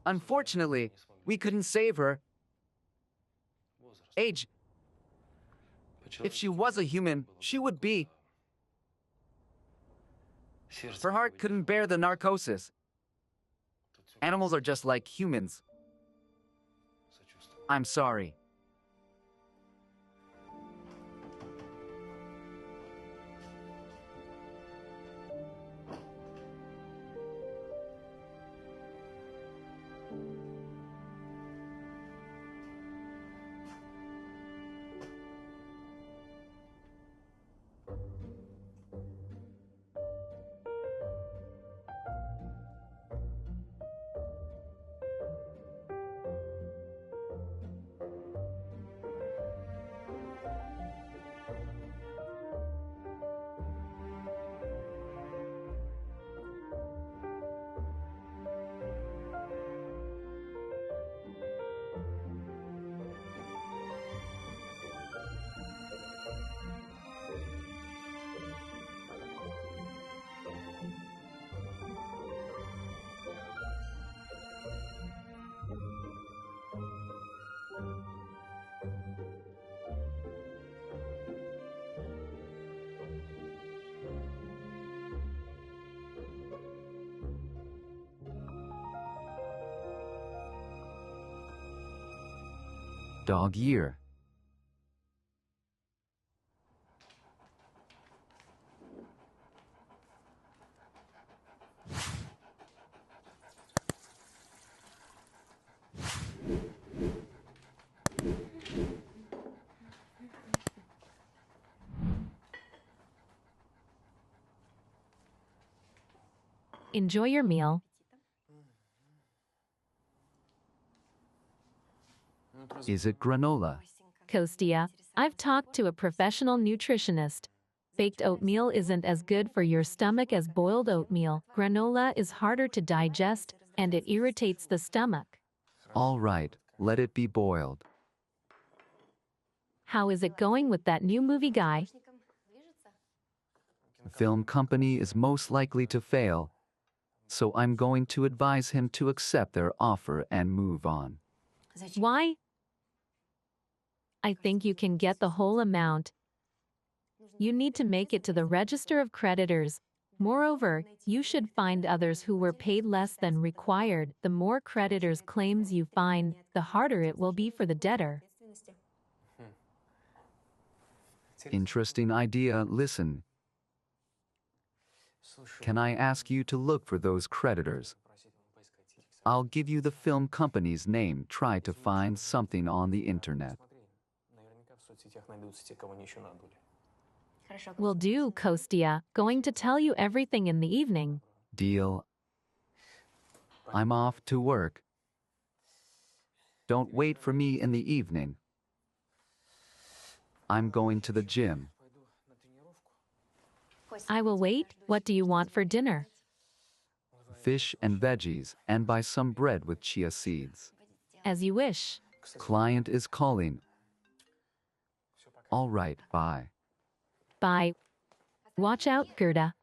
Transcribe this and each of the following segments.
Unfortunately, we couldn't save her. Age. If she was a human, she would be. Her heart couldn't bear the narcosis. Animals are just like humans. I'm sorry. Dog year. Enjoy your meal. Is it granola? Kostia, I've talked to a professional nutritionist. Baked oatmeal isn't as good for your stomach as boiled oatmeal. Granola is harder to digest, and it irritates the stomach. All right, let it be boiled. How is it going with that new movie guy? The film company is most likely to fail, so I'm going to advise him to accept their offer and move on. Why? I think you can get the whole amount. You need to make it to the register of creditors. Moreover, you should find others who were paid less than required. The more creditors' claims you find, the harder it will be for the debtor. Interesting idea. Listen. Can I ask you to look for those creditors? I'll give you the film company's name. Try to find something on the internet. Will do, Kostia. Going to tell you everything in the evening. Deal. I'm off to work. Don't wait for me in the evening. I'm going to the gym. I will wait. What do you want for dinner? Fish and veggies, and buy some bread with chia seeds. As you wish. Client is calling. All right, bye. Bye. Watch out, Gerda.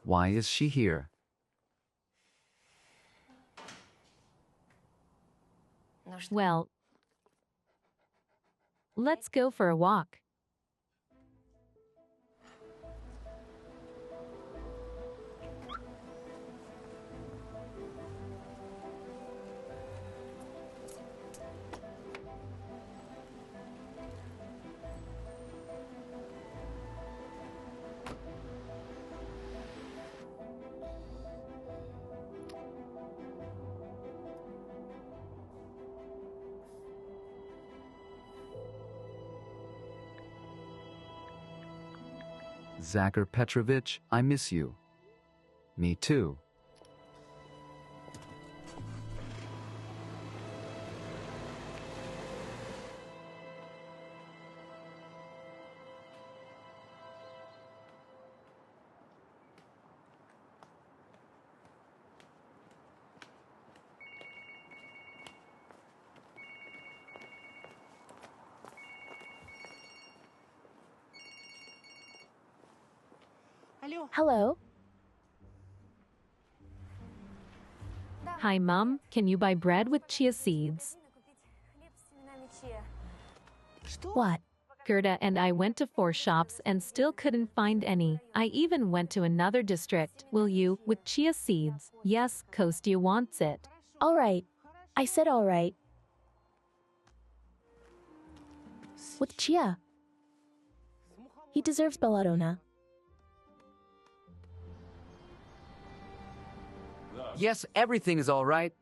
Why is she here? Well, let's go for a walk. Zakar Petrovich, I miss you. Me too. Hello? Hi, Mom. Can you buy bread with chia seeds? What? Gerda and I went to 4 shops and still couldn't find any. I even went to another district. Will you, with chia seeds? Yes, Kostya wants it. All right. I said all right. With Chia. He deserves belladonna. Yes, everything is all right.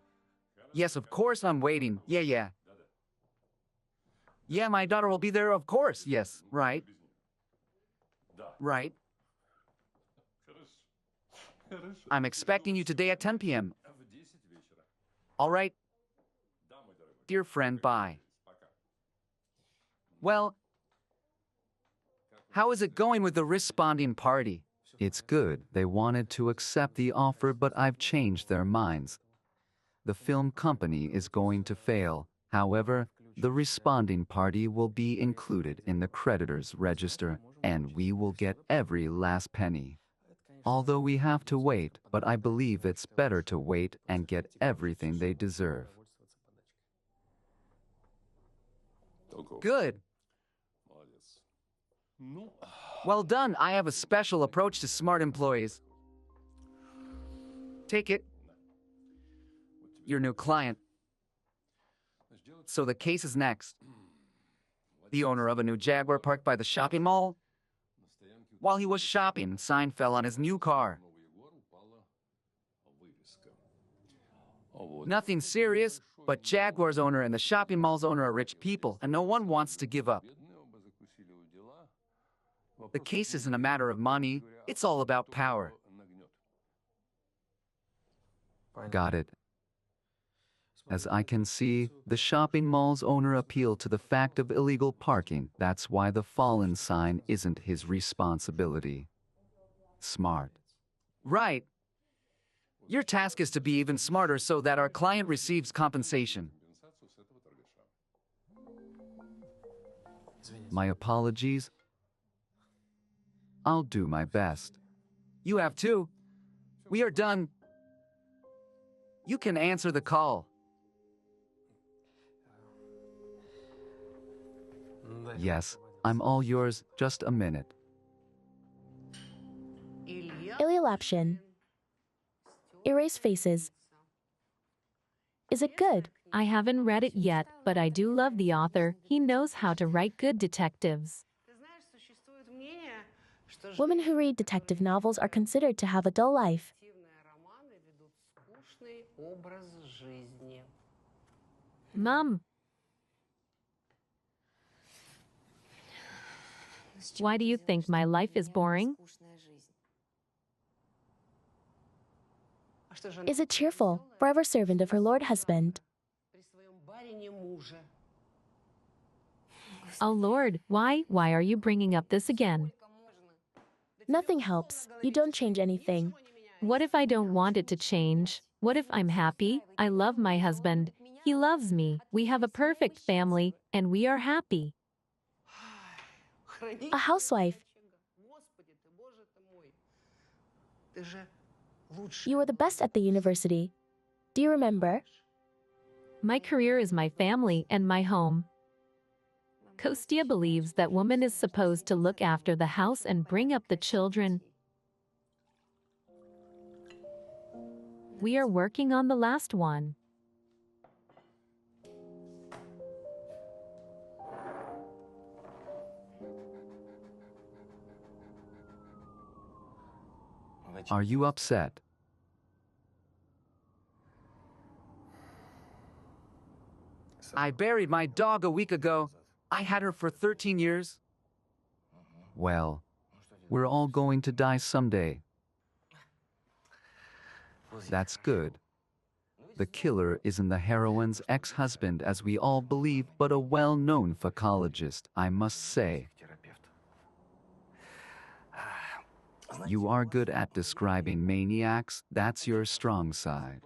Yes, of course I'm waiting. Yeah. Yeah, my daughter will be there, of course. Yes, right. Right. I'm expecting you today at 10 p.m. All right. Dear friend, bye. Well, how is it going with the responding party? It's good. They wanted to accept the offer, but I've changed their minds. The film company is going to fail. However, the responding party will be included in the creditors register, and we will get every last penny. Although we have to wait, but I believe it's better to wait and get everything they deserve. Good. Well done. I have a special approach to smart employees. Take it. Your new client. So the case is next. The owner of a new Jaguar parked by the shopping mall. While he was shopping, sign fell on his new car. Nothing serious, but Jaguar's owner and the shopping mall's owner are rich people, and no one wants to give up. The case isn't a matter of money, it's all about power. Got it. As I can see, the shopping mall's owner appealed to the fact of illegal parking. That's why the fallen sign isn't his responsibility. Smart. Right. Your task is to be even smarter so that our client receives compensation. My apologies. I'll do my best. You have too. We are done. You can answer the call. Yes, I'm all yours. Just a minute. Ilyolapshin. Erase faces. Is it good? I haven't read it yet, but I do love the author. He knows how to write good detectives. Women who read detective novels are considered to have a dull life. Mom. Why do you think my life is boring? Is it cheerful, forever servant of her lord husband? Oh Lord, why are you bringing up this again? Nothing helps. You don't change anything. What if I don't want it to change? What if I'm happy? I love my husband. He loves me. We have a perfect family, and we are happy. A housewife. You were the best at the university. Do you remember? My career is my family and my home. Kostya believes that woman is supposed to look after the house and bring up the children. We are working on the last one. Are you upset? I buried my dog a week ago. I had her for 13 years. Well, we're all going to die someday. That's good. The killer isn't the heroine's ex-husband, as we all believe, but a well-known phycologist, I must say. You are good at describing maniacs. That's your strong side.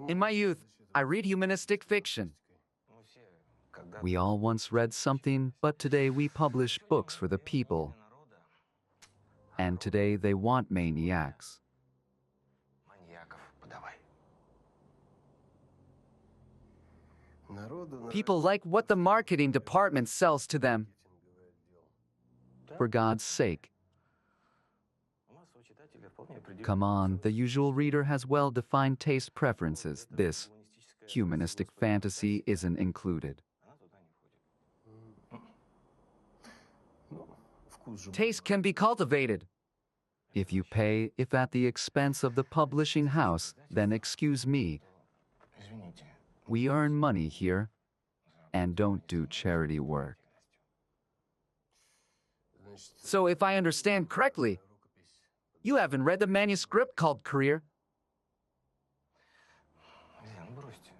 In my youth, I read humanistic fiction. We all once read something, but today we publish books for the people. And today they want maniacs. People like what the marketing department sells to them. For God's sake. Come on, the usual reader has well-defined taste preferences. This humanistic fantasy isn't included. Taste can be cultivated. If you pay, if at the expense of the publishing house, then excuse me. We earn money here and don't do charity work. So if I understand correctly, you haven't read the manuscript called Career?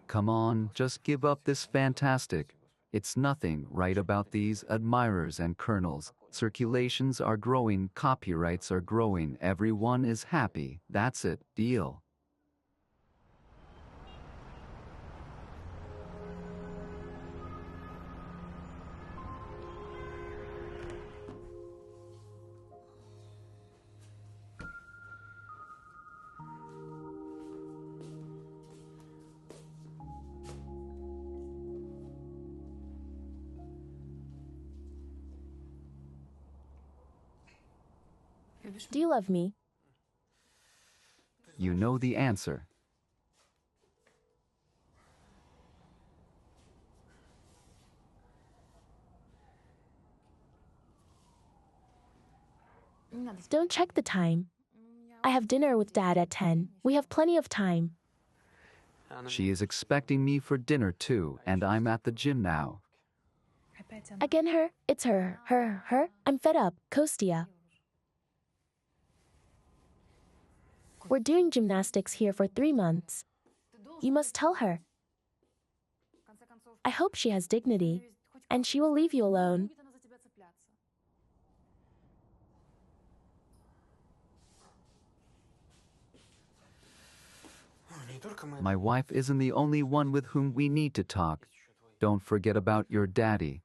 Come on, just give up this fantastic. It's nothing right about these admirers and kernels. Circulations are growing, copyrights are growing, everyone is happy. That's it, deal. Do you love me? You know the answer. Don't check the time. I have dinner with Dad at 10. We have plenty of time. She is expecting me for dinner too, and I'm at the gym now. Again her? It's her. Her? I'm fed up. Kostya. We're doing gymnastics here for 3 months. You must tell her. I hope she has dignity, and she will leave you alone. My wife isn't the only one with whom we need to talk. Don't forget about your daddy.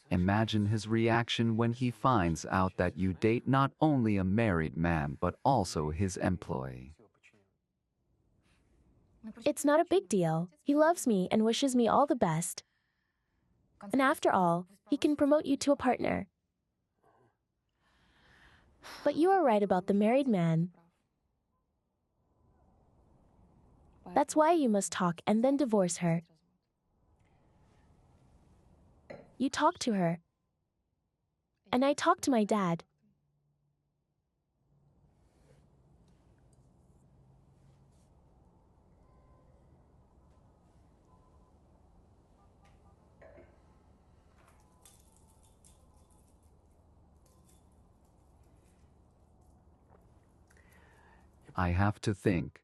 Imagine his reaction when he finds out that you date not only a married man, but also his employee. It's not a big deal. He loves me and wishes me all the best. And after all, he can promote you to a partner. But you are right about the married man. That's why you must talk and then divorce her. You talk to her. And I talk to my dad. I have to think.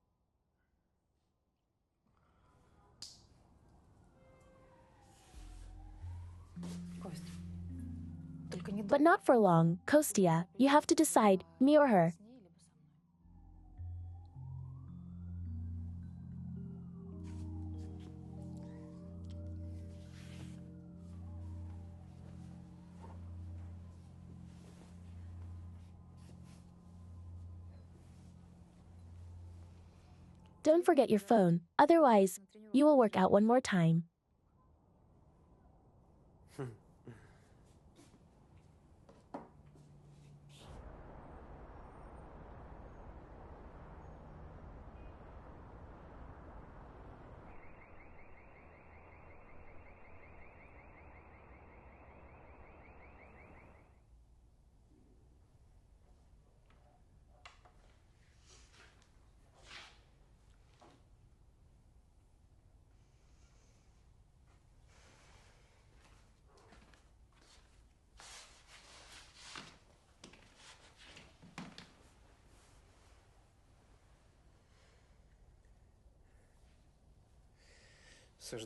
But not for long, Kostya. You have to decide, me or her. Don't forget your phone, otherwise, you will work out one more time.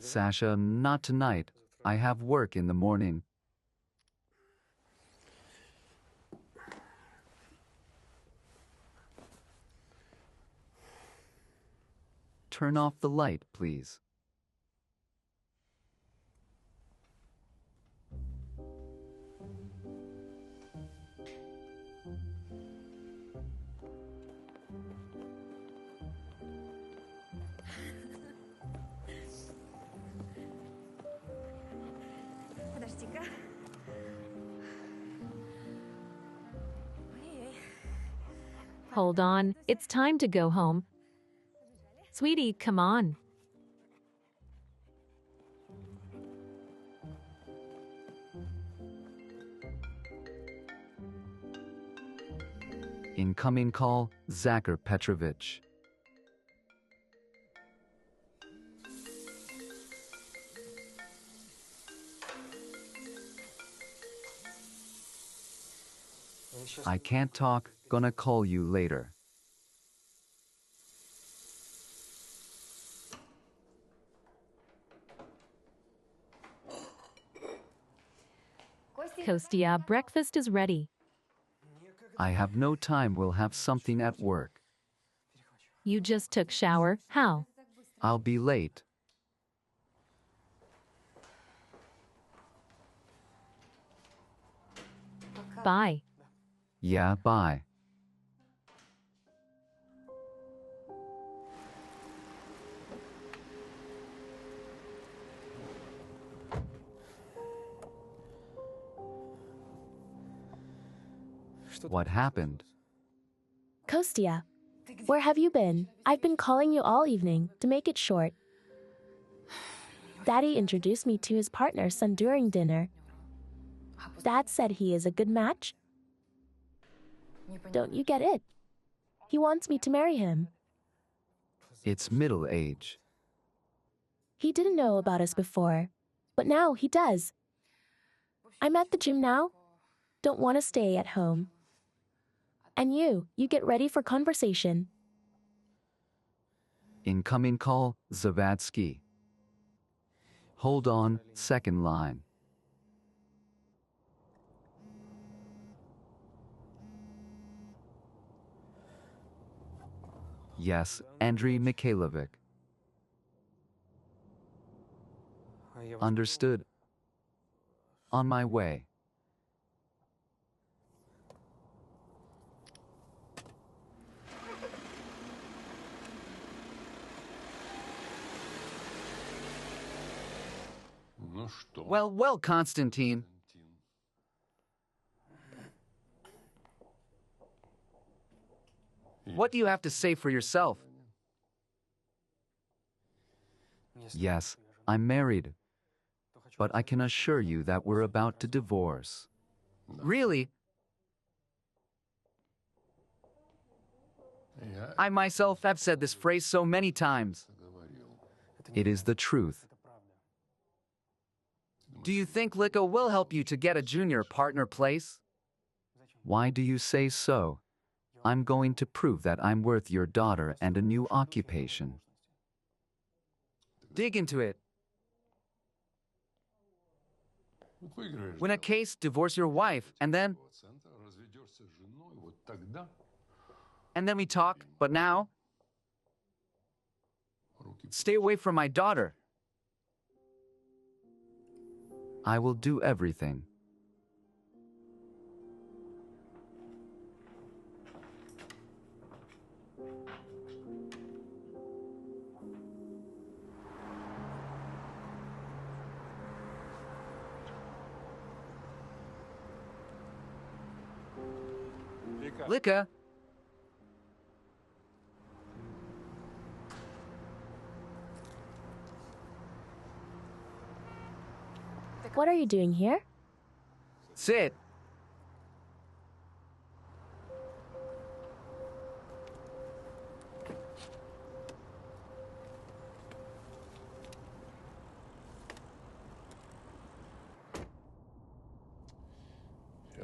Sasha, not tonight. I have work in the morning. Turn off the light, please. Hold on, it's time to go home. Sweetie, come on. Incoming call, Zakir Petrovich. I can't talk, gonna call you later. Kostya, breakfast is ready. I have no time, we'll have something at work. You just took shower, how? I'll be late. Bye. Yeah, bye. What happened? Kostya, where have you been? I've been calling you all evening, to make it short. Daddy introduced me to his partner's son during dinner. Dad said he is a good match. Don't you get it? He wants me to marry him. It's middle age. He didn't know about us before, but now he does. I'm at the gym now. Don't want to stay at home. And you get ready for conversation. Incoming call, Zavadsky. Hold on, second line. Yes, Andrei Mikhailovich. Understood. On my way. Well, Constantine. What do you have to say for yourself? Yes, I'm married. But I can assure you that we're about to divorce. Really? I myself have said this phrase so many times. It is the truth. Do you think Liko will help you to get a junior partner place? Why do you say so? I'm going to prove that I'm worth your daughter and a new occupation. Dig into it. Win a case, divorce your wife, and then we talk, but now, stay away from my daughter. I will do everything. Lika. What are you doing here? Sit.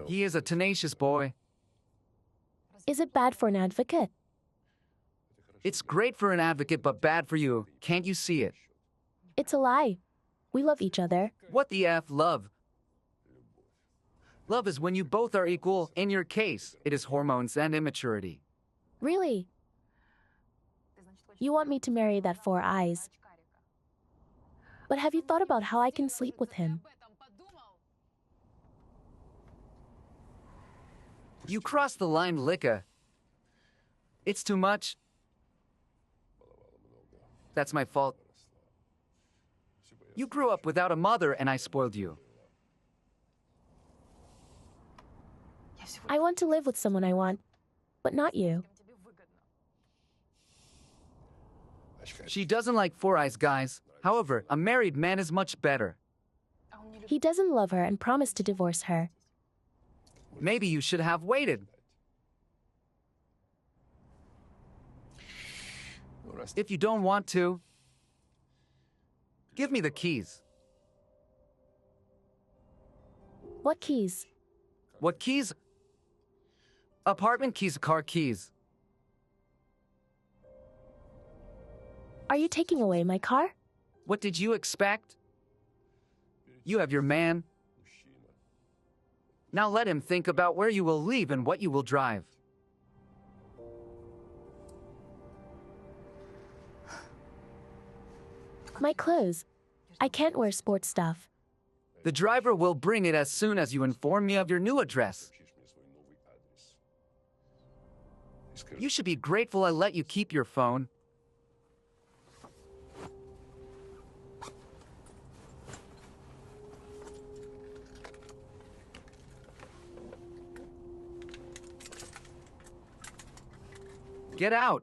He is a tenacious boy. Is it bad for an advocate? It's great for an advocate, but bad for you. Can't you see it? It's a lie. We love each other. What the F, love? Love is when you both are equal. In your case, it is hormones and immaturity. Really? You want me to marry that four eyes. But have you thought about how I can sleep with him? You crossed the line, Lika. It's too much. That's my fault. You grew up without a mother and I spoiled you. I want to live with someone I want, but not you. She doesn't like Four Eyes guys. However, a married man is much better. He doesn't love her and promised to divorce her. Maybe you should have waited. If you don't want to, give me the keys. What keys? What keys? Apartment keys, car keys. Are you taking away my car? What did you expect? You have your man. Now let him think about where you will leave and what you will drive. My clothes. I can't wear sports stuff. The driver will bring it as soon as you inform me of your new address. You should be grateful I let you keep your phone. Get out.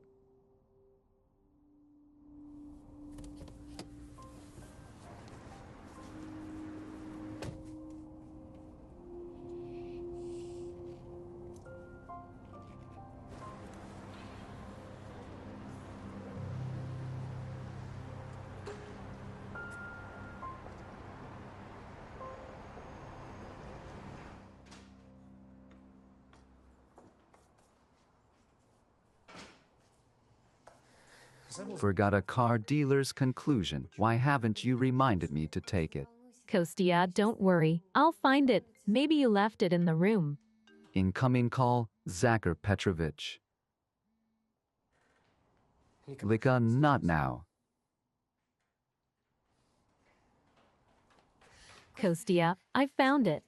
Forgot a car dealer's conclusion. Why haven't you reminded me to take it? Kostya, don't worry. I'll find it. Maybe you left it in the room. Incoming call, Zakar Petrovich. Lika, not now. Kostya, I found it.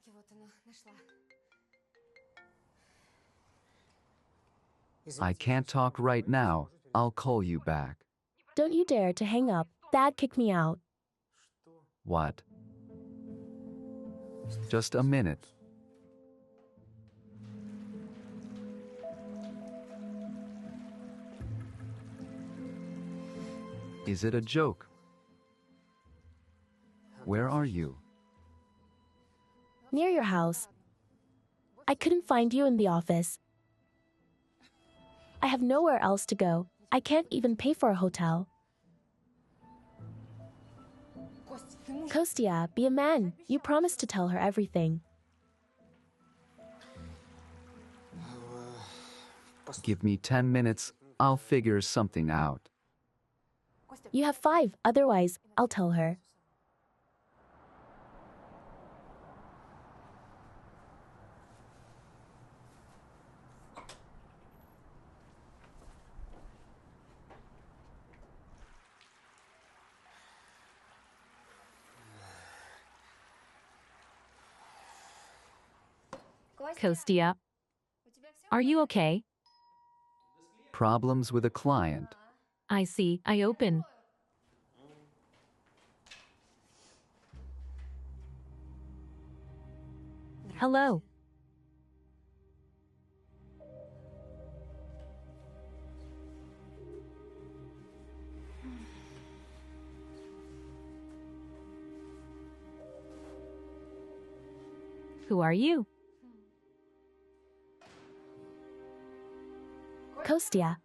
I can't talk right now. I'll call you back. Don't you dare to hang up. Dad kicked me out. What? Just a minute. Is it a joke? Where are you? Near your house. I couldn't find you in the office. I have nowhere else to go. I can't even pay for a hotel. Kostya, be a man. You promised to tell her everything. Give me 10 minutes. I'll figure something out. You have 5, otherwise, I'll tell her. Kostya, are you okay? Problems with a client. I see. I open. Hello. Who are you? Kostya.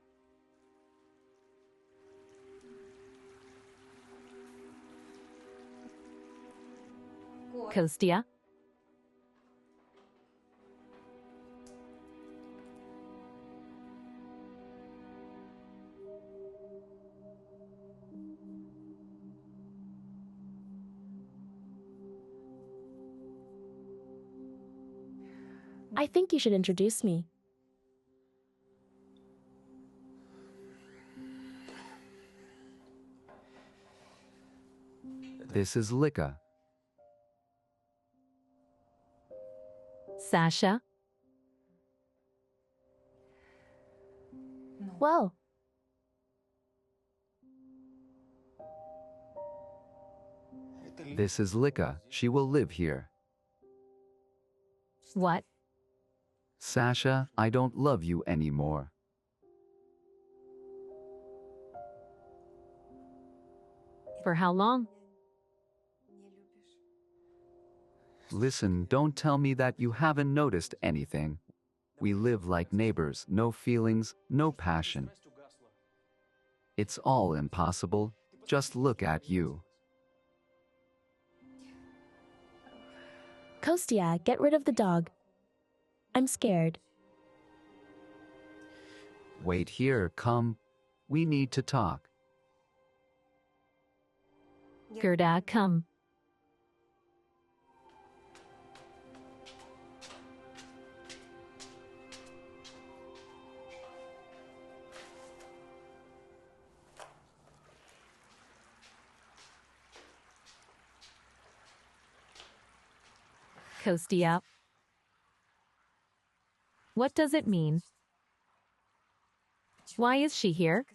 Kostya. I think you should introduce me. This is Lika. Sasha. Well, This is Lika. She will live here. What? Sasha, I don't love you anymore. For how long? Listen, don't tell me that you haven't noticed anything. We live like neighbors, no feelings, no passion. It's all impossible. Just look at you. Kostya, get rid of the dog. I'm scared. Wait here, come. We need to talk. Gerda, come. Kostya. What does it mean? Why is she here?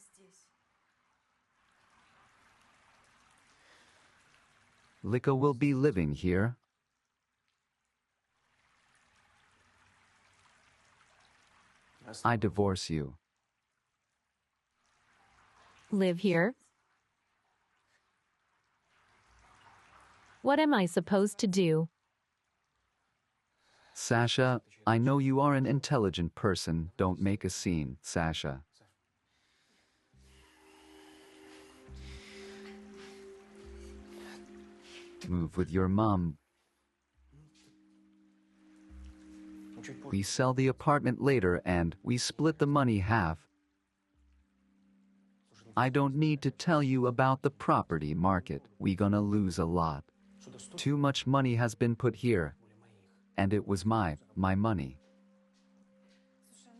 Lika will be living here. I divorce you. Live here? What am I supposed to do? Sasha, I know you are an intelligent person. Don't make a scene, Sasha. Move with your mom. We sell the apartment later and we split the money half. I don't need to tell you about the property market. We gonna lose a lot. Too much money has been put here. And it was my money.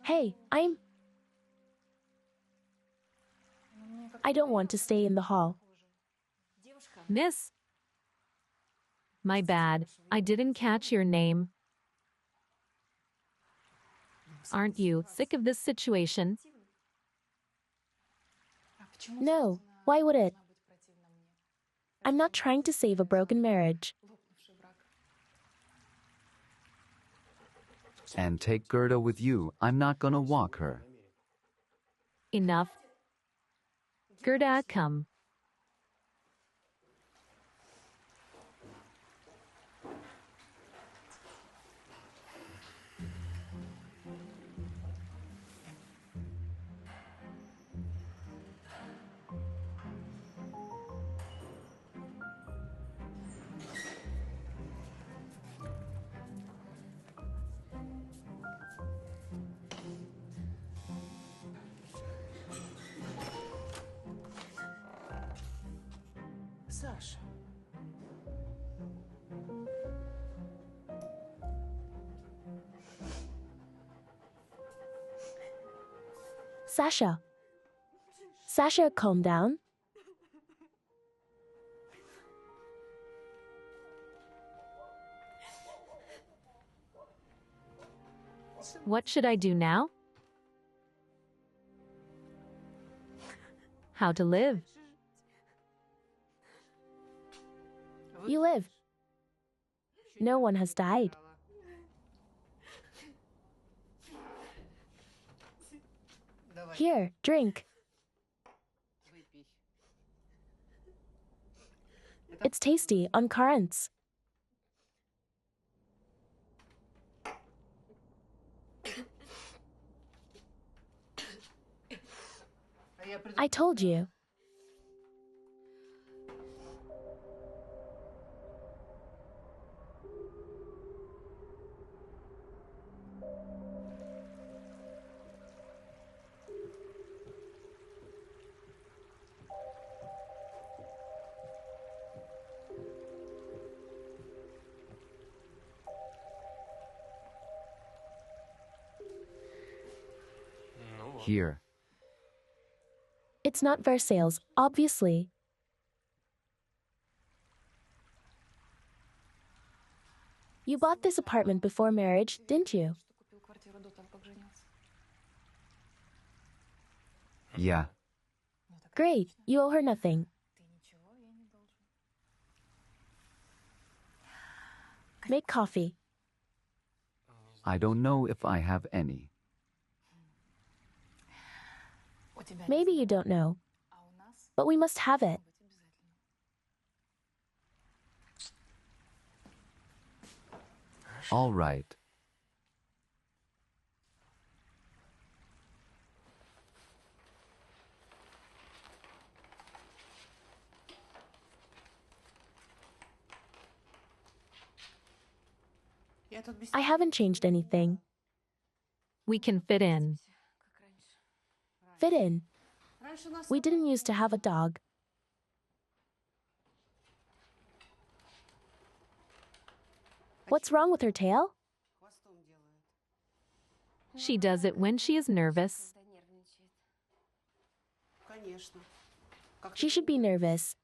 Hey, I don't want to stay in the hall. Miss? My bad. I didn't catch your name. Aren't you sick of this situation? No, why would it? I'm not trying to save a broken marriage. And take Gerda with you. I'm not gonna walk her. Enough. Gerda, come. Sasha. Sasha. Sasha, calm down. What should I do now? How to live? You live. No one has died. Here, drink. It's tasty on currants. I told you. Here. It's not Versailles, obviously. You bought this apartment before marriage, didn't you? Yeah. Great, you owe her nothing. Make coffee. I don't know if I have any. Maybe you don't know, but we must have it. All right. I haven't changed anything. We can fit in. Fit in. We didn't used to have a dog. What's wrong with her tail? She does it when she is nervous. She should be nervous.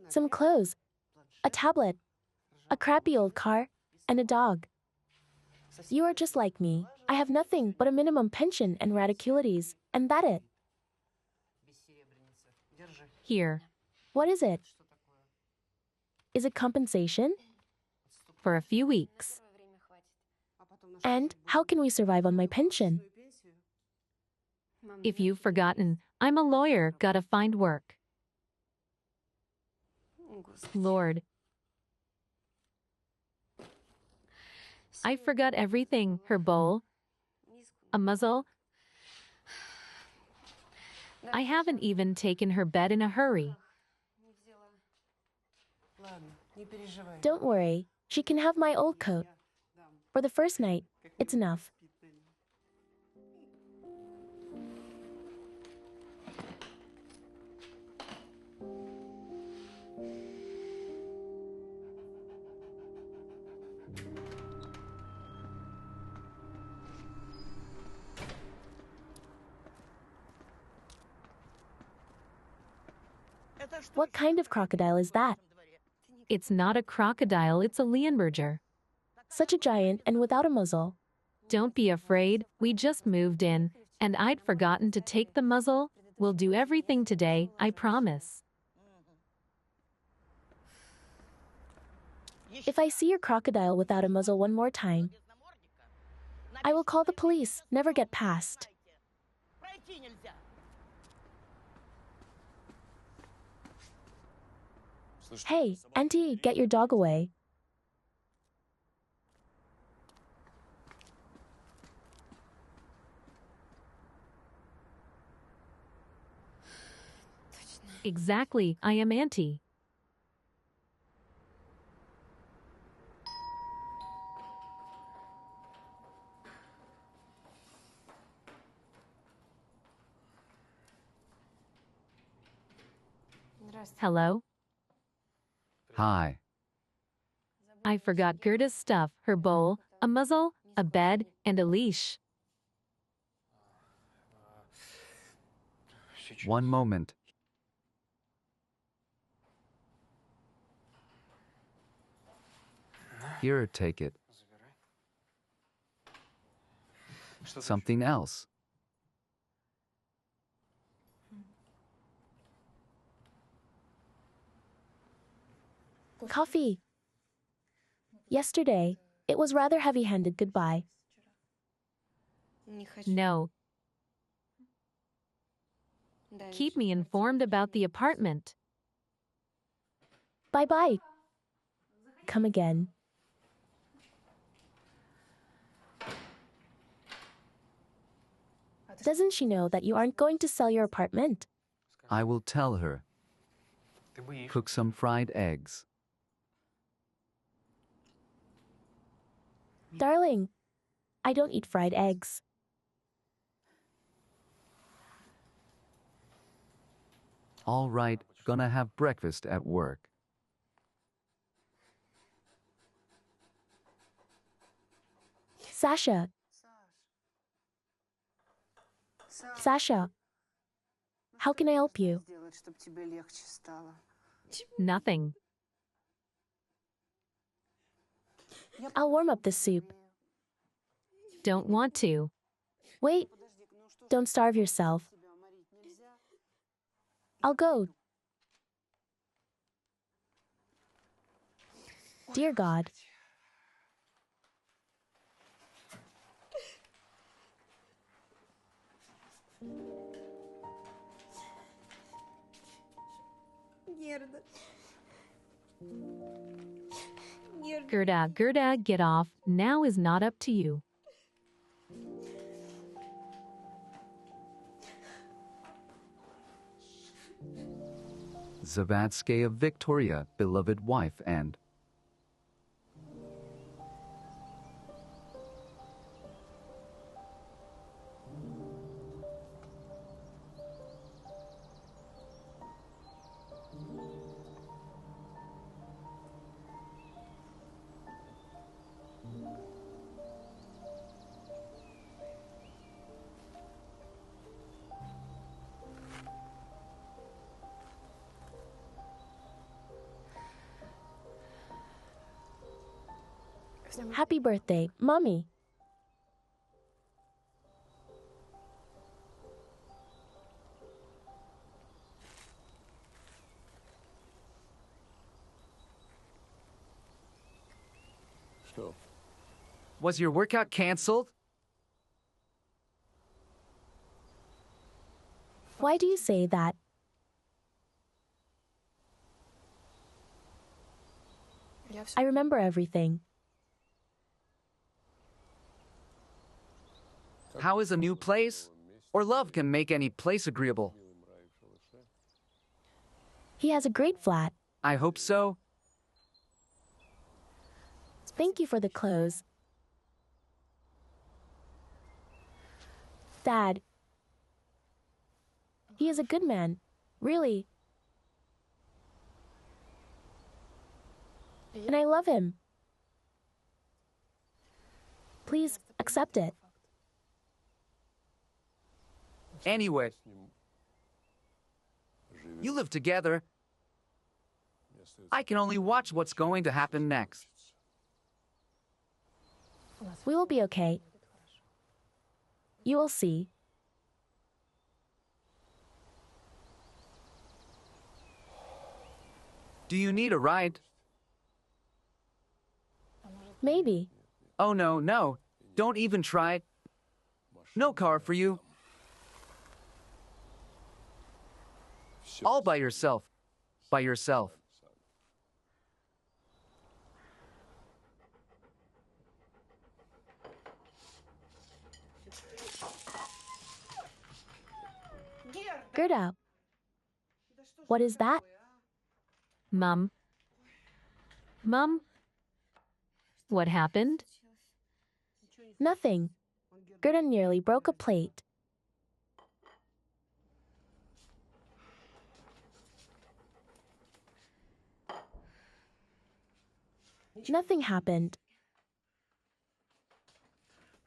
Some clothes, a tablet, a crappy old car, and a dog. You are just like me. I have nothing but a minimum pension and radiculities, and that it. Here, What is it? Is it compensation? for a few weeks. And how can we survive on my pension? If you've forgotten, I'm a lawyer, gotta find work. Lord. I forgot everything, her bowl, a muzzle. I haven't even taken her bed in a hurry. Don't worry, she can have my old coat. For the first night, it's enough. What kind of crocodile is that? It's not a crocodile, it's a Leonberger. Such a giant and without a muzzle. Don't be afraid, we just moved in, and I'd forgotten to take the muzzle. We'll do everything today, I promise. If I see your crocodile without a muzzle one more time, I will call the police, never get past. Hey, Auntie, get your dog away. Exactly, I am Auntie. Hello? Hi. I forgot Gerda's stuff, her bowl, a muzzle, a bed, and a leash. One moment. Here, take it. Something else. Coffee. Yesterday, it was rather heavy-handed goodbye. No. Keep me informed about the apartment. Bye-bye. Come again. Doesn't she know that you aren't going to sell your apartment? I will tell her. Cook some fried eggs. Darling, I don't eat fried eggs. All right, gonna have breakfast at work. Sasha. Sasha, how can I help you? Nothing. I'll warm up this soup. Don't want to. Wait, don't starve yourself. I'll go. Dear God. Gerda. Gerda, Gerda, Gerda, get off. Now is not up to you. Zavatskaya Victoria, beloved wife and Happy birthday, Mommy. Was your workout canceled? Why do you say that? I remember everything. How is a new place? Or love can make any place agreeable. He has a great flat. I hope so. Thank you for the clothes. Dad. He is a good man. Really. And I love him. Please accept it. Anyway, you live together. I can only watch what's going to happen next. We will be okay. You will see. Do you need a ride? Maybe. Oh no, no. Don't even try. No car for you. All by yourself. By yourself. Gerda. What is that? Mum. Mum? What happened? Nothing. Gerda nearly broke a plate. Nothing happened.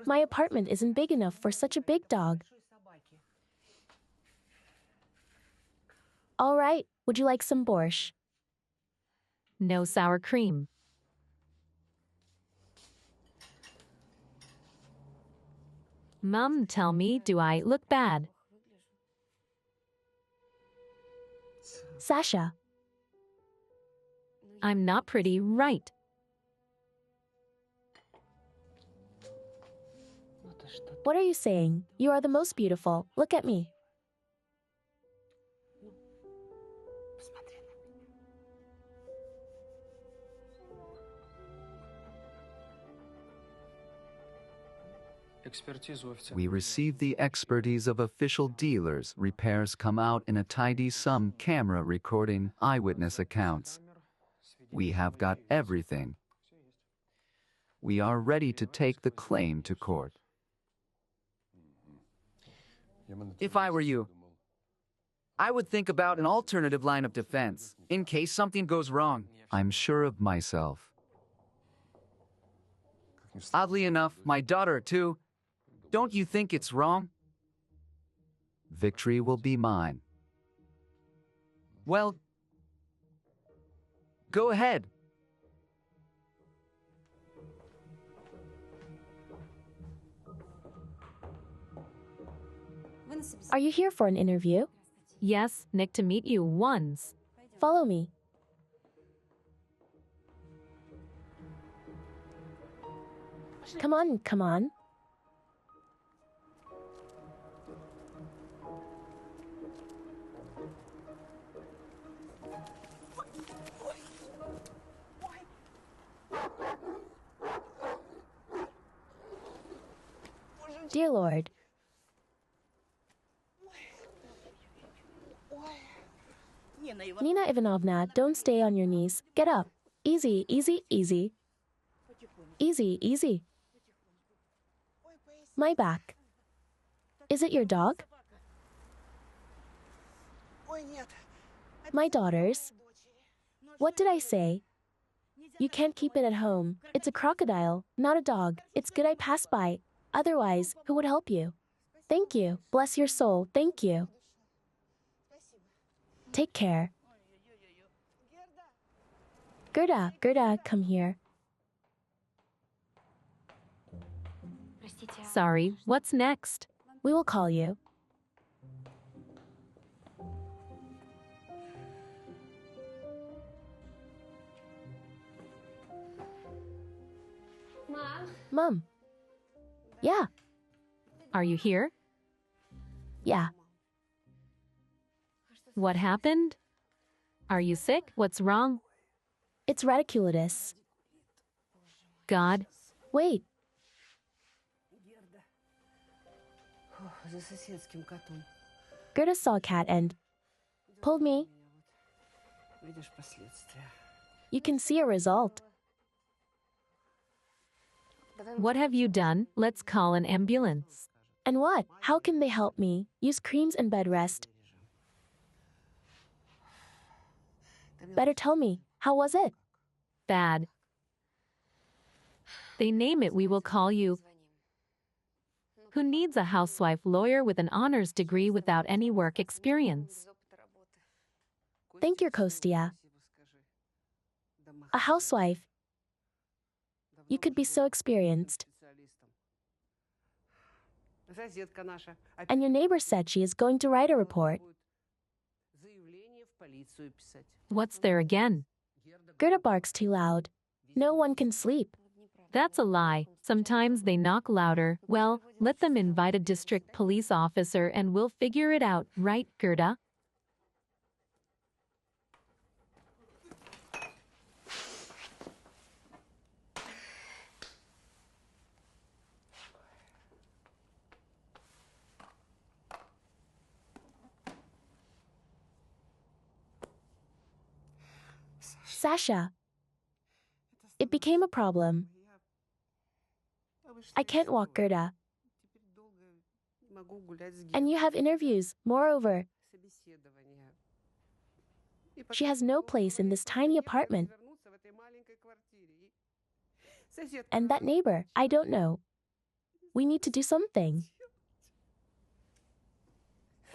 My apartment isn't big enough for such a big dog. All right, would you like some borscht? No sour cream. Mum, tell me, do I look bad? Sasha. I'm not pretty, right? What are you saying? You are the most beautiful. Look at me. We receive the expertise of official dealers. Repairs come out in a tidy sum. Camera recording, eyewitness accounts. We have got everything. We are ready to take the claim to court. If I were you, I would think about an alternative line of defense, in case something goes wrong. I'm sure of myself. Oddly enough, my daughter, too. Don't you think it's wrong? Victory will be mine. Well, go ahead. Are you here for an interview? Yes, Nick, to meet you once. Follow me. Come on, come on. Dear Lord. Nina Ivanovna, don't stay on your knees. Get up. Easy, easy, easy. Easy, easy. My back. Is it your dog? My daughters. What did I say? You can't keep it at home. It's a crocodile, not a dog. It's good I passed by. Otherwise, who would help you? Thank you. Bless your soul. Thank you. Take care. Gerda, Gerda, come here. Sorry, what's next? We will call you. Mom. Yeah, Are you here? yeah. What happened? Are you sick? What's wrong? It's radiculitis. God, Wait, За соседским котом. Gerda saw a cat and pulled me. Видишь последствия. You can see a result. what have you done? Let's call an ambulance. And what? How can they help me? Use creams and bed rest. Better tell me, how was it? Bad. They name it, we will call you. Who needs a housewife lawyer with an honors degree without any work experience? Thank you, Kostia. A housewife. You could be so experienced. Соседка наша. And your neighbor said she is going to write a report. Заявление в полицию писать. What's there again? Gerda barks too loud. No one can sleep. That's a lie. Sometimes they knock louder. Well, let them invite a district police officer and we'll figure it out, right, Gerda? Sasha. It became a problem. I can't walk, Gerda. Теперь долго не могу гулять с And you have interviews. Moreover, собеседования. she has no place in this tiny apartment. Вернуться в этой маленькой квартире. Соседка And that neighbor, I don't know. We need to do something.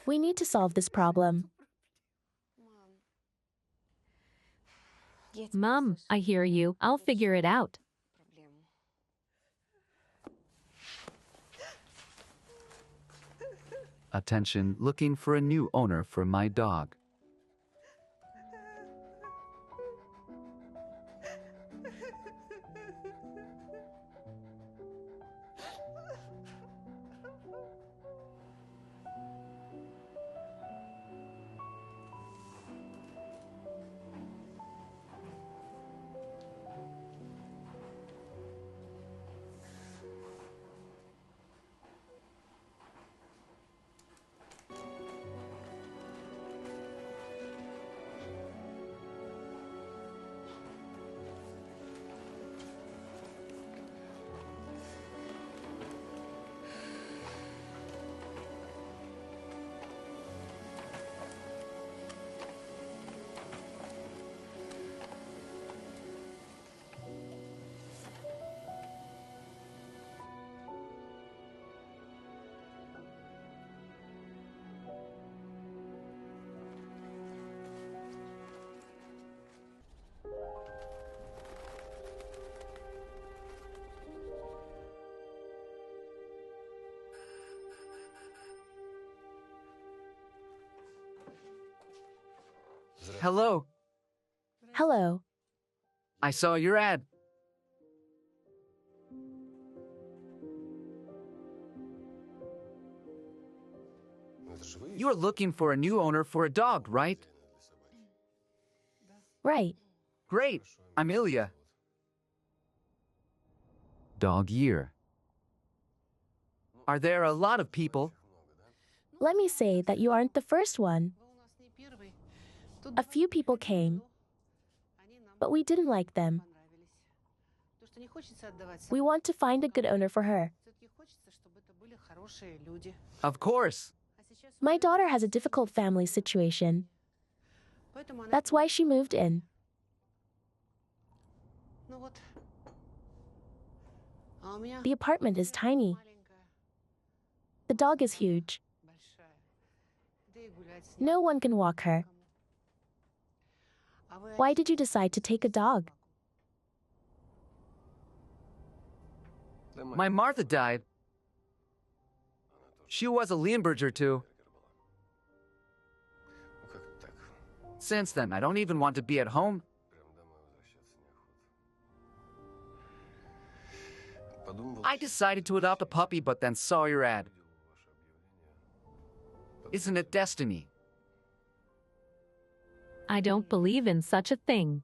We need to solve this problem. Mom, I hear you. I'll figure it out. Attention, looking for a new owner for my dog. Hello, Hello. I saw your ad. You're looking for a new owner for a dog, right? Right. Great, I'm Ilya. Dog year. Are there a lot of people? Let me say that you aren't the first one. A few people came, but we didn't like them. We want to find a good owner for her. Of course. My daughter has a difficult family situation. That's why she moved in. The apartment is tiny. The dog is huge. No one can walk her. Why did you decide to take a dog? My Martha died. She was a Limburger too. Since then, I don't even want to be at home. I decided to adopt a puppy, but then saw your ad. Isn't it destiny? I don't believe in such a thing.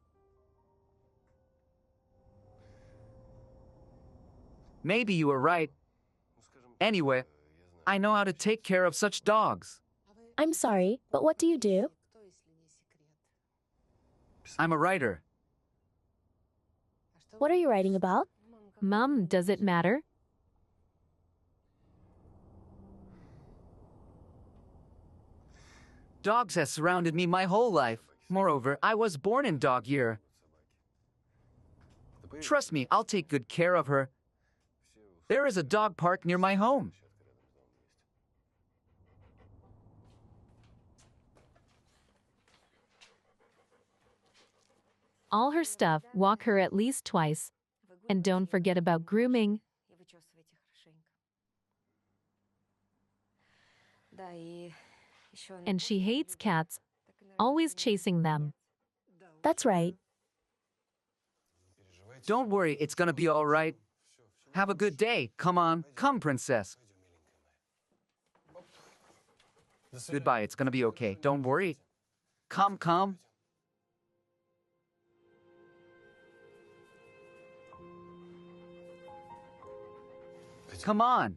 Maybe you were right. Anyway, I know how to take care of such dogs. I'm sorry, but what do you do? I'm a writer. What are you writing about? Mom, does it matter? Dogs have surrounded me my whole life. Moreover, I was born in dog year. Trust me, I'll take good care of her. There is a dog park near my home. All her stuff, walk her at least twice. And don't forget about grooming. And she hates cats, always chasing them. That's right. Don't worry, it's gonna be all right. Have a good day. Come on, come, princess. Goodbye, it's gonna be okay. Don't worry. Come, come. Come on.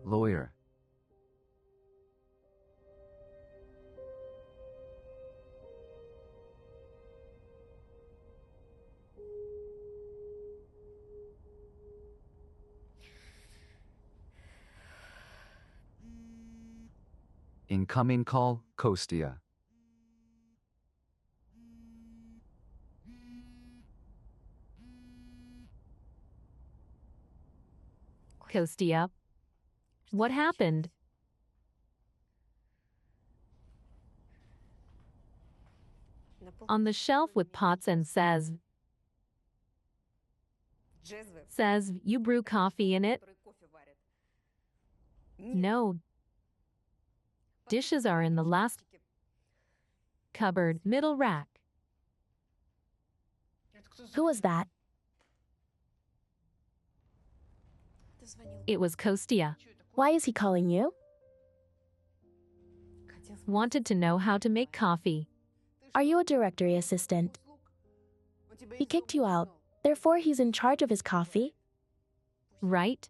Lawyer. Incoming call, Kostia. Kostia. What happened? On the shelf with pots and says, you brew coffee in it? No. Dishes are in the last cupboard, middle rack. Who was that? It was Kostia. Why is he calling you? Wanted to know how to make coffee. Are you a directory assistant? He kicked you out, therefore he's in charge of his coffee? Right?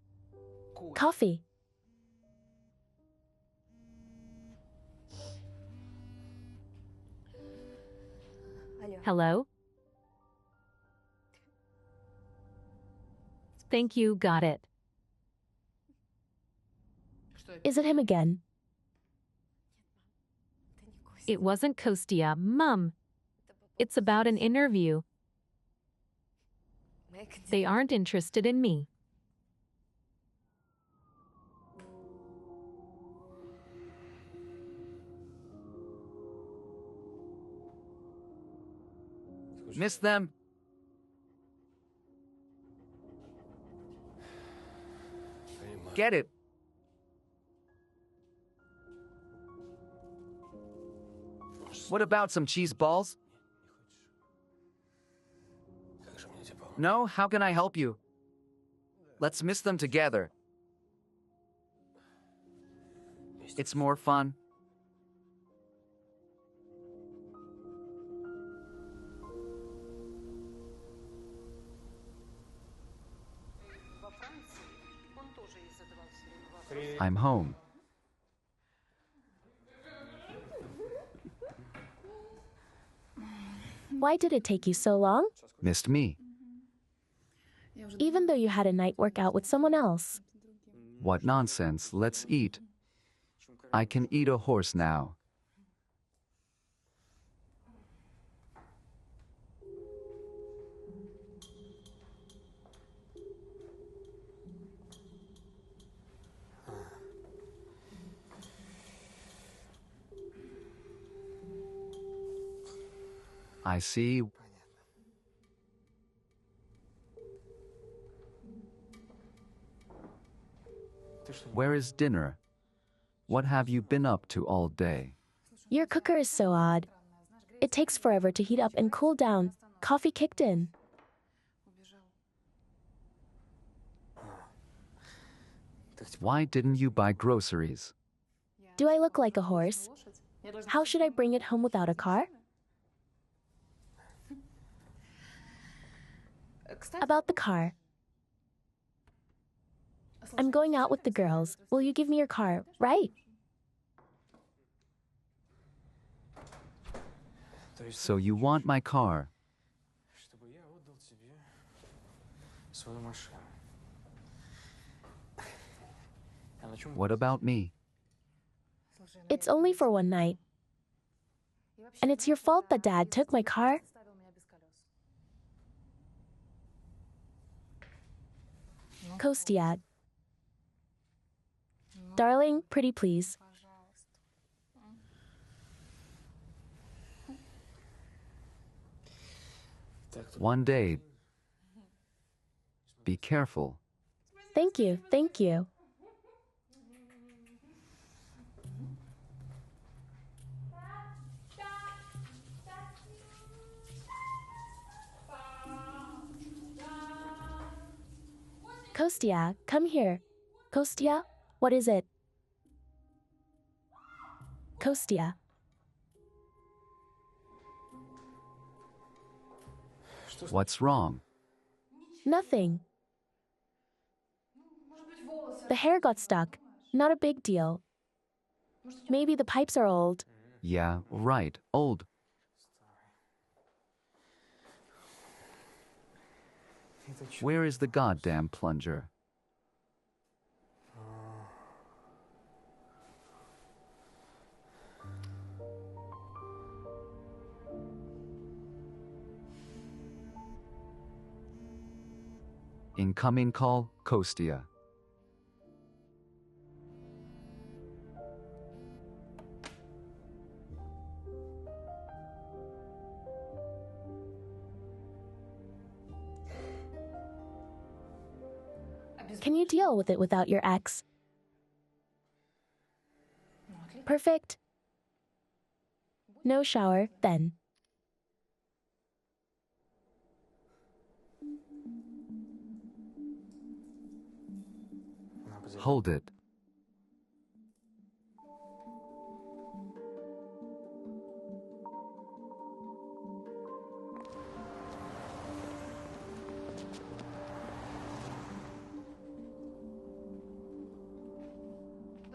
Coffee. Hello? Thank you, got it. Is it him again? It wasn't Kostia, Mum. It's about an interview. They aren't interested in me. Miss them? Get it. What about some cheese balls? No, how can I help you? Let's miss them together. It's more fun. I'm home. Why did it take you so long? Missed me. Even though you had a night workout with someone else. What nonsense, let's eat. I can eat a horse now. I see. Where is dinner? What have you been up to all day? Your cooker is so odd. It takes forever to heat up and cool down. Coffee kicked in. Why didn't you buy groceries? Do I look like a horse? How should I bring it home without a car? About the car. I'm going out with the girls. Will you give me your car, right? So you want my car? What about me? It's only for one night. And it's your fault that Dad took my car. Kostya. Darling, pretty please. One day. Be careful. Thank you, thank you. Kostya, come here. Kostya, what is it? Kostya. What's wrong? Nothing. The hair got stuck. Not a big deal. Maybe the pipes are old. Yeah, right, old. Where is the goddamn plunger? Incoming call, Kostya. Can you deal with it without your ex? Perfect. No shower, then. Hold it.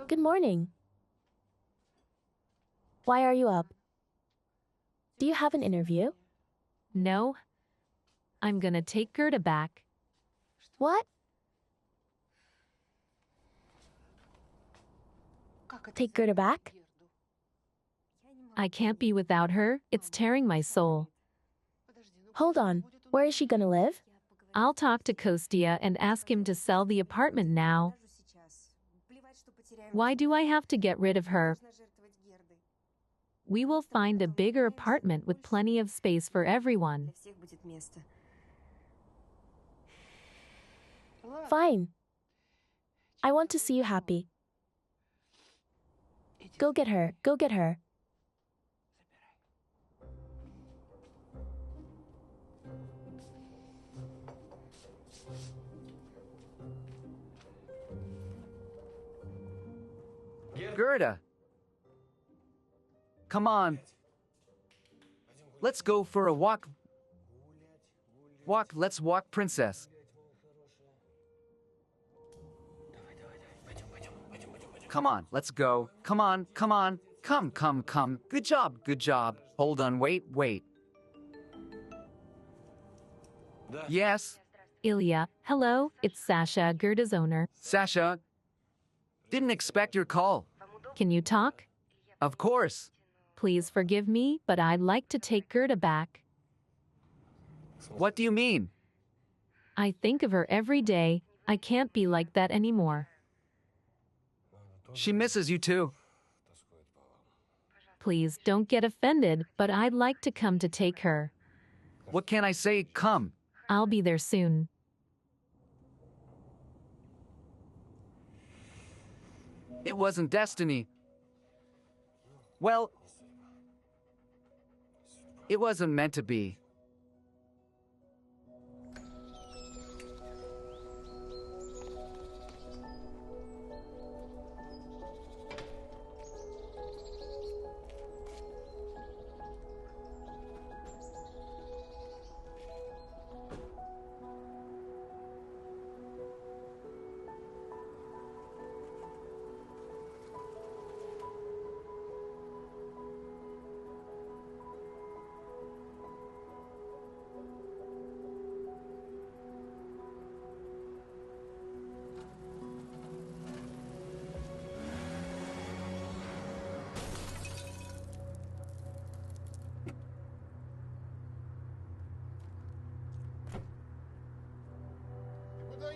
Good morning. Why are you up? Do you have an interview? No. I'm gonna take Gerda back. What? Take Gerda back? I can't be without her. It's tearing my soul. Hold on. Where is she gonna live? I'll talk to Kostya and ask him to sell the apartment now. Why do I have to get rid of her? We will find a bigger apartment with plenty of space for everyone. Fine. I want to see you happy. Go get her. Go get her. Gerda. Come on. Let's go for a walk. Let's walk, princess. Come on, let's go. Come on. Come. Good job. Hold on, wait. Yes, Ilya, hello, it's Sasha, Gerda's owner. Sasha. Didn't expect your call. Can you talk? Of course. Please forgive me, but I'd like to take Gerda back. What do you mean? I think of her every day. I can't be like that anymore. She misses you too. Please don't get offended, but I'd like to come to take her. What can I say? Come. I'll be there soon. It wasn't destiny. Well, it wasn't meant to be.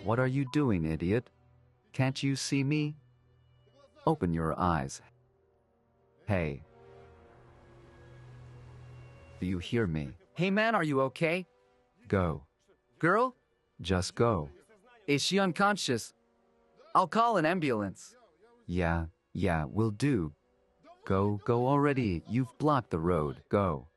What are you doing, idiot? Can't you see me? Open your eyes. Hey. Do you hear me? Hey man, are you okay? Go. Girl? Just go. Is she unconscious? I'll call an ambulance. Yeah, will do. Go already. You've blocked the road. Go.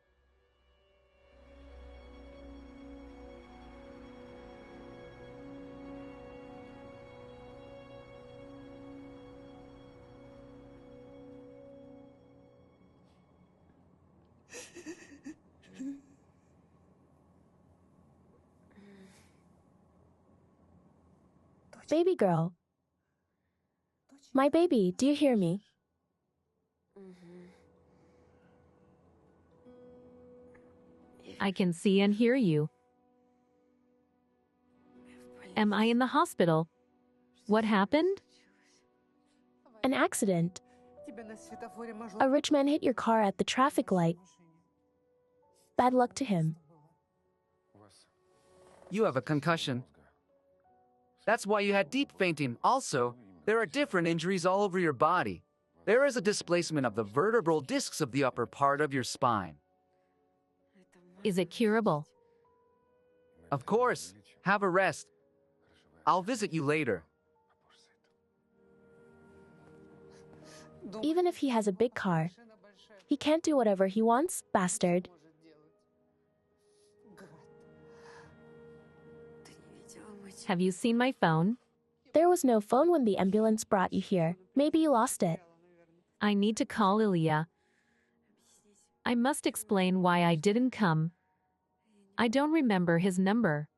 Baby girl. My baby, do you hear me? I can see and hear you. Am I in the hospital? What happened? An accident. A rich man hit your car at the traffic light. Bad luck to him. You have a concussion. That's why you had deep fainting. Also, there are different injuries all over your body. There is a displacement of the vertebral discs of the upper part of your spine. Is it curable? Of course. Have a rest. I'll visit you later. Even if he has a big car, he can't do whatever he wants, bastard. Have you seen my phone? There was no phone when the ambulance brought you here. Maybe you lost it. I need to call Ilya. I must explain why I didn't come. I don't remember his number.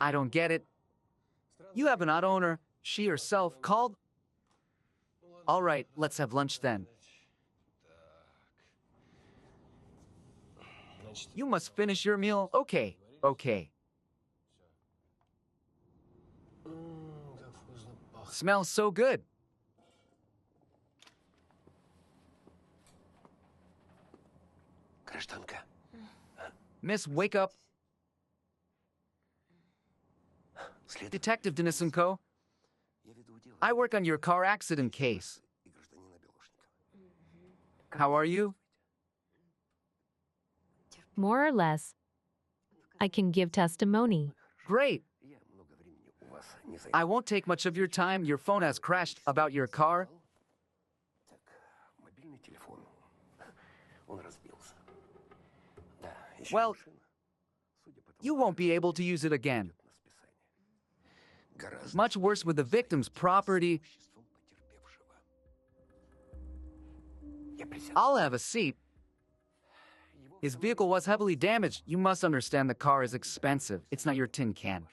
I don't get it. You have an odd owner. She herself called. All right, let's have lunch then. You must finish your meal. Okay. Smells so good. Miss, wake up. Detective Denisenko. I work on your car accident case. How are you? More or less. I can give testimony. Great. I won't take much of your time. Your phone has crashed. About your car? Well, You won't be able to use it again. Much worse with the victim's property. I'll have a seat. His vehicle was heavily damaged. You must understand the car is expensive. It's not your tin can.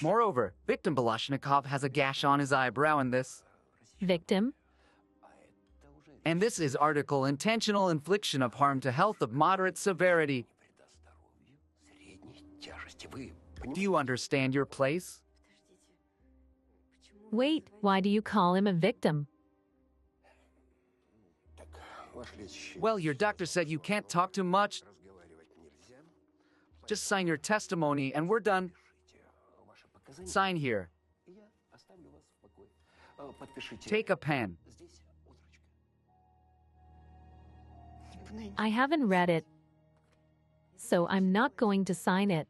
Moreover, victim Balashnikov has a gash on his eyebrow in this. Victim? And this is article intentional infliction of harm to health of moderate severity. Do you understand your place? Wait, why do you call him a victim? Well, your doctor said you can't talk too much. Just sign your testimony and we're done. Sign here. Take a pen. I haven't read it, so I'm not going to sign it.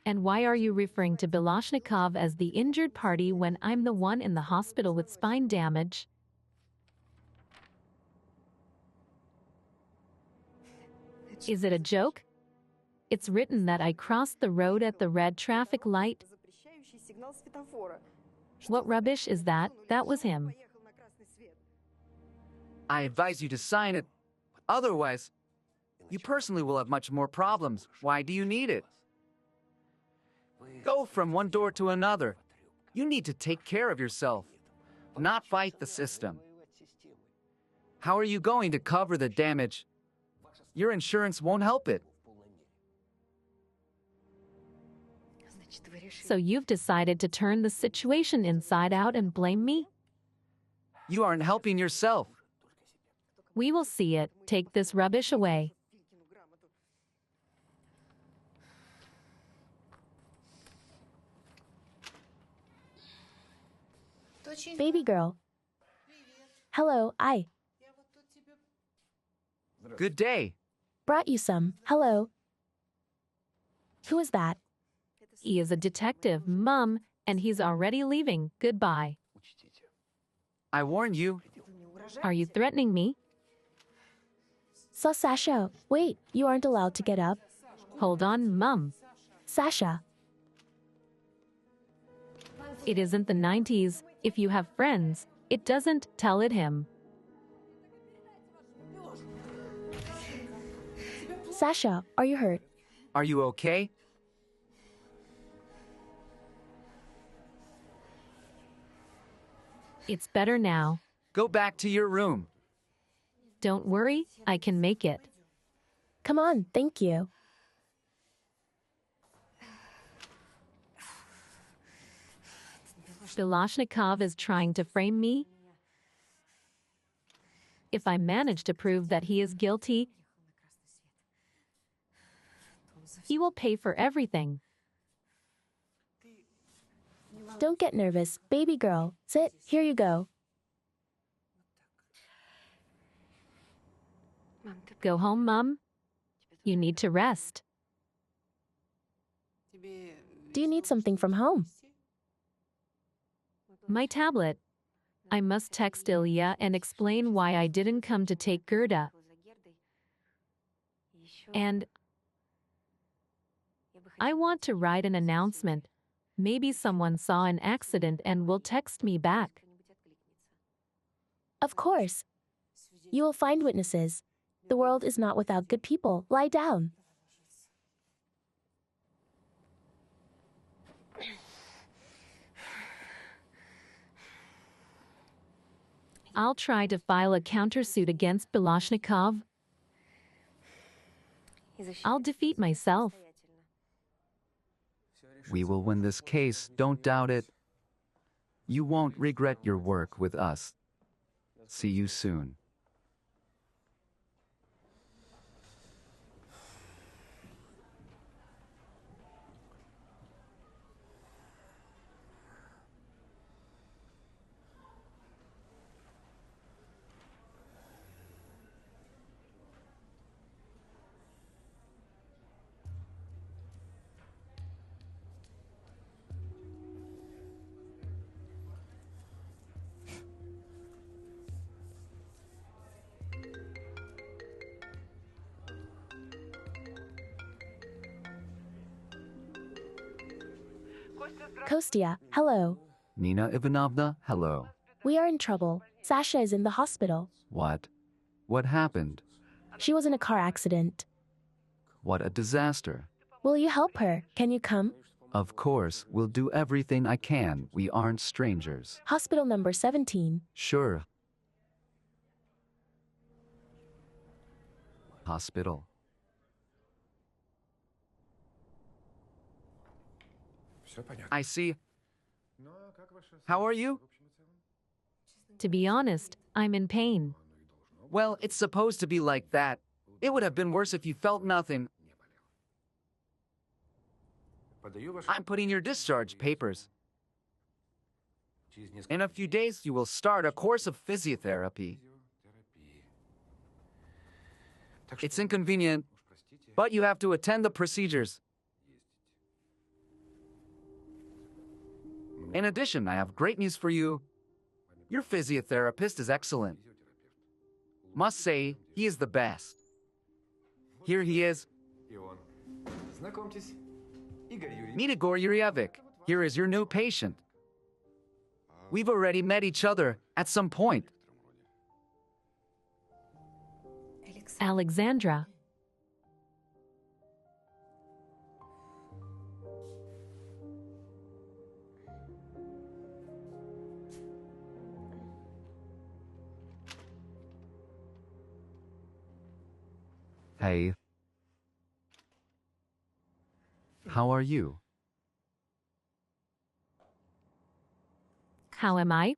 And why are you referring to Balashnikov as the injured party when I'm the one in the hospital with spine damage? Is it a joke? It's written that I crossed the road at the red traffic light. What rubbish is that? That was him. I advise you to sign it. Otherwise, you personally will have much more problems. Why do you need it? Go from one door to another. You need to take care of yourself, not fight the system. How are you going to cover the damage? Your insurance won't help it. So you've decided to turn the situation inside out and blame me? You aren't helping yourself. We will see it. Take this rubbish away. Baby girl. Hello, I Good day. brought you some. Hello. Who is that? He is a detective, Mum, and he's already leaving. Goodbye. I warned you. Are you threatening me? So Sasha, wait, you aren't allowed to get up. Hold on, Mum. Sasha, It isn't the 90s. If you have friends, it doesn't tell it him. Sasha, are you hurt? Are you okay? It's better now. Go back to your room. Don't worry, I can make it. Come on, thank you. Balashnikov is trying to frame me. If I manage to prove that he is guilty, he will pay for everything. Don't get nervous, baby girl. Sit, here you go. Go home, Mum. You need to rest. Do you need something from home? My tablet. I must text Ilya and explain why I didn't come to take Gerda. And I want to write an announcement. Maybe someone saw an accident and will text me back. Of course. You will find witnesses. The world is not without good people. Lie down. I'll try to file a countersuit against Balashnikov. I'll defeat myself. We will win this case, don't doubt it. You won't regret your work with us. See you soon. Kostya, hello. Nina Ivanovna, hello. We are in trouble. Sasha is in the hospital. What? What happened? She was in a car accident. What a disaster. Will you help her? Can you come? Of course, we'll do everything I can. We aren't strangers. Hospital number 17. Sure. Hospital. I see. How are you? To be honest, I'm in pain. Well, it's supposed to be like that. It would have been worse if you felt nothing. I'm putting your discharge papers. In a few days, you will start a course of physiotherapy. It's inconvenient, but you have to attend the procedures. In addition, I have great news for you. Your physiotherapist is excellent. Must say, he is the best. Here he is. Meet Igor Yurevich. Here is your new patient. We've already met each other at some point. Alexandra. Hey. How are you? How am I?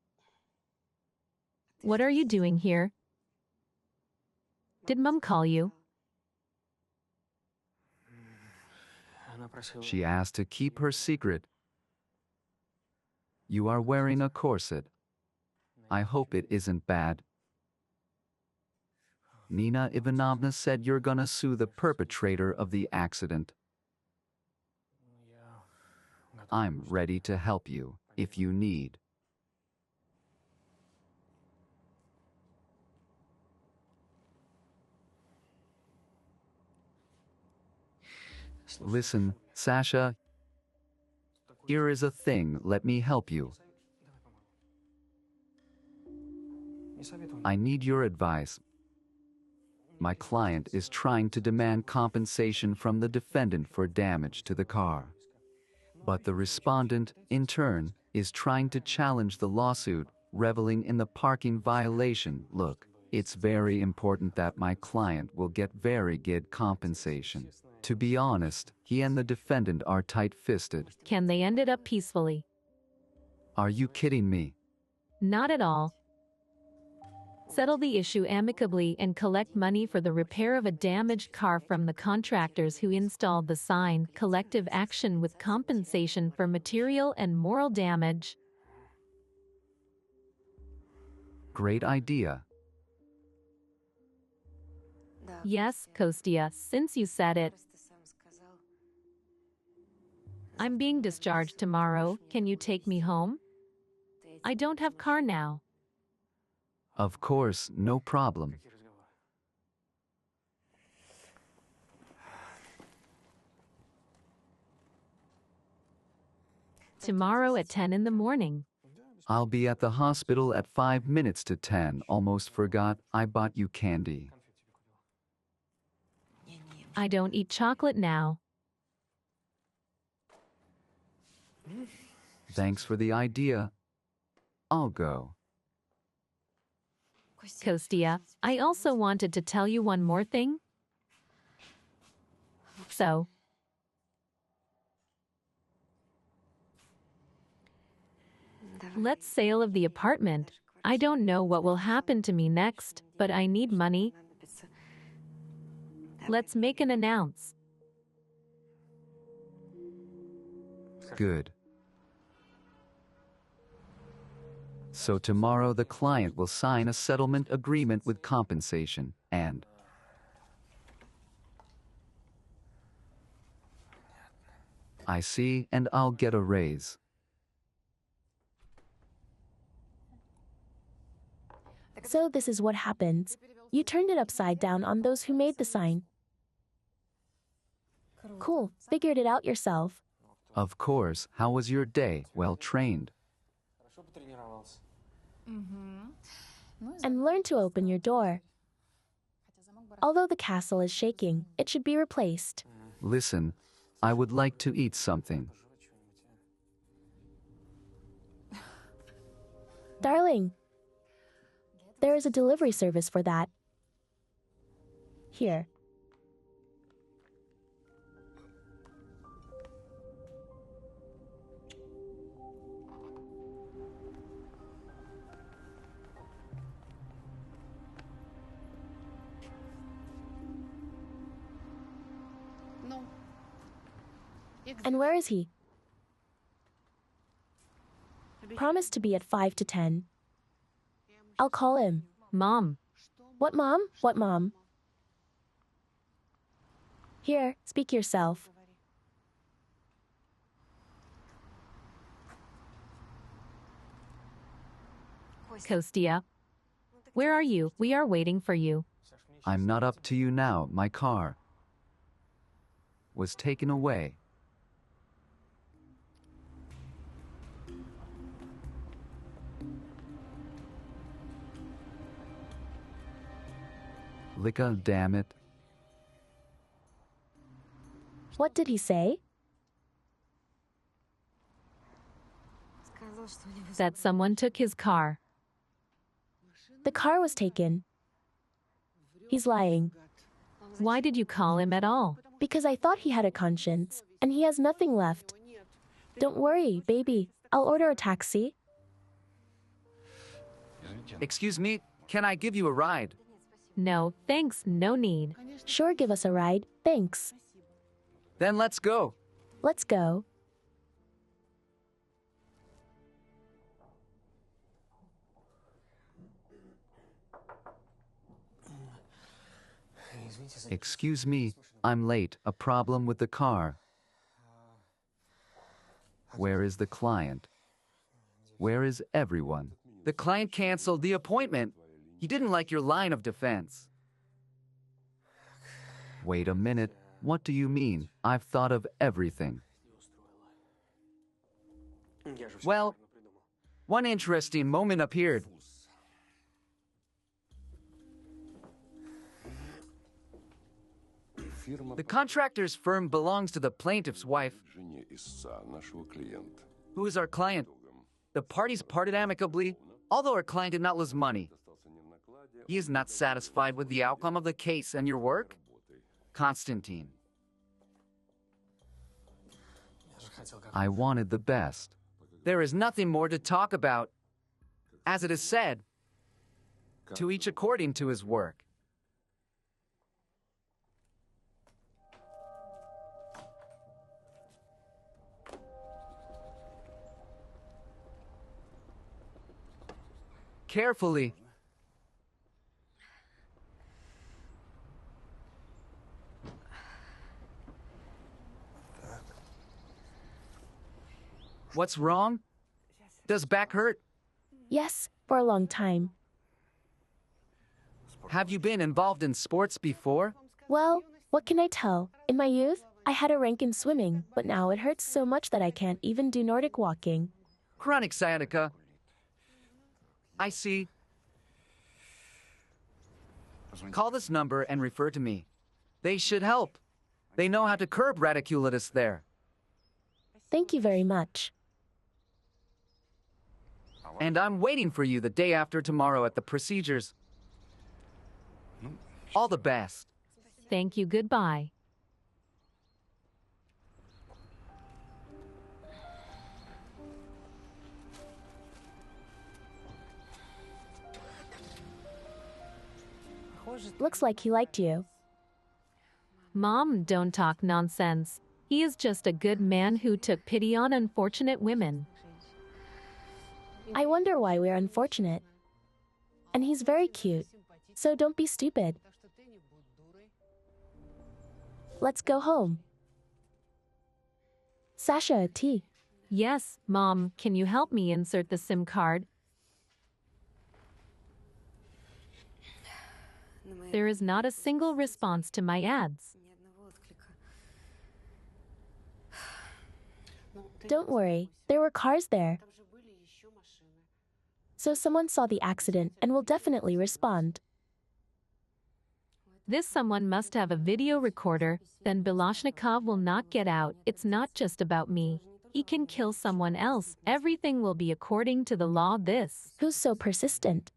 What are you doing here? Did Mum call you? She asked to keep her secret. You are wearing a corset. I hope it isn't bad. Nina Ivanovna said you're gonna sue the perpetrator of the accident. I'm ready to help you if you need. Listen, Sasha, here is a thing, let me help you. I need your advice. My client is trying to demand compensation from the defendant for damage to the car. But the respondent, in turn, is trying to challenge the lawsuit, reveling in the parking violation. Look, it's very important that my client will get very good compensation. To be honest, he and the defendant are tight-fisted. Can they end it up peacefully? Are you kidding me? Not at all. Settle the issue amicably and collect money for the repair of a damaged car from the contractors who installed the sign. Collective action with compensation for material and moral damage. Great idea. Yes, Kostya, since you said it. I'm being discharged tomorrow. Can you take me home? I don't have car now. Of course, no problem. Tomorrow at 10 in the morning. I'll be at the hospital at 5 minutes to 10. Almost forgot I bought you candy. I don't eat chocolate now. Thanks for the idea. I'll go. Kostya, I also wanted to tell you one more thing. So, let's sale of the apartment. I don't know what will happen to me next, but I need money. Let's make an announce. Good. So tomorrow the client will sign a settlement agreement with compensation and I see, and I'll get a raise. So this is what happens. You turned it upside down on those who made the sign. Cool, figured it out yourself. Of course, how was your day? Well trained. And learn to open your door. Although the castle is shaking, it should be replaced. Listen, I would like to eat something. Darling, there is a delivery service for that. Here. Ну. And where is he? Promise to be at 5 to 10. I'll call him. Mom, What, Mom? What, Mom? Here, speak yourself. Kostia. Where are you? We are waiting for you. I'm not up to you now. My car was taken away. Lika, damn it. What did he say? That someone took his car. The car was taken. He's lying. Why did you call him at all? Because I thought he had a conscience, and he has nothing left. Don't worry, baby. I'll order a taxi. Excuse me, can I give you a ride? No, thanks, no need. Sure, give us a ride. Thanks. Then let's go. Let's go. Excuse me, I'm late. A problem with the car. Where is the client? Where is everyone? The client canceled the appointment. He didn't like your line of defense. Wait a minute. What do you mean? I've thought of everything. Well, one interesting moment appeared. The contractor's firm belongs to the plaintiff's wife, who is our client. The parties parted amicably, although our client did not lose money. He is not satisfied with the outcome of the case and your work? Constantine. I wanted the best. There is nothing more to talk about. As it is said, to each according to his work. Carefully. What's wrong? Does back hurt? Yes, for a long time. Have you been involved in sports before? Well, what can I tell? In my youth, I had a rank in swimming, but now it hurts so much that I can't even do Nordic walking. Chronic sciatica. I see. Call this number and refer to me. They should help. They know how to curb radiculitis there. Thank you very much. And I'm waiting for you the day after tomorrow at the procedures. All the best. Thank you, goodbye. Looks like he liked you. Mom, don't talk nonsense. He is just a good man who took pity on unfortunate women. I wonder why we're unfortunate. And he's very cute, so don't be stupid. Let's go home. Sasha, tea. Yes, Mom, can you help me insert the SIM card? There is not a single response to my ads. Don't worry, there were cars there. So someone saw the accident and will definitely respond. This someone must have a video recorder, then Belashnikov will not get out. It's not just about me. He can kill someone else. Everything will be according to the law. This. Who's so persistent?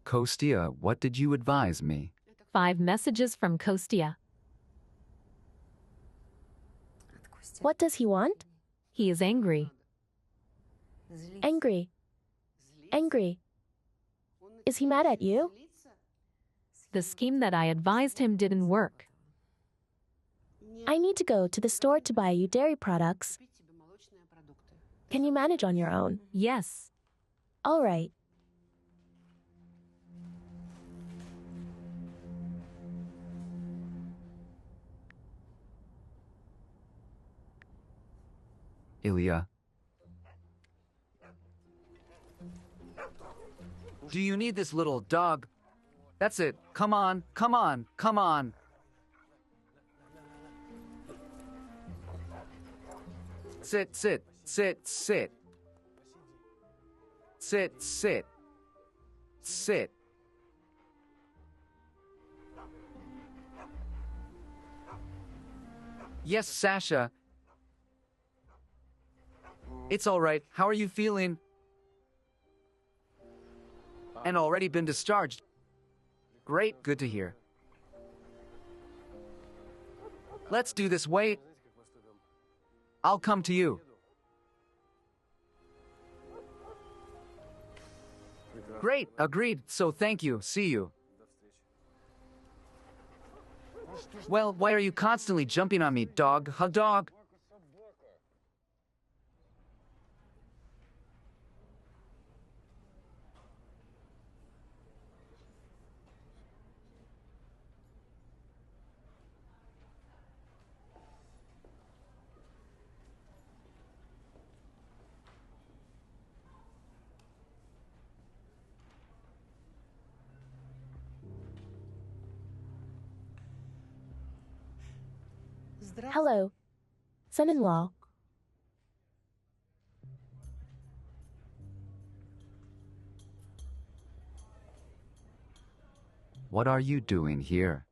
Kostya, what did you advise me? 5 messages from Kostya. What does he want? He is angry. Angry. Angry. Is he mad at you? The scheme that I advised him didn't work. I need to go to the store to buy you dairy products. Can you manage on your own? Yes. All right. Ilya. Do you need this little dog? That's it. Come on, come on, come on. Sit, sit, sit, sit. Sit, sit. Sit. Yes, Sasha. It's all right. How are you feeling? And already been discharged. Great, good to hear. Let's do this. Wait. I'll come to you. Great, agreed. So thank you. See you. Well, why are you constantly jumping on me, dog? Huh, dog? Hello, son-in-law. What are you doing here?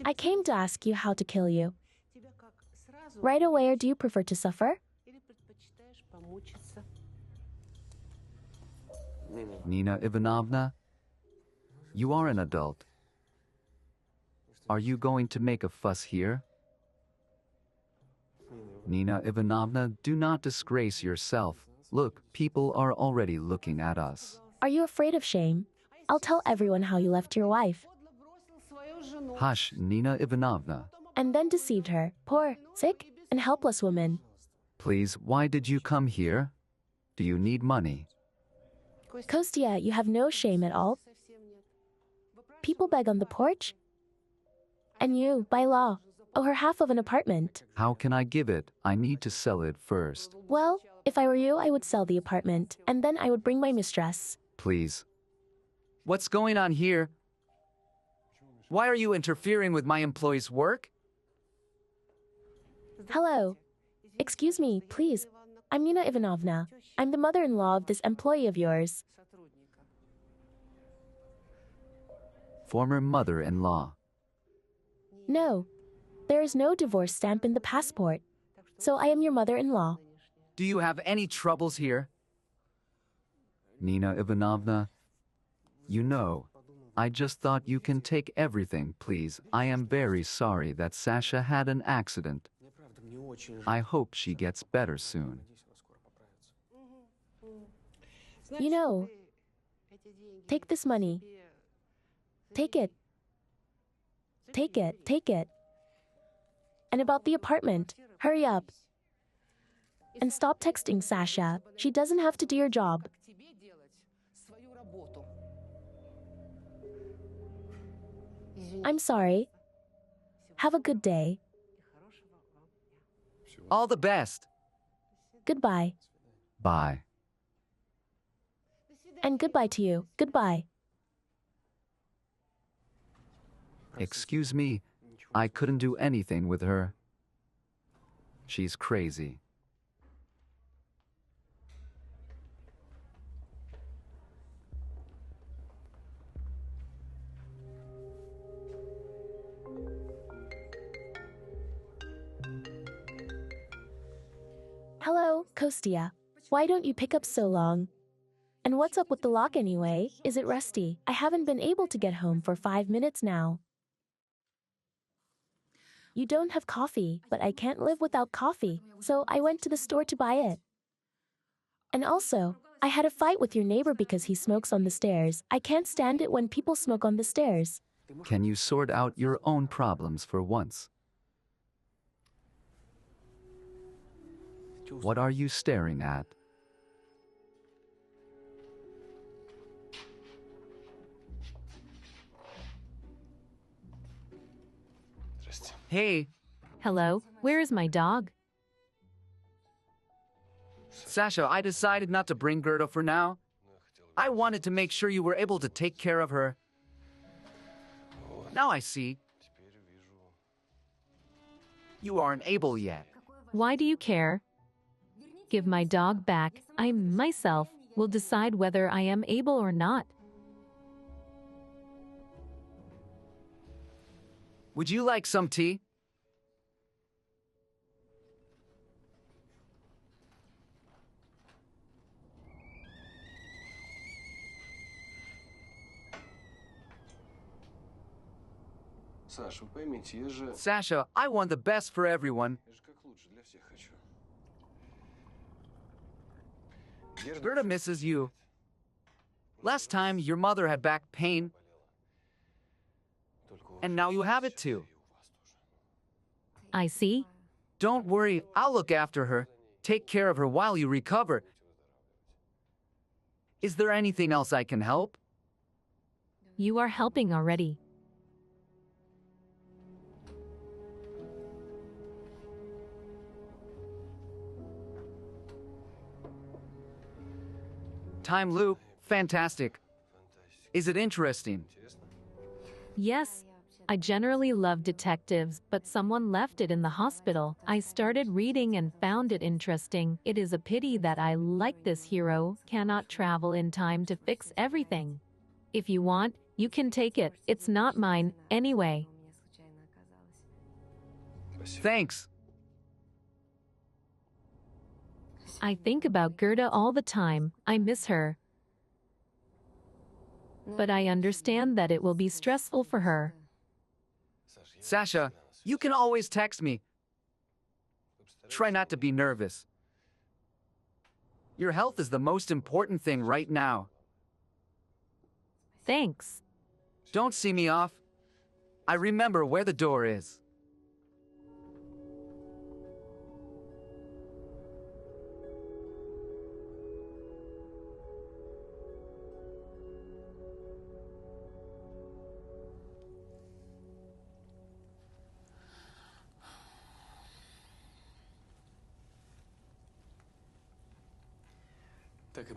I came to ask you how to kill you. Right away, or do you prefer to suffer? Nina Ivanovna? You are an adult. Are you going to make a fuss here? Nina Ivanovna, do not disgrace yourself. Look, people are already looking at us. Are you afraid of shame? I'll tell everyone how you left your wife. Hush, Nina Ivanovna. And then deceived her, poor, sick, and helpless woman. Please, why did you come here? Do you need money? Kostya, you have no shame at all. People beg on the porch. And you, by law, owe her half of an apartment. How can I give it? I need to sell it first. Well, if I were you, I would sell the apartment, and then I would bring my mistress. Please. What's going on here? Why are you interfering with my employee's work? Hello. Excuse me, please. I'm Nina Ivanovna. I'm the mother-in-law of this employee of yours. Former mother-in-law. No, there is no divorce stamp in the passport. So I am your mother-in-law. Do you have any troubles here? Nina Ivanovna, you know, I just thought you can take everything, please. I am very sorry that Sasha had an accident. I hope she gets better soon. You know, take this money. Take it. Take it, take it. And about the apartment, hurry up. And stop texting Sasha. She doesn't have to do your job. I'm sorry. Have a good day. All the best. Goodbye. Bye. And goodbye to you. Goodbye. Excuse me, I couldn't do anything with her. She's crazy. Hello, Kostia. Why don't you pick up so long? And what's up with the lock anyway? Is it rusty? I haven't been able to get home for 5 minutes now. You don't have coffee, but I can't live without coffee, so I went to the store to buy it. And also, I had a fight with your neighbor because he smokes on the stairs. I can't stand it when people smoke on the stairs. Can you sort out your own problems for once? What are you staring at? Hey, Hello, where is my dog? Sasha, I decided not to bring Gerda for now. I wanted to make sure you were able to take care of her. Now I see. You aren't able yet. Why do you care? Give my dog back. I myself will decide whether I am able or not. Would you like some tea? Sasha, I want the best for everyone. Gerda misses you. Last time, your mother had back pain. And now you have it too. I see. Don't worry, I'll look after her. Take care of her while you recover. Is there anything else I can help? You are helping already. Time loop, fantastic. Is it interesting? Yes, I generally love detectives, but someone left it in the hospital. I started reading and found it interesting. It is a pity that I, like this hero, cannot travel in time to fix everything. If you want, you can take it. It's not mine, anyway. Thanks. I think about Gerda all the time. I miss her. But I understand that it will be stressful for her. Sasha, you can always text me. Try not to be nervous. Your health is the most important thing right now. Thanks. Don't see me off. I remember where the door is.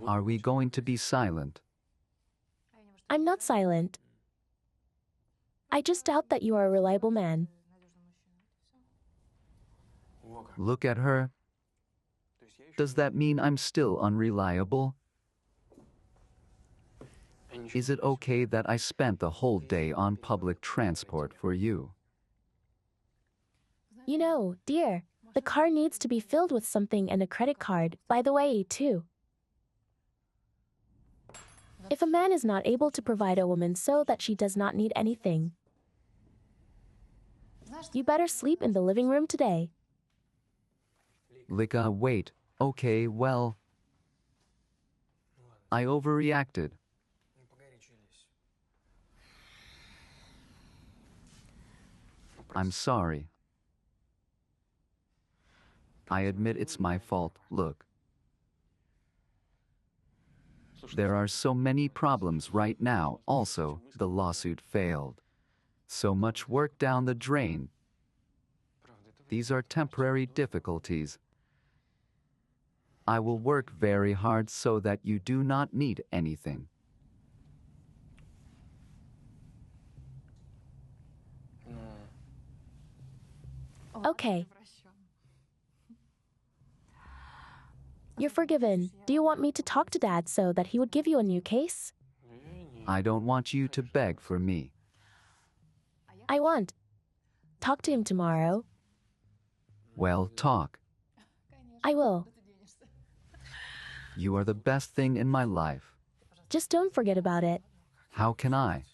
Are we going to be silent? I'm not silent. I just doubt that you are a reliable man. Look at her. Does that mean I'm still unreliable? Is it okay that I spent the whole day on public transport for you? You know, dear, the car needs to be filled with something and a credit card, by the way, too. If a man is not able to provide a woman so that she does not need anything, you better sleep in the living room today. Lika, wait. Okay, well, I overreacted. I'm sorry. I admit it's my fault. Look. There are so many problems right now. Also, the lawsuit failed. So much work down the drain. These are temporary difficulties. I will work very hard so that you do not need anything. Okay. You're forgiven. Do you want me to talk to Dad so that he would give you a new case? I don't want you to beg for me. I want. Talk to him tomorrow. Well, talk. I will. You are the best thing in my life. Just don't forget about it. How can I?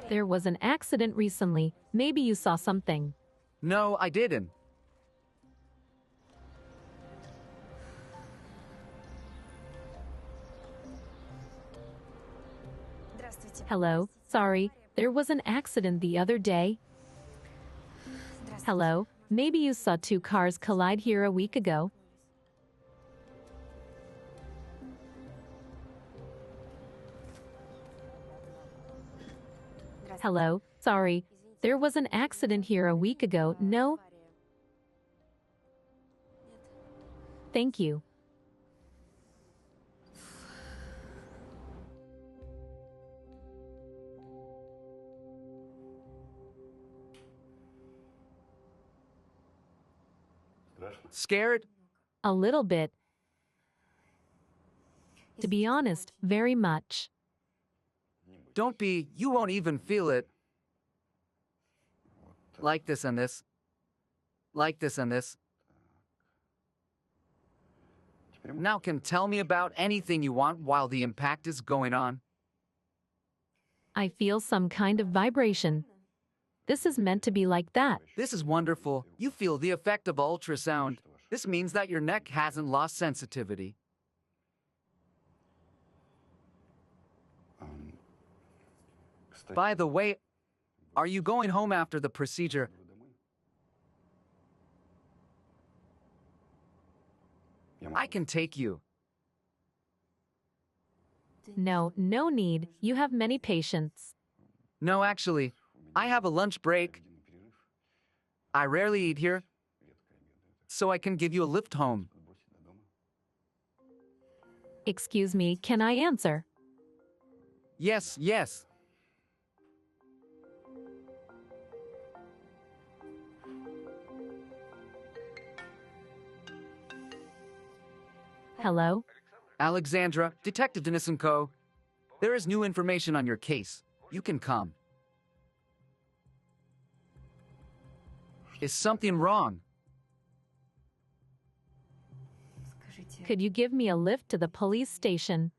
There was an accident recently. Maybe you saw something. No, I didn't. Hello, sorry, there was an accident the other day. Hello, maybe you saw two cars collide here a week ago. Hello, sorry, there was an accident here a week ago. No? Thank you. Scared? A little bit. To be honest, very much. Don't be, you won't even feel it. Like this and this. Like this and this. Now can tell me about anything you want while the impact is going on. I feel some kind of vibration. This is meant to be like that. This is wonderful. You feel the effect of ultrasound. This means that your neck hasn't lost sensitivity. By the way, are you going home after the procedure? I can take you. No, no need. You have many patients. No, actually, I have a lunch break. I rarely eat here, so I can give you a lift home. Excuse me, can I answer? Yes, yes. Hello? Alexandra, Detective Dennis & Co. There is new information on your case. You can come. Is something wrong? Could you give me a lift to the police station?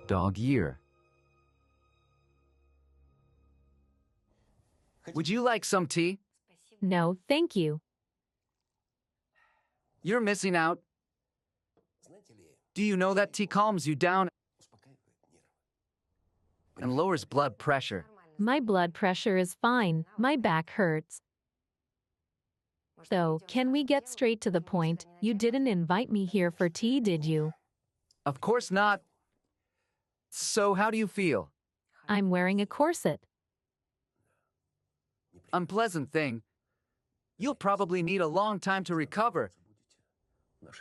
Dog year. Would you like some tea? No, thank you. You're missing out. Do you know that tea calms you down and lowers blood pressure? My blood pressure is fine. My back hurts. So, can we get straight to the point? You didn't invite me here for tea, did you? Of course not. So how do you feel? I'm wearing a corset. Unpleasant thing. You'll probably need a long time to recover.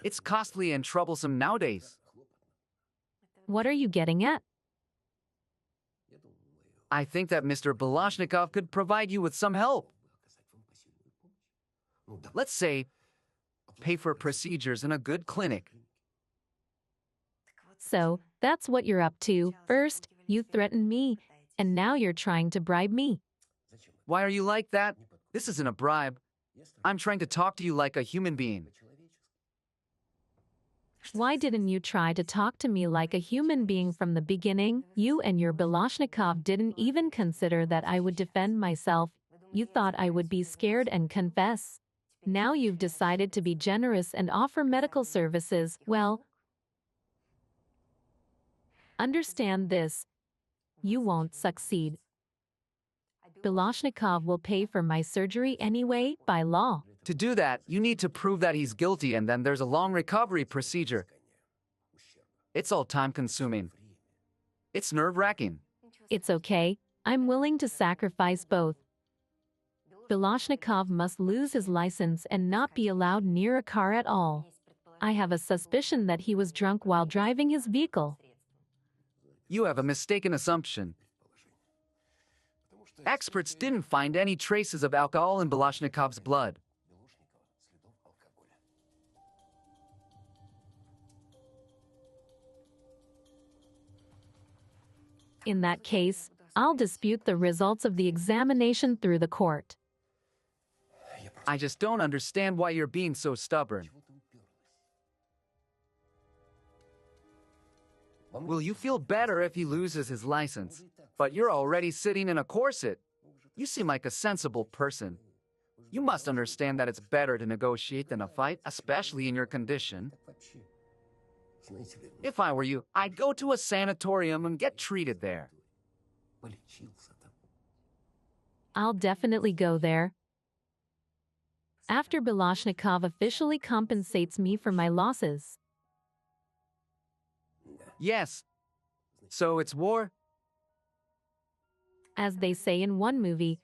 It's costly and troublesome nowadays. What are you getting at? I think that Mr. Balashnikov could provide you with some help. Let's say, pay for procedures in a good clinic. So, that's what you're up to. First, You threatened me, and now you're trying to bribe me. Why are you like that? This isn't a bribe. I'm trying to talk to you like a human being. Why didn't you try to talk to me like a human being from the beginning? You and your Balashnikov didn't even consider that I would defend myself. You thought I would be scared and confess. Now you've decided to be generous and offer medical services. Well, understand this. You won't succeed. Balashnikov will pay for my surgery anyway, by law. To do that, you need to prove that he's guilty, and then there's a long recovery procedure. It's all time-consuming. It's nerve-wracking. It's okay. I'm willing to sacrifice both. Balashnikov must lose his license and not be allowed near a car at all. I have a suspicion that he was drunk while driving his vehicle. You have a mistaken assumption. Experts didn't find any traces of alcohol in Balashnikov's blood. In that case, I'll dispute the results of the examination through the court. I just don't understand why you're being so stubborn. Will you feel better if he loses his license? But you're already sitting in a corset. You seem like a sensible person. You must understand that it's better to negotiate than a fight, especially in your condition. If I were you, I'd go to a sanatorium and get treated there. I'll definitely go there. After Balashnikov officially compensates me for my losses. Yes. So it's war? As they say in one movie,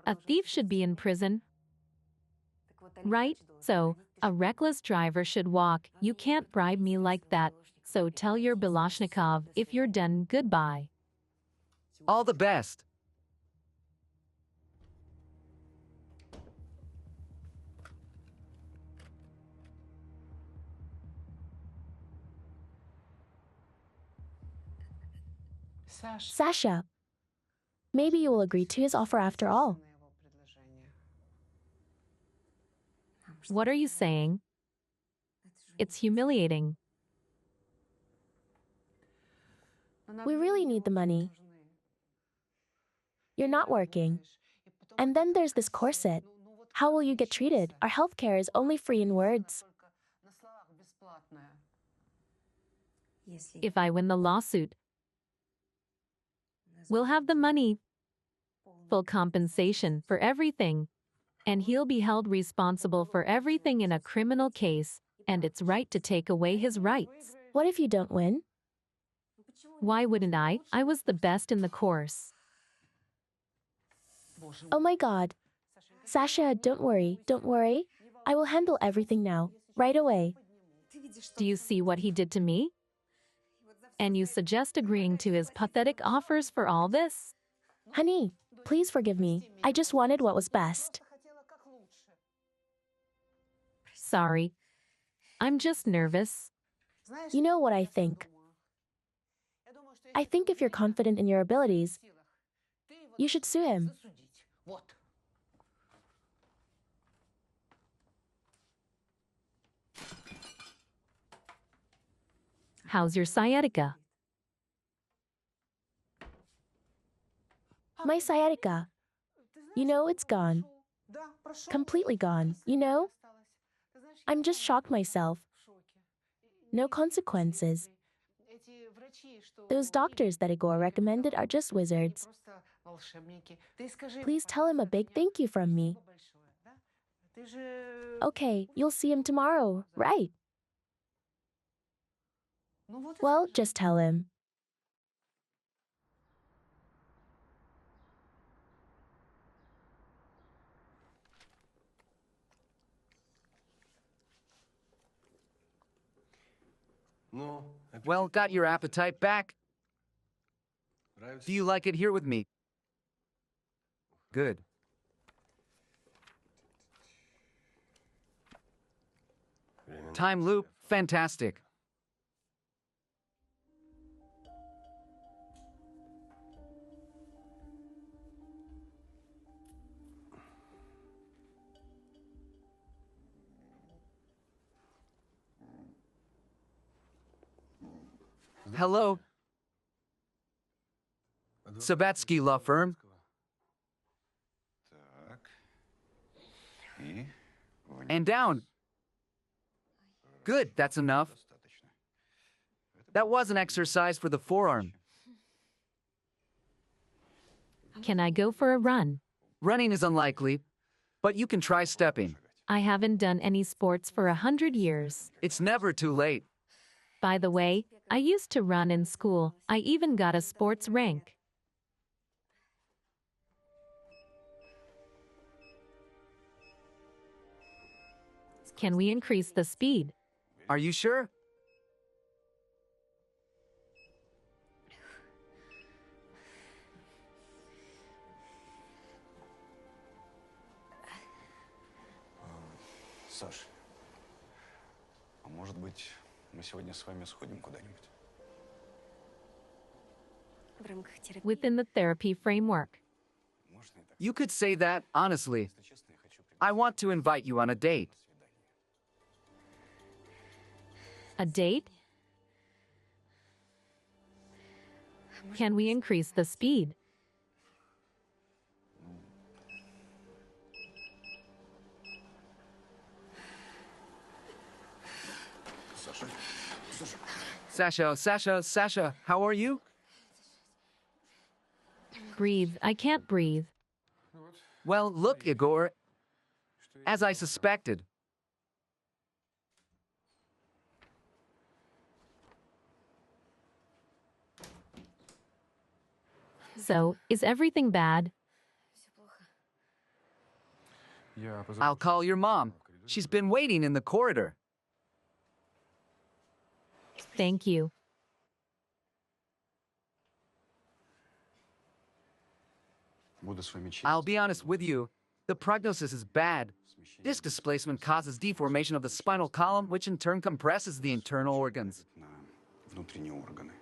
a thief should be in prison. Right? So, a reckless driver should walk. You can't bribe me like that. So tell your Balashnikov, if you're done, goodbye. All the best. Sasha, maybe you will agree to his offer after all. What are you saying? It's humiliating. We really need the money. You're not working. And then there's this corset. How will you get treated? Our healthcare is only free in words. If I win the lawsuit, we'll have the money, full compensation for everything, and he'll be held responsible for everything in a criminal case, and it's right to take away his rights. What if you don't win? Why wouldn't I? I was the best in the course. Oh my God. Sasha, don't worry, don't worry. I will handle everything now, right away. Do you see what he did to me? And you suggest agreeing to his pathetic offers for all this? Honey, please forgive me. I just wanted what was best. Sorry. I'm just nervous. You know what I think? I think if you're confident in your abilities, you should sue him. How's your sciatica? My sciatica. You know, it's gone. Completely gone, you know? I'm just shocked myself. No consequences. Those doctors that Igor recommended are just wizards. Please tell him a big thank you from me. Okay, you'll see him tomorrow, right? Well, just tell him. Well, got your appetite back? Do you like it here with me? Good. Time loop, fantastic. Hello? Sabatsky Law Firm? And down. Good, that's enough. That was an exercise for the forearm. Can I go for a run? Running is unlikely, but you can try stepping. I haven't done any sports for 100 years. It's never too late. By the way, I used to run in school. I even got a sports rank. Can we increase the speed? Are you sure? Саш, а может быть, мы сегодня с вами сходим куда-нибудь? Within the therapy framework. Можно и так. You could say that, honestly. Если честно, я хочу I want to invite you on a date. A date? Can we increase the speed? Sasha, how are you? Breathe. I can't breathe. Well, look, Igor. As I suspected. So, is everything bad? I'll call your mom. She's been waiting in the corridor. Thank you. Буду с вами честен. I'll be honest with you. The prognosis is bad. Disc displacement causes deformation of the spinal column, which in turn compresses the internal organs. На внутренние органы.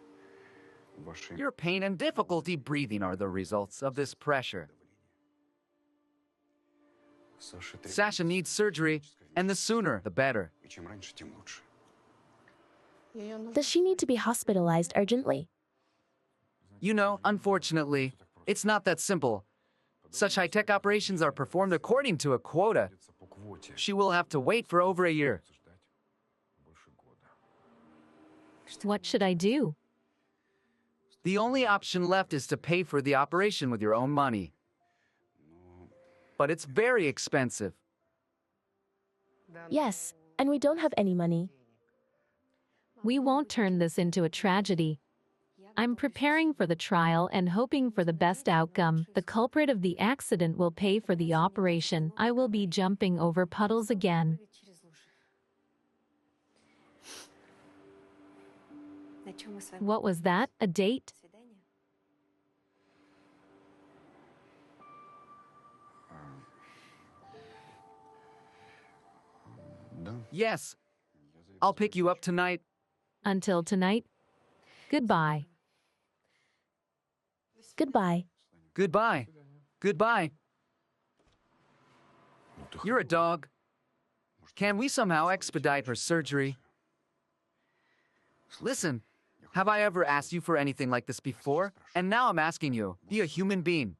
Ваши Your pain and difficulty breathing are the results of this pressure. Саша, требуется. Sasha needs surgery, and the sooner, the better. И чем раньше, тем лучше. Does she need to be hospitalized urgently? You know, unfortunately, it's not that simple. Such high-tech operations are performed according to a quota. По квоте. She will have to wait for over a year. Больше года. What should I do? The only option left is to pay for the operation with your own money. But it's very expensive. Yes, and we don't have any money. We won't turn this into a tragedy. I'm preparing for the trial and hoping for the best outcome. The culprit of the accident will pay for the operation. I will be jumping over puddles again. What was that? A date? Да. Yes, I'll pick you up tonight. Until tonight? Goodbye. Goodbye. Goodbye. Goodbye. Ну ты You're a dog. Can we somehow expedite her surgery? Listen, have I ever asked you for anything like this before? And now I'm asking you, be a human being.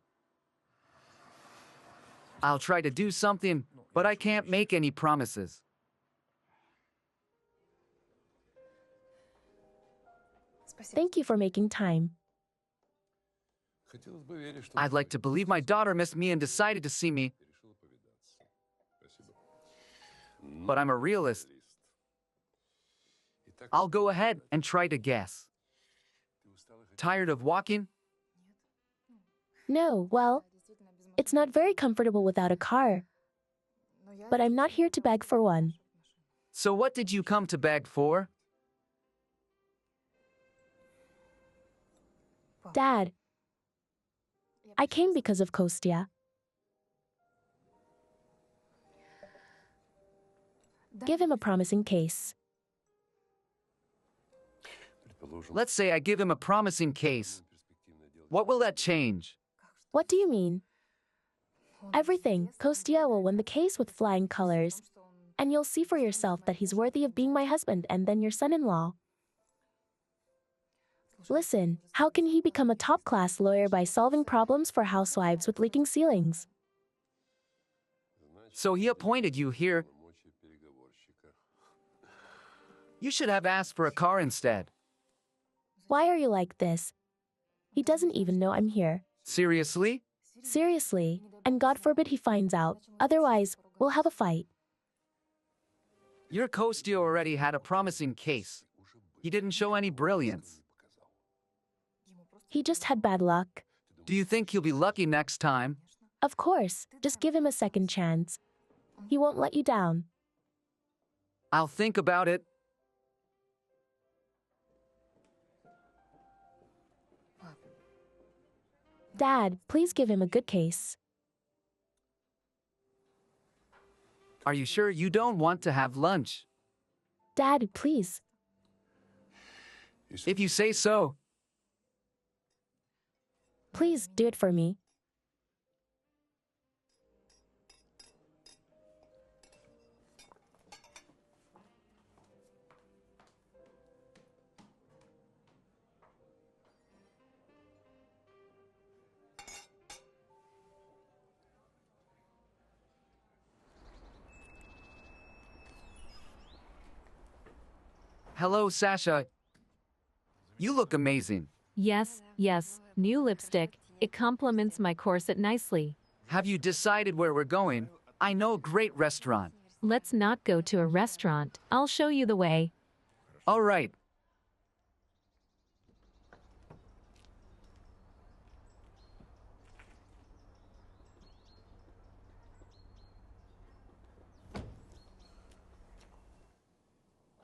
I'll try to do something, but I can't make any promises. Thank you for making time. Хотелось бы верить, что I'd like to believe my daughter missed me and decided to see me, решила повидаться. Спасибо. but I'm a realist. Итак, I'll go ahead and try to guess. ты устала и Tired of walking? No, well, it's not very comfortable without a car. But I'm not here to beg for one. So what did you come to beg for? Dad, I came because of Kostya. Give him a promising case. предположим, Let's say I give him a promising case. перспективное дело. What will that change? What do you mean? Everything. Kostya will win the case with flying colors. And you'll see for yourself that he's worthy of being my husband and then your son-in-law. Listen, how can he become a top-class lawyer by solving problems for housewives with leaking ceilings? So he appointed you here. Полномочия переговорщика. You should have asked for a car instead. Why are you like this? He doesn't even know I'm here. Seriously? Seriously, and God forbid he finds out. Otherwise, we'll have a fight. Your co-steel already had a promising case. He didn't show any brilliance. He just had bad luck. Do you think he'll be lucky next time? Of course, just give him a second chance. He won't let you down. I'll think about it. Dad, please give him a good case. Are you sure you don't want to have lunch? Dad, please. If you say so. Please do it for me. Hello, Sasha. You look amazing. Yes, yes, new lipstick. It complements my corset nicely. Have you decided where we're going? I know a great restaurant. Let's not go to a restaurant. I'll show you the way. All right.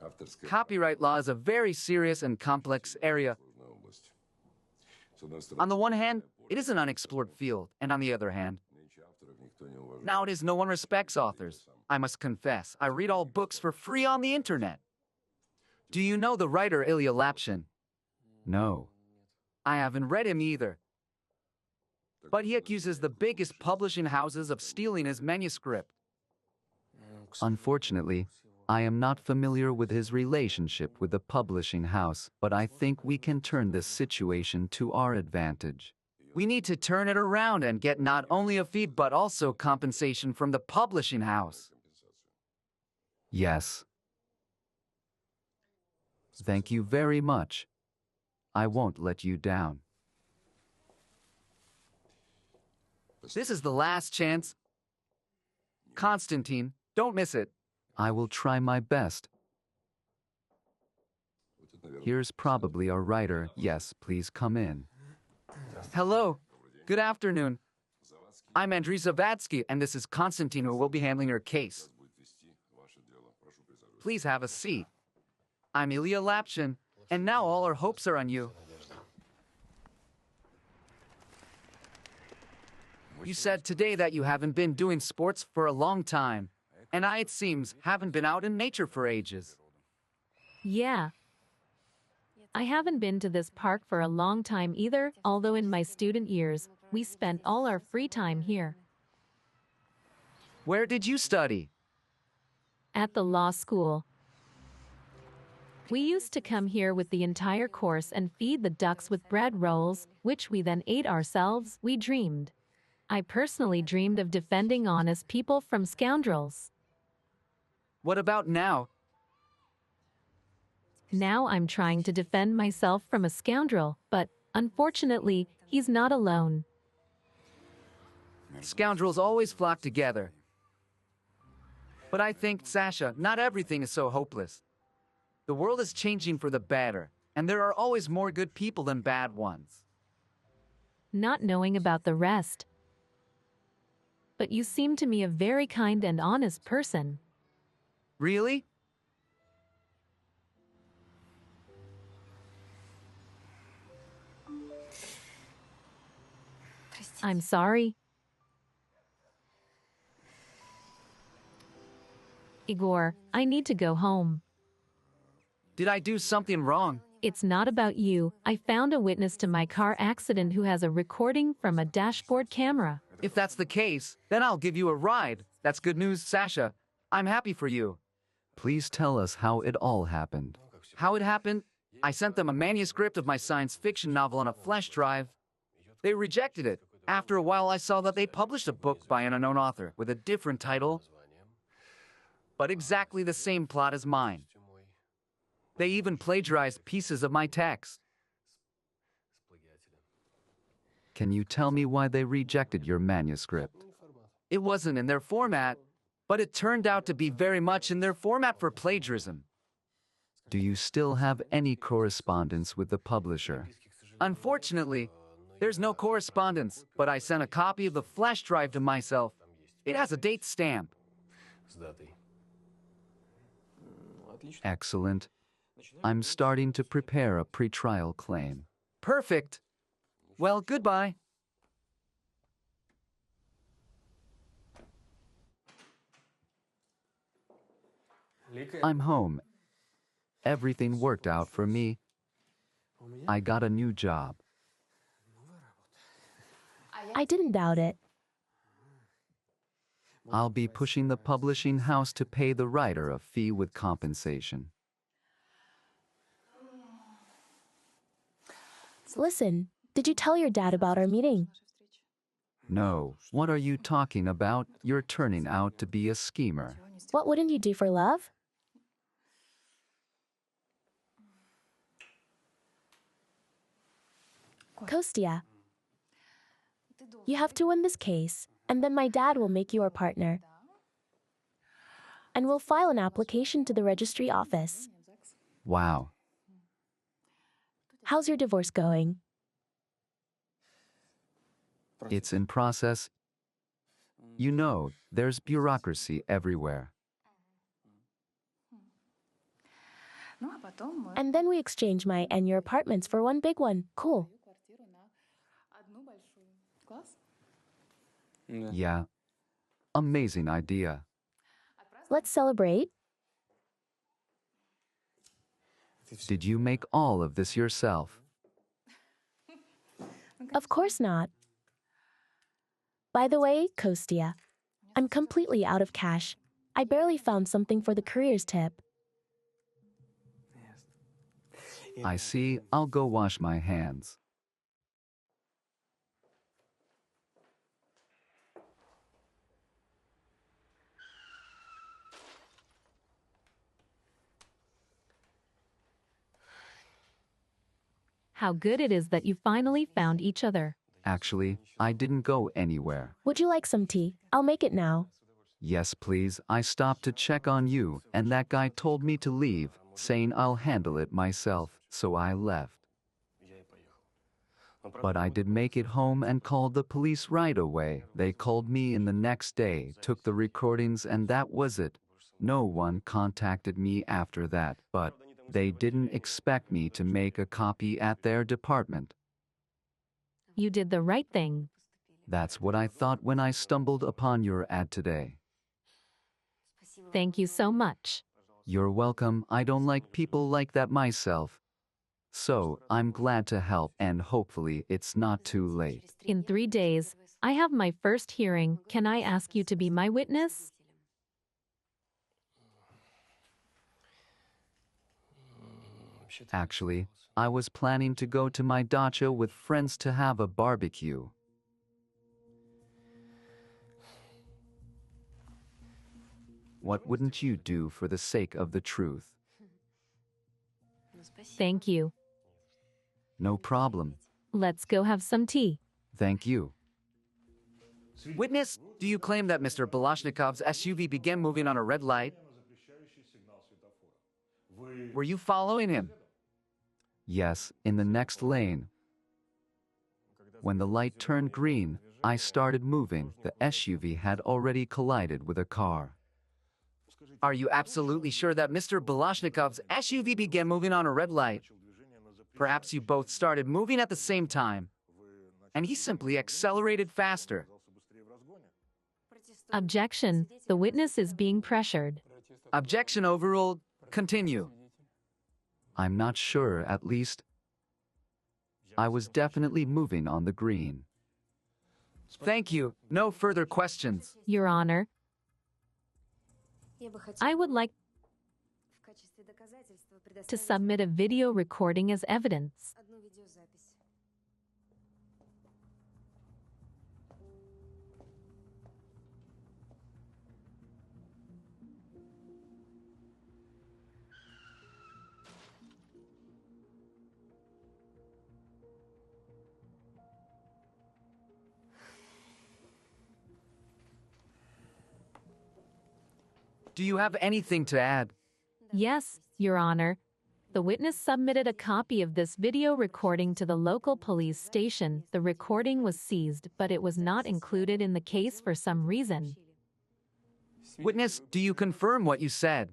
Авторская Copyright law is a very serious and complex area. сложная область. С одной On стороны, the one hand, it is an unexplored field, and on the other hand, нынче авторов никто не уважает. nowadays no one respects authors. I must confess, I read all books for free on the internet. Do you know the writer Ilya Lapshin? No. I haven't read him either. But he accuses the biggest publishing houses of stealing his manuscript. Unfortunately, I am not familiar with his relationship with the publishing house, but I think we can turn this situation to our advantage. We need to turn it around and get not only a fee but also compensation from the publishing house. Yes. Thank you very much. I won't let you down. This is the last chance. Constantine, don't miss it. I will try my best. Вот это, наверное, Here's probably our writer. Yes, please come in. Hello. Good afternoon. I'm Andriy Zavadsky, and this is Constantine, who will be handling your case. будет вести ваше дело. Прошу присаживайтесь. Please have a seat. I'm Ilya Lapshin, and now all our hopes are on you. You said today that you haven't been doing sports for a long time, and it seems, haven't been out in nature for ages. Yeah. I haven't been to this park for a long time either, although in my student years, we spent all our free time here. Where did you study? At the law school. We used to come here with the entire course and feed the ducks with bread rolls, which we then ate ourselves. We dreamed. I personally dreamed of defending honest people from scoundrels. What about now? Now I'm trying to defend myself from a scoundrel, but unfortunately, he's not alone. Scoundrels always flock together. But I think, Sasha, not everything is so hopeless. The world is changing for the better, and there are always more good people than bad ones. Not knowing about the rest. But you seem to me a very kind and honest person. Really? I'm sorry. Igor, I need to go home. Did I do something wrong? It's not about you. I found a witness to my car accident who has a recording from a dashboard camera. If that's the case, then I'll give you a ride. That's good news, Sasha. I'm happy for you. Please tell us how it all happened. How it happened? I sent them a manuscript of my science fiction novel on a flash drive. They rejected it. After a while, I saw that they published a book by an unknown author with a different title, but exactly the same plot as mine. They even plagiarized pieces of my text. Can you tell me why they rejected your manuscript? It wasn't in their format, but it turned out to be very much in their format for plagiarism. Do you still have any correspondence with the publisher? Unfortunately, there's no correspondence, but I sent a copy of the flash drive to myself. It has a date stamp. Excellent. I'm starting to prepare a pretrial claim. Perfect. Well, goodbye. I'm home. Everything worked out for me. I got a new job. I didn't doubt it. I'll be pushing the publishing house to pay the writer a fee with compensation. Listen, did you tell your dad about our meeting? No, what are you talking about? You're turning out to be a schemer. What wouldn't you do for love? Kostya, you have to win this case, and then my dad will make you our partner. And we'll file an application to the registry office. Wow. How's your divorce going? It's in process. You know, there's bureaucracy everywhere. And then we exchange my and your apartments for one big one. Cool. Yeah. Amazing idea. Let's celebrate. Did you make all of this yourself? Of course not. By the way, Kostya, I'm completely out of cash. I barely found something for the careers tip. I see. I'll go wash my hands. How good it is that you finally found each other. Actually, I didn't go anywhere. Would you like some tea? I'll make it now. Yes, please. I stopped to check on you, and that guy told me to leave, saying I'll handle it myself, so I left. But I did make it home and called the police right away. They called me in the next day, took the recordings, and that was it. No one contacted me after that, but they didn't expect me to make a copy at their department. You did the right thing. That's what I thought when I stumbled upon your ad today. Thank you so much. You're welcome. I don't like people like that myself. So, I'm glad to help, and hopefully it's not too late. In 3 days, I have my first hearing. Can I ask you to be my witness? Actually, I was planning to go to my dacha with friends to have a barbecue. What wouldn't you do for the sake of the truth? Thank you. No problem. Let's go have some tea. Thank you. Witness, do you claim that Mr. Balashnikov's SUV began moving on a red light? Were you following him? Yes, in the next lane. When the light turned green, I started moving. The SUV had already collided with a car. Are you absolutely sure that Mr. Balashnikov's SUV began moving on a red light? Perhaps you both started moving at the same time, and he simply accelerated faster. Objection. The witness is being pressured. Objection overruled. Continue. I'm not sure, at least. I was definitely moving on the green. Thank you. No further questions. Your Honor, I would like to submit a video recording as evidence. Do you have anything to add? Yes, Your Honor. The witness submitted a copy of this video recording to the local police station. The recording was seized, but it was not included in the case for some reason. Witness, do you confirm what you said?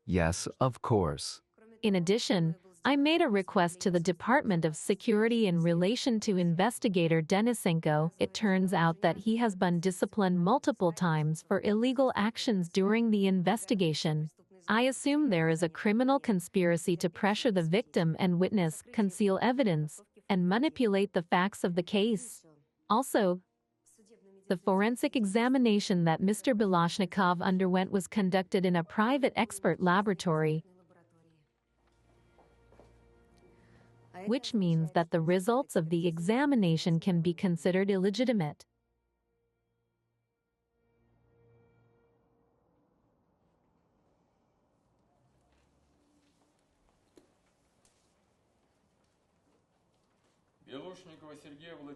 Yes, of course. In addition, I made a request to the Department of Security in relation to investigator Denisenko. It turns out that he has been disciplined multiple times for illegal actions during the investigation. I assume there is a criminal conspiracy to pressure the victim and witness, conceal evidence, and manipulate the facts of the case. Also, the forensic examination that Mr. Balashnikov underwent was conducted in a private expert laboratory, which means that the results of the examination can be considered illegitimate.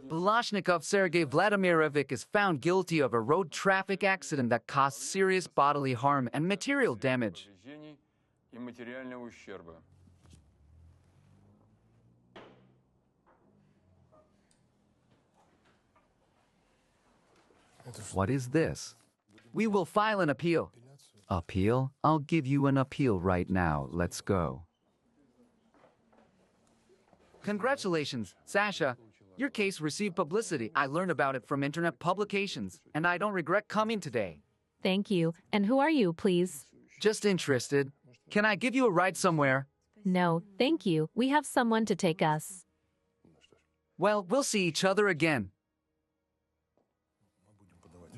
Balashnikov Sergei Vladimirovich is found guilty of a road traffic accident that caused serious bodily harm and material damage. What is this? We will file an appeal. Appeal? I'll give you an appeal right now. Let's go. Congratulations, Sasha. Your case received publicity. I learned about it from internet publications, and I don't regret coming today. Thank you. And who are you, please? Just interested. Can I give you a ride somewhere? No, thank you. We have someone to take us. Well, we'll see each other again.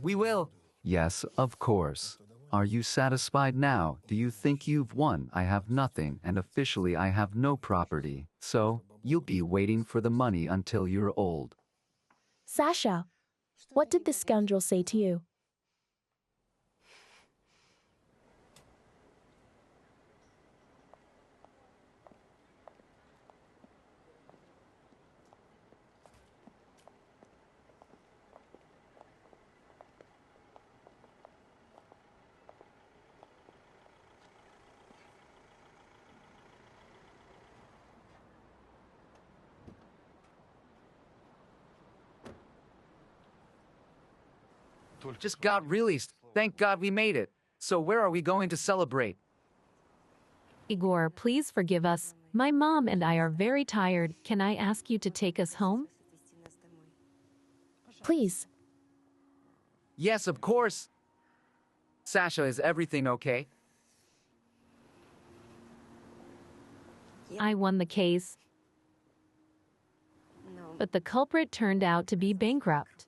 We will. Yes, of course. Are you satisfied now? Do you think you've won? I have nothing, and officially I have no property. So, you'll be waiting for the money until you're old. Sasha, what did this scoundrel say to you? Just got released. Thank God we made it. So where are we going to celebrate? Igor, please forgive us. My mom and I are very tired. Can I ask you to take us home? Please. Yes, of course. Sasha, is everything okay? I won the case, but the culprit turned out to be bankrupt.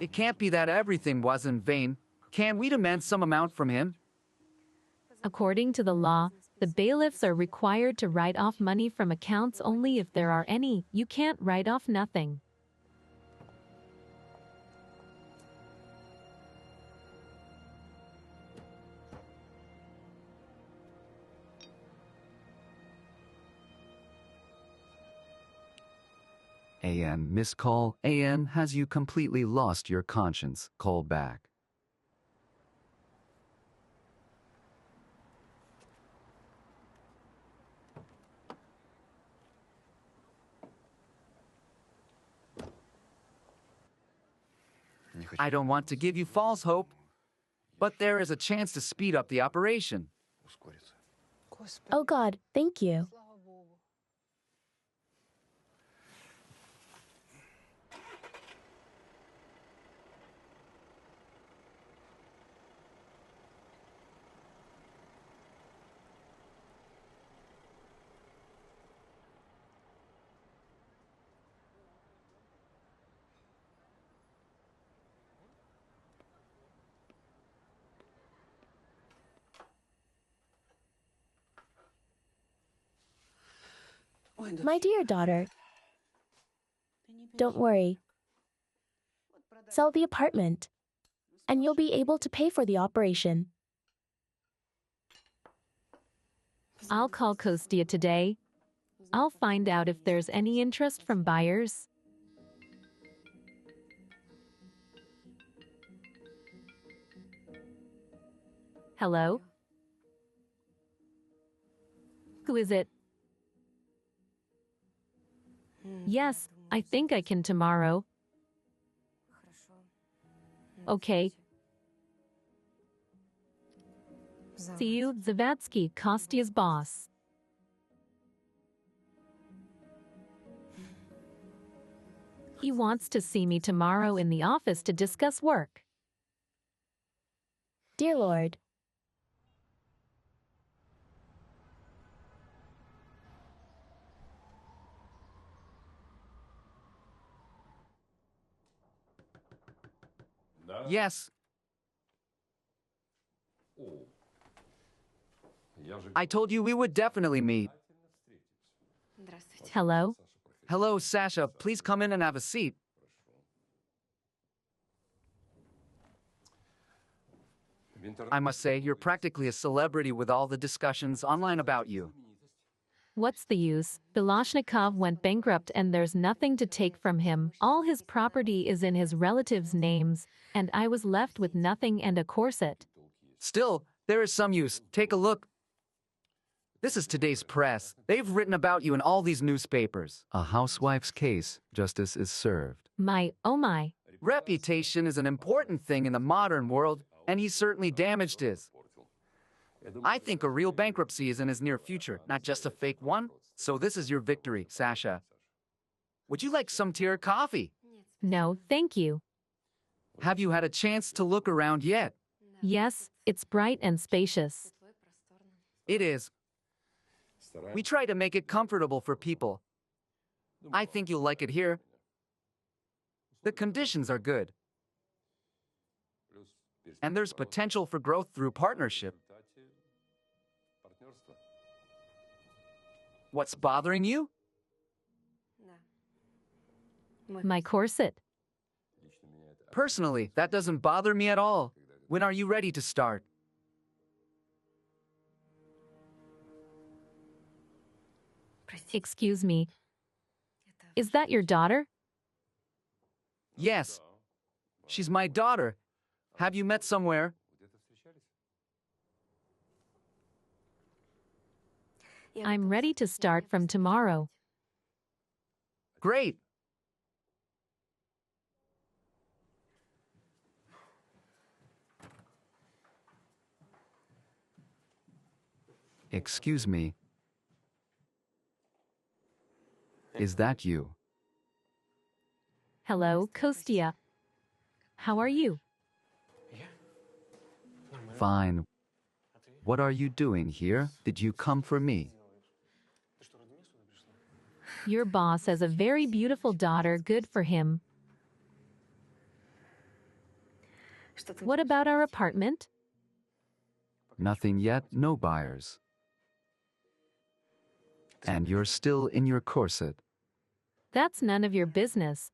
It can't be that everything was in vain. Can we demand some amount from him? According to the law, the bailiffs are required to write off money from accounts only if there are any. You can't write off nothing. AN, miss call. AN, has you completely lost your conscience? Call back. I don't want to give you false hope, but there is a chance to speed up the operation. Oh God, thank you. My dear daughter, don't worry. Sell the apartment, and you'll be able to pay for the operation. I'll call Kostia today. I'll find out if there's any interest from buyers. Hello? Who is it? Yes, I think I can tomorrow. Okay. See you, Zavatsky, Kostia's boss. He wants to see me tomorrow in the office to discuss work. Dear Lord, Yes, Я же I told you we would definitely meet. Hello? Hello, Sasha. Please come in and have a seat. в интернете I must say, you're practically a celebrity with all the discussions online about you. What's the use? Balashnikov went bankrupt and there's nothing to take from him. All his property is in his relatives' names, and I was left with nothing and a corset. Still, there is some use. Take a look. This is today's press. They've written about you in all these newspapers. A housewife's case, justice is served. Oh my. Reputation is an important thing in the modern world, and he certainly damaged his. I think a real bankruptcy is in his near future, not just a fake one. So this is your victory, Sasha. Would you like some tea or coffee? No, thank you. Have you had a chance to look around yet? Yes, it's bright and spacious. It is. We try to make it comfortable for people. I think you'll like it here. The conditions are good. And there's potential for growth through partnership. What's bothering you? My corset. Personally, that doesn't bother me at all. When are you ready to start? Excuse me. Is that your daughter? Yes. She's my daughter. Have you met somewhere? I'm ready to start from tomorrow. Great. Excuse me. Is that you? Hello, Kostia. How are you? Fine. What are you doing here? Did you come for me? Your boss has a very beautiful daughter, good for him. What about our apartment? Nothing yet, no buyers. And you're still in your corset. That's none of your business.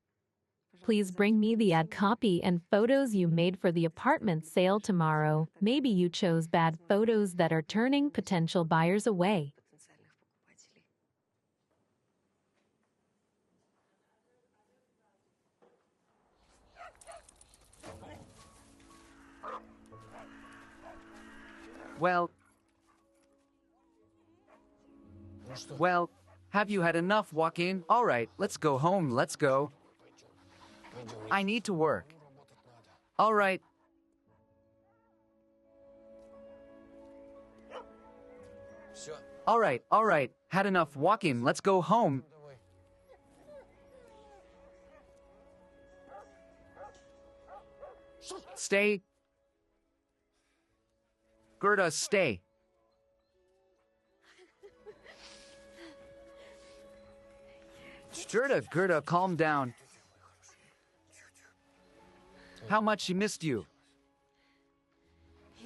Please bring me the ad copy and photos you made for the apartment sale tomorrow. Maybe you chose bad photos that are turning potential buyers away. Well, have you had enough, Joaquin? All right, let's go home. Let's go. I need to work. All right. All right. Had enough, Joaquin. Let's go home. Stay. Gerda, stay. Gerda, calm down. How much she missed you.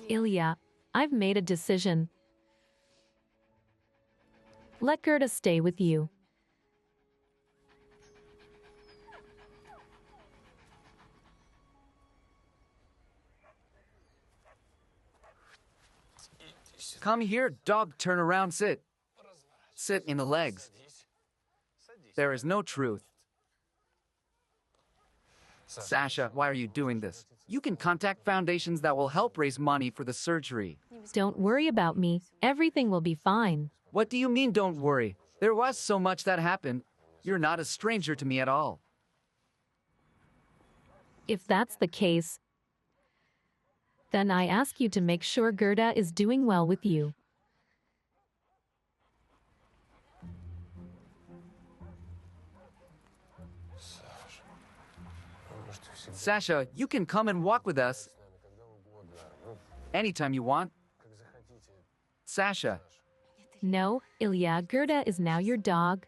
Ilya, I've made a decision. Let Gerda stay with you. Come here, dog, turn around, sit. Sit in the legs. There is no truth. Sasha, why are you doing this? You can contact foundations that will help raise money for the surgery. Don't worry about me. Everything will be fine. What do you mean, don't worry? There was so much that happened. You're not a stranger to me at all. If that's the case, then I ask you to make sure Gerda is doing well with you. Sasha, you can come and walk with us anytime you want. Sasha, No, Ilya, Gerda is now your dog.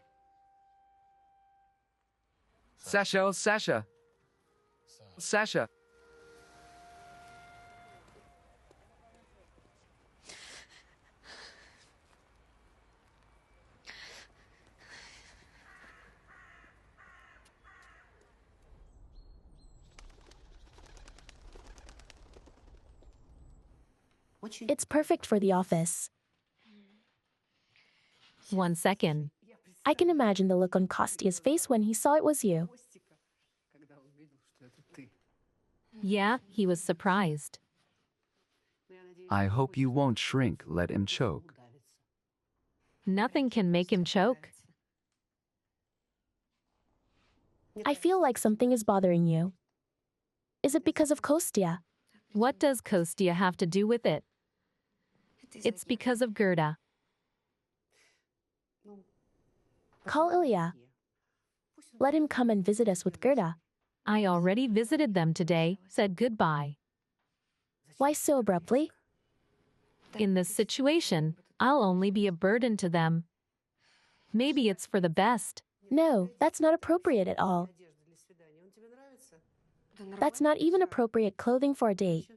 Sasha, oh, Sasha. Sasha. It's perfect for the office. 1 second. I can imagine the look on Kostia's face when he saw it was you. Yeah, he was surprised. I hope you won't shrink, let him choke. Nothing can make him choke. I feel like something is bothering you. Is it because of Kostia? What does Kostia have to do with it? It's because of Gerda. Call Ilya. Let him come and visit us with Gerda. I already visited them today, said goodbye. Why so abruptly? In this situation, I'll only be a burden to them. Maybe it's for the best. No, that's not appropriate at all. That's not even appropriate clothing for a date.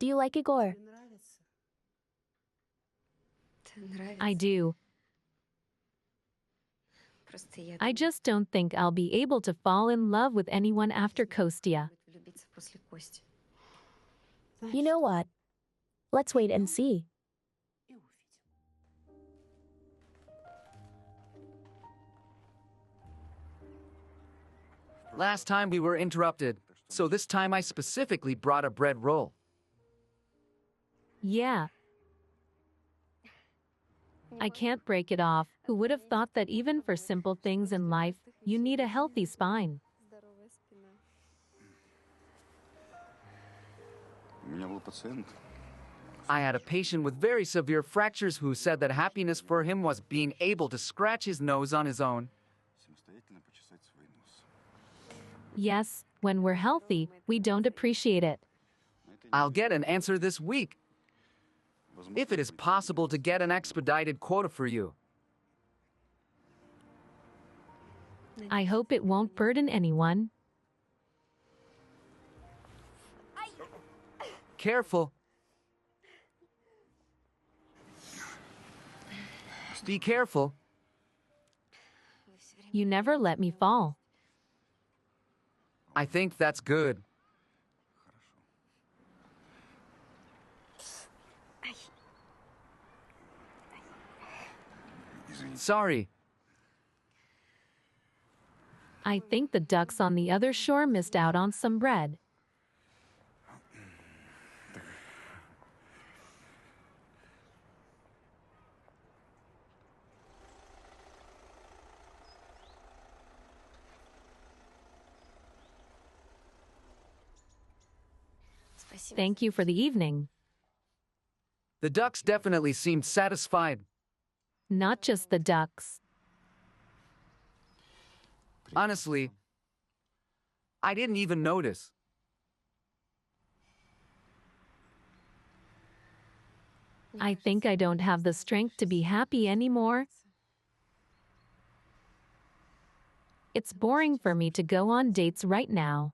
Do you like Igor? I do. I just don't think I'll be able to fall in love with anyone after Kostia. You know what? Let's wait and see. Last time we were interrupted, so this time I specifically brought a bread roll. Yeah. I can't break it off. Who would have thought that even for simple things in life, you need a healthy spine? У меня был пациент. I had a patient with very severe fractures who said that happiness for him was being able to scratch his nose on his own. Самостоятельно почесать свой нос. Yes, when we're healthy, we don't appreciate it. I'll get an answer this week. If it is possible to get an expedited quota for you. I hope it won't burden anyone. Careful. Be careful. You never let me fall. I think that's good. Sorry. I think the ducks on the other shore missed out on some bread. Thank you for the evening. The ducks definitely seemed satisfied. Not just the ducks. Honestly, I didn't even notice. I think I don't have the strength to be happy anymore. It's boring for me to go on dates right now.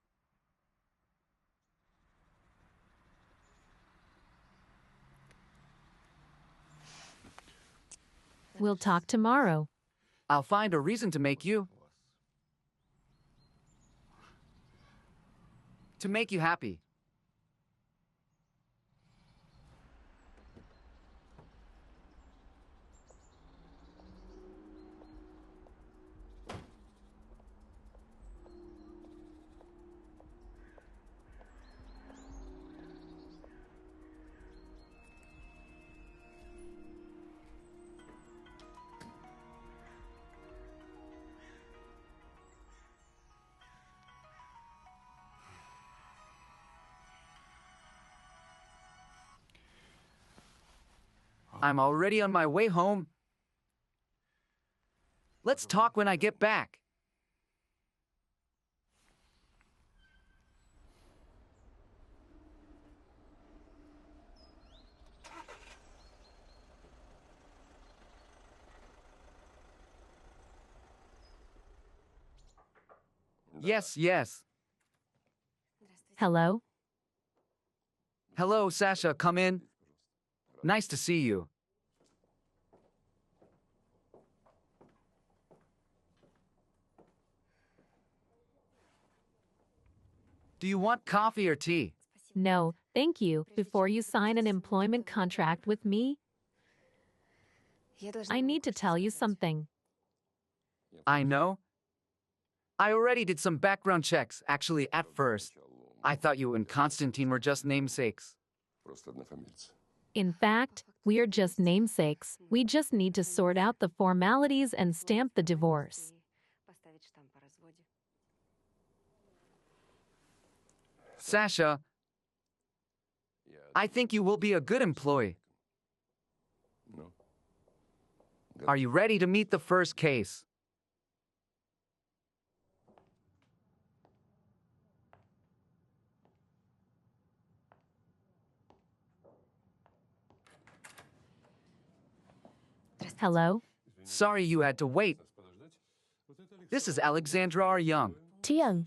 We'll talk tomorrow. I'll find a reason to make you happy. I'm already on my way home. Let's talk when I get back. Yes, yes. Hello? Hello, Sasha, come in. Nice to see you. Do you want coffee or tea? No, thank you. Before you sign an employment contract with me, I need to tell you something. I know. I already did some background checks, actually, at first. I thought you and Constantine were just namesakes. Просто однофамильцы. In fact, we are just namesakes. We just need to sort out the formalities and stamp the divorce. Sasha, I think you will be a good employee. Ну, Are you ready to meet the first case? Hello? Sorry you had to wait. This is Alexandra our young, Too young.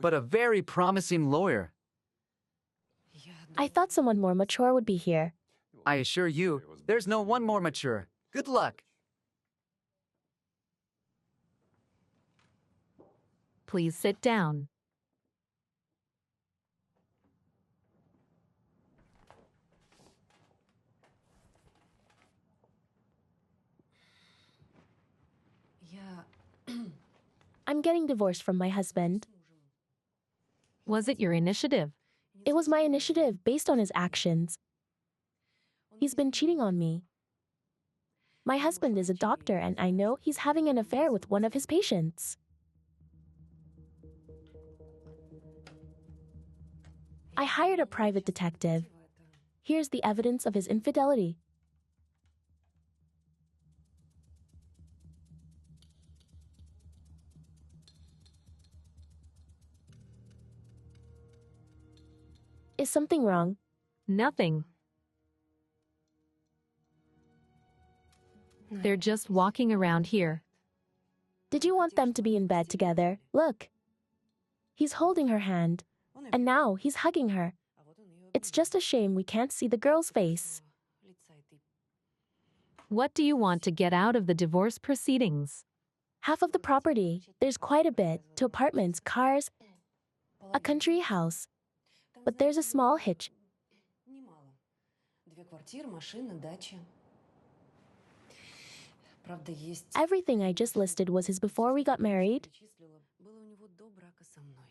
but a very promising lawyer. I thought someone more mature would be here. I assure you, there's no one more mature. Good luck. Please sit down. I'm getting divorced from my husband. Was it your initiative? It was my initiative based on his actions. He's been cheating on me. My husband is a doctor, and I know he's having an affair with one of his patients. I hired a private detective. Here's the evidence of his infidelity. Is something wrong? Nothing. They're just walking around here. Did you want them to be in bed together? Look. He's holding her hand, and now he's hugging her. It's just a shame we can't see the girl's face. What do you want to get out of the divorce proceedings? Half of the property. There's quite a bit. 2 apartments, cars, a country house. But there's a small hitch. Немало. 2 квартиры, машина, дача. Правда, есть... Everything I just listed was his before we got married. Перечислила. Было у него до брака со мной.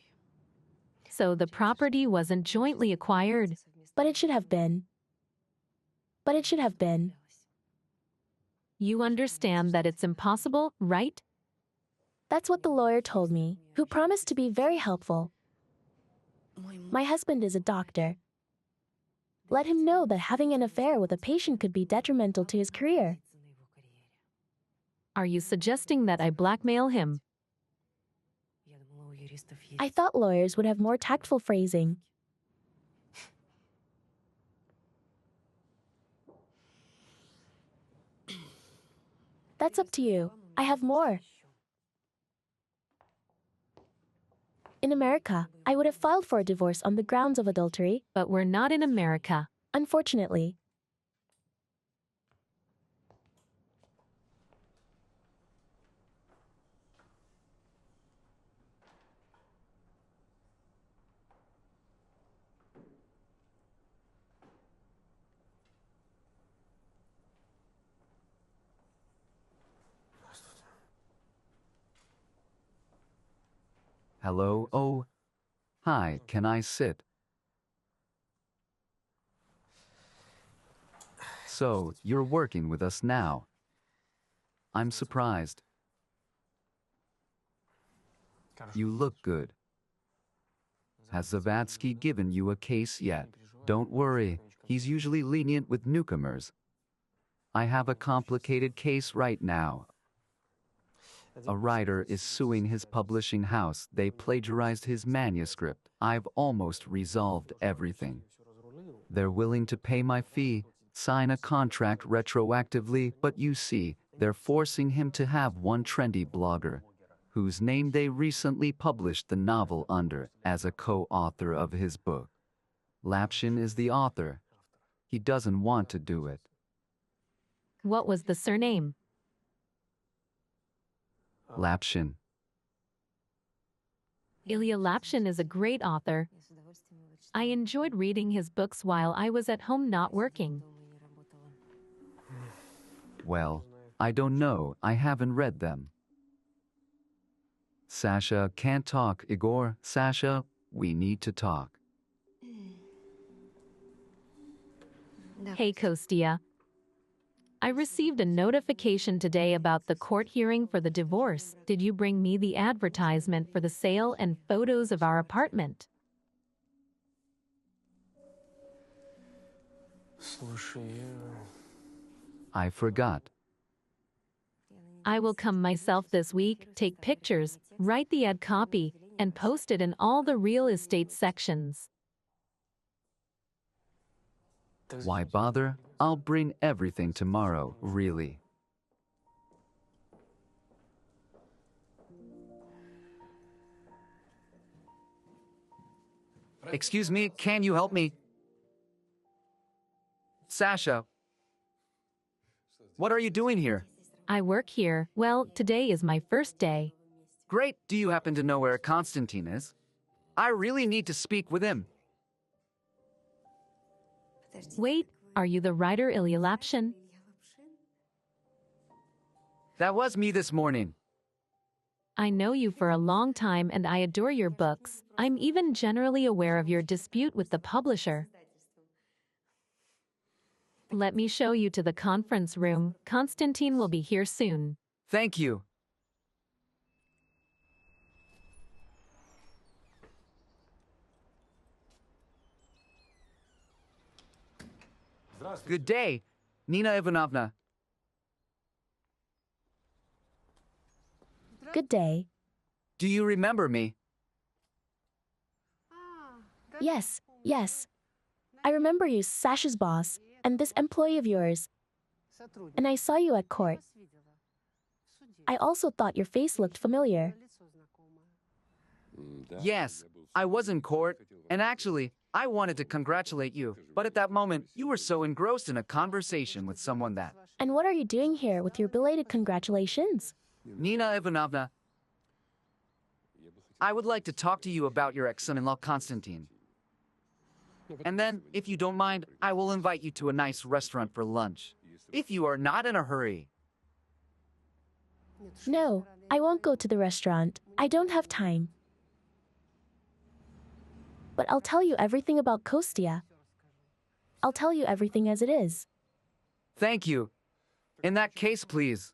So the property wasn't jointly acquired. But it should have been. But it should have been. You understand that it's impossible, right? That's what the lawyer told me, who promised to be very helpful. My husband is a doctor. Let him know that having an affair with a patient could be detrimental to his career. Are you suggesting that I blackmail him? Я думала, у юристов есть... I thought lawyers would have more tactful phrasing. That's up to you. I have more. In America, I would have filed for a divorce on the grounds of adultery, But we're not in America. unfortunately. Hello? Oh, hi, can I sit? So, you're working with us now. I'm surprised. You look good. Has Zavadsky given you a case yet? Don't worry, He's usually lenient with newcomers. I have a complicated case right now. A writer is suing his publishing house. They plagiarized his manuscript. I've almost resolved everything. They're willing to pay my fee, sign a contract retroactively, but you see, they're forcing him to have one trendy blogger, whose name they recently published the novel under, as a co-author of his book. Lapshin is the author. He doesn't want to do it. What was the surname? Lapshin. Ilya Lapshin is a great author. I enjoyed reading his books while I was at home not working. Well, I don't know. I haven't read them. Sasha can't talk, Igor. Sasha, we need to talk. Hey, Kostya. I received a notification today about the court hearing for the divorce. Did you bring me the advertisement for the sale and photos of our apartment? I forgot. I will come myself this week, take pictures, write the ad copy, and post it in all the real estate sections. Why bother? I'll bring everything tomorrow, really. Excuse me, can you help me? Sasha, what are you doing here? I work here. Well, today is my first day. Great. Do you happen to know where Konstantin is? I really need to speak with him. Wait, are you the writer Ilya Lapshin? That was me this morning. I know you for a long time and I adore your books. I'm even generally aware of your dispute with the publisher. Let me show you to the conference room. Konstantin will be here soon. Thank you. Good day, Nina Ivanovna. Good day. Do you remember me? Yes, yes. I remember you, Sasha's boss, and this employee of yours. And I saw you at court. I also thought your face looked familiar. Yes, I was in court, and actually, I wanted to congratulate you, but at that moment, you were so engrossed in a conversation with someone that... And what are you doing here with your belated congratulations? Nina Ivanovna, I would like to talk to you about your ex-son-in-law, Konstantin. And then, if you don't mind, I will invite you to a nice restaurant for lunch. If you are not in a hurry. No, I won't go to the restaurant. I don't have time. But I'll tell you everything about Kostya. I'll tell you everything as it is. Thank you. In that case, please.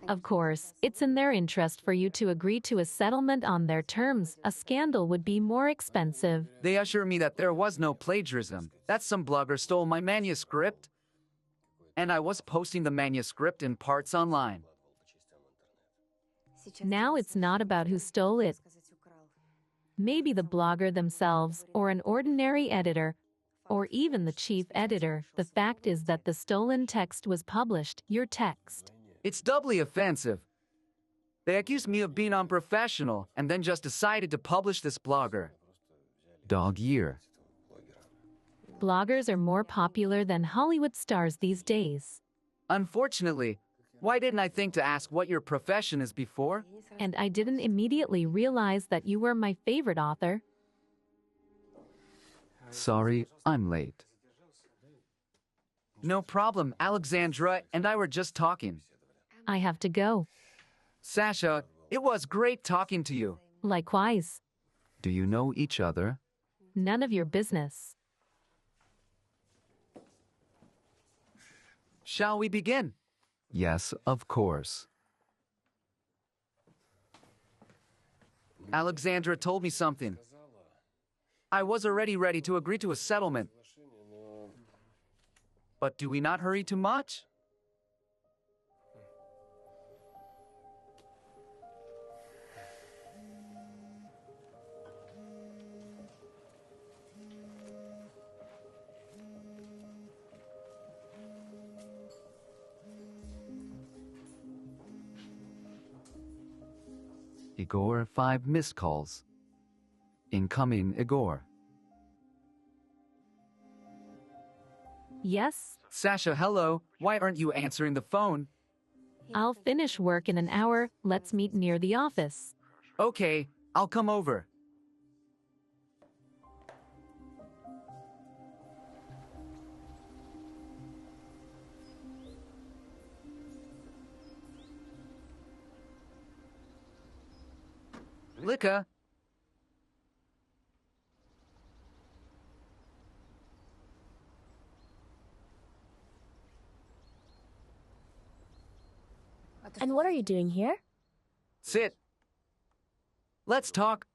Of course, it's in their interest for you to agree to a settlement on their terms. A scandal would be more expensive. They assure me that there was no plagiarism, that some blogger stole my manuscript, and I was posting the manuscript in parts online. Now it's not about who stole it. Maybe the blogger themselves, or an ordinary editor, or even the chief editor. The fact is that the stolen text was published, your text. It's doubly offensive. They accused me of being unprofessional and then just decided to publish this blogger. Dog year. Bloggers are more popular than Hollywood stars these days. Unfortunately, why didn't I think to ask what your profession is before? And I didn't immediately realize that you were my favorite author. Sorry, I'm late. No problem, Alexandra and I were just talking. I have to go. Sasha, it was great talking to you. Likewise. Do you know each other? None of your business. Shall we begin? Yes, of course. Alexandra told me something. I was already ready to agree to a settlement. But do we not hurry too much? Igor, 5 missed calls. Incoming, Igor. Yes, Sasha, hello. Why aren't you answering the phone? I'll finish work in an hour. Let's meet near the office. Okay, I'll come over. Lika. And what are you doing here? Sit. Let's talk.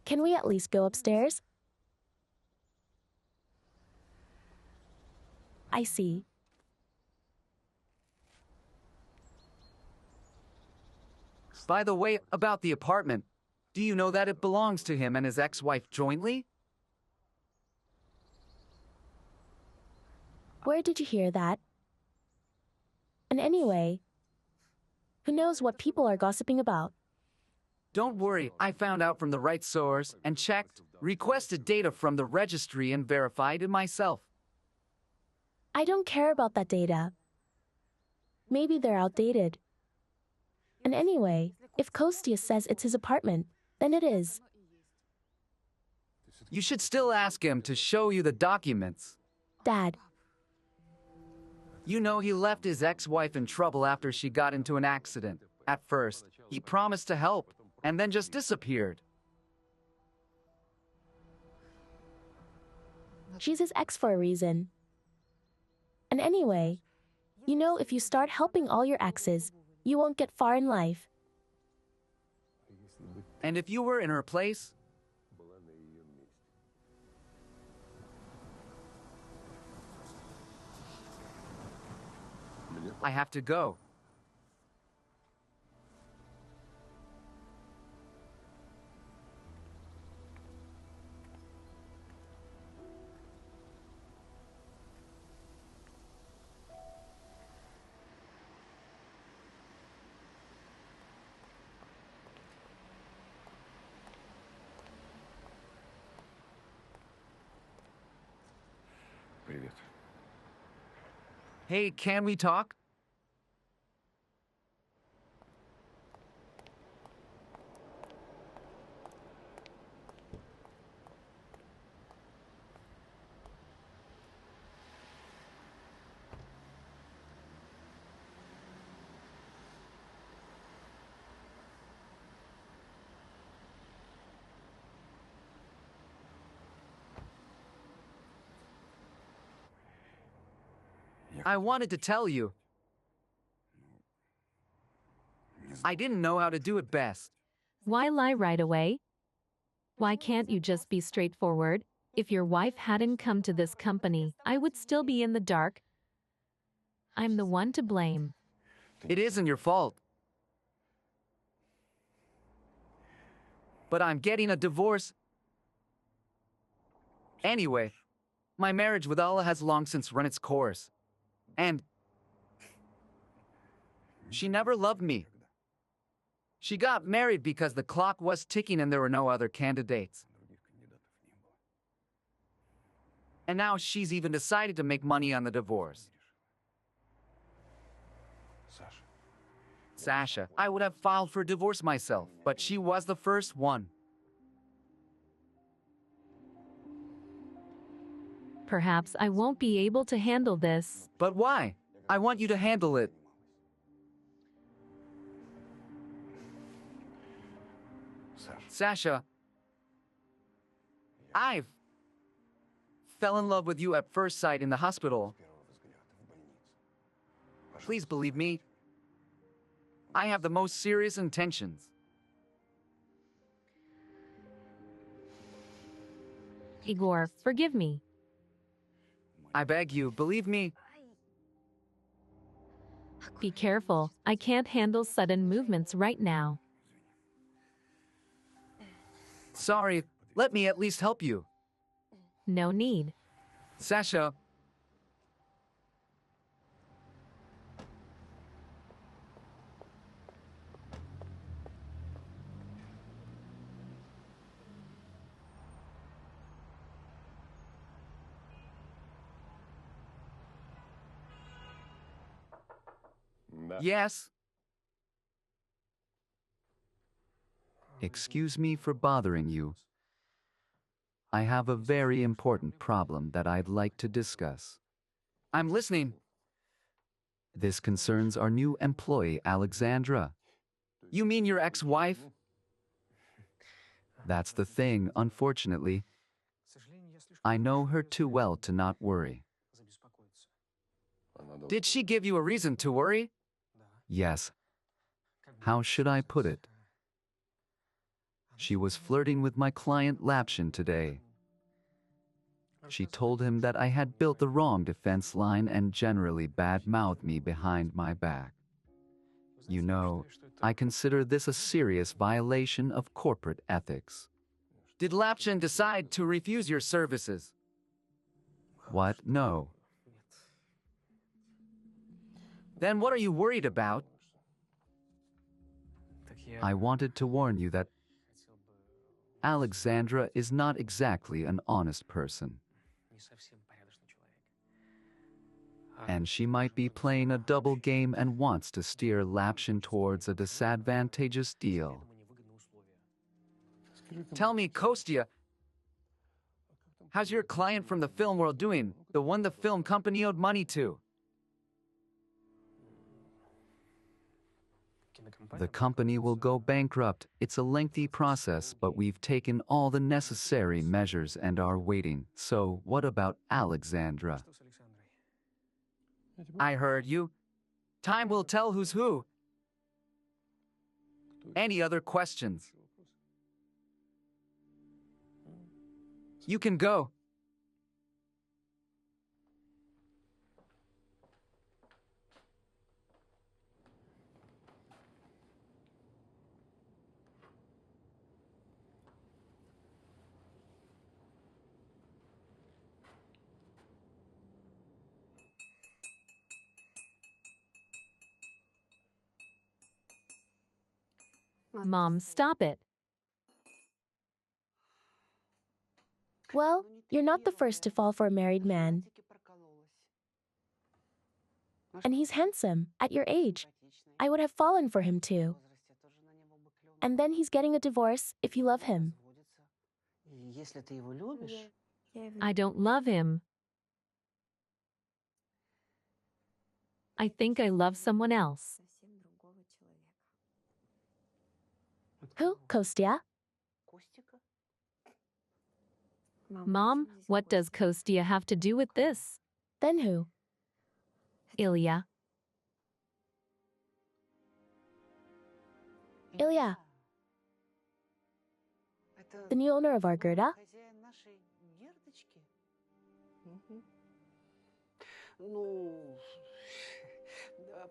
Can we at least go upstairs? I see. By the way, about the apartment. Do you know that it belongs to him and his ex-wife jointly? Where did you hear that? And anyway, who knows what people are gossiping about? Don't worry, I found out from the right source and checked, requested data from the registry and verified it myself. I don't care about that data. Maybe they're outdated. And anyway, if Kostia says it's his apartment, then it is. You should still ask him to show you the documents. Dad, You know he left his ex-wife in trouble after she got into an accident. At first, he promised to help, and then just disappeared. she's his ex for a reason. And anyway, you know if you start helping all your exes, you won't get far in life. And if you were in her place, I have to go. Привет. Hey, can we talk? I wanted to tell you. I didn't know how to do it best. Why lie right away? Why can't you just be straightforward? If your wife hadn't come to this company, I would still be in the dark. I'm the one to blame. It isn't your fault. But I'm getting a divorce. Anyway, my marriage with Allah has long since run its course. And she never loved me. She got married because the clock was ticking and there were no other candidates. And now she's even decided to make money on the divorce. Sasha, I would have filed for divorce myself, but she was the first one. Perhaps I won't be able to handle this. But why? I want you to handle it. Sasha, I fell in love with you at first sight in the hospital. Please believe me. I have the most serious intentions. Igor, forgive me. I beg you, believe me. Be careful. I can't handle sudden movements right now. Sorry, let me at least help you. No need. Sasha. Yes. Excuse me for bothering you. I have a very important problem that I'd like to discuss. I'm listening. This concerns our new employee, Alexandra. You mean your ex-wife? That's the thing, unfortunately. I know her too well to not worry. Did she give you a reason to worry? Yes. How should I put it? She was flirting with my client Lapshin today. She told him that I had built the wrong defense line and generally bad-mouthed me behind my back. You know, I consider this a serious violation of corporate ethics. Did Lapchin decide to refuse your services? What? No. Then what are you worried about? I wanted to warn you that Alexandra is not exactly an honest person. And she might be playing a double game and wants to steer Lapshin towards a disadvantageous deal. Tell me, Kostya, how's your client from the film world doing? The one the film company owed money to? The company will go bankrupt. It's a lengthy process, but we've taken all the necessary measures and are waiting. So, what about Alexandra? I heard you. Time will tell who's who. Any other questions? You can go. Mom, stop it. Well, you're not the first to fall for a married man. And he's handsome, at your age. I would have fallen for him too. And then he's getting a divorce if you love him. I don't love him. I think I love someone else. Who, Kostya? Mom, what does Kostya have to do with this? Then who? Ilya. Ilya, the new owner of our Gerda?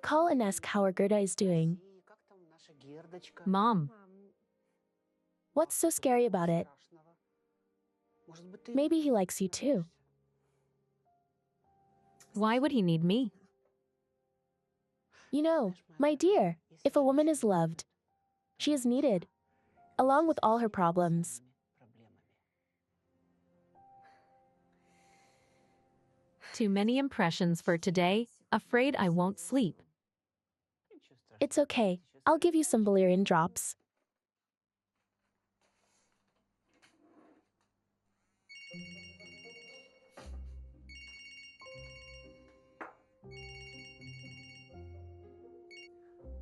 Call and ask how our Gerda is doing. Mom, What's so scary about it? Maybe he likes you too. why would he need me? You know, my dear, if a woman is loved, she is needed, along with all her problems. Too many impressions for today. Afraid I won't sleep. It's okay. I'll give you some valerian drops.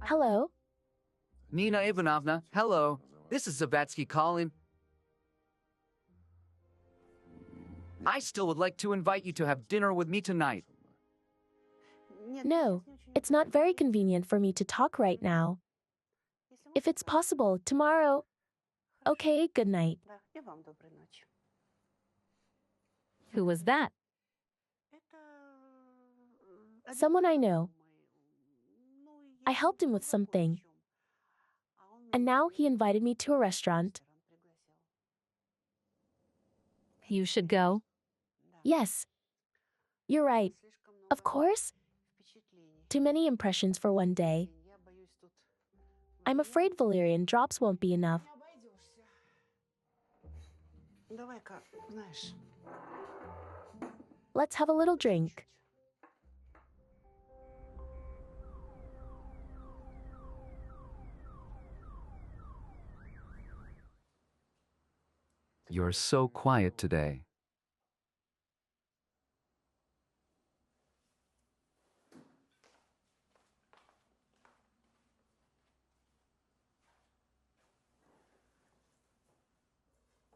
Hello? Nina Ivanovna, hello. This is Zavatsky calling. I still would like to invite you to have dinner with me tonight. No, it's not very convenient for me to talk right now. If it's possible, tomorrow. Okay, good night. Who was that? Someone I know. I helped him with something. And now he invited me to a restaurant. You should go. Yes. You're right. Of course. Too many impressions for one day. I'm afraid valerian drops won't be enough. Давай-ка, знаешь. Let's have a little drink. You're so quiet today.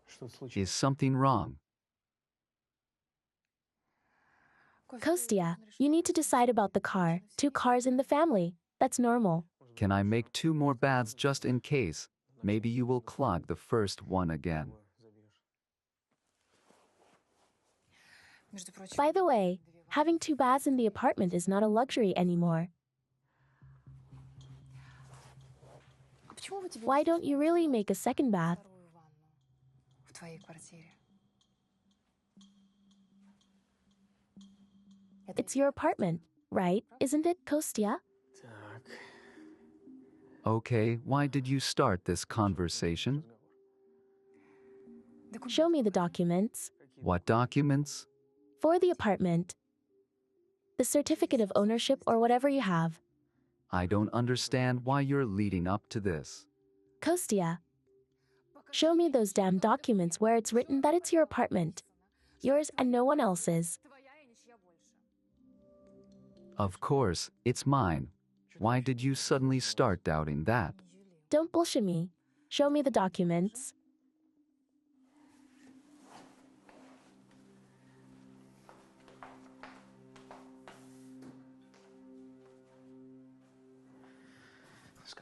Что случилось? Is something wrong? Kostya, you need to decide about the car. 2 cars in the family. That's normal. Can I make 2 more baths just in case? Maybe you will clog the first one again. By the way, having 2 baths in the apartment is not a luxury anymore. Why don't you really make a second bath? В твоей квартире. It's your apartment, right? Isn't it, Kostya? Так. Okay, why did you start this conversation? Show me the documents. What documents? For the apartment. The certificate of ownership or whatever you have. I don't understand why you're leading up to this. Kostya, show me those damn documents where it's written that it's your apartment. Yours and no one else's. Of course, it's mine. Why did you suddenly start doubting that? Don't bullshit me. Show me the documents.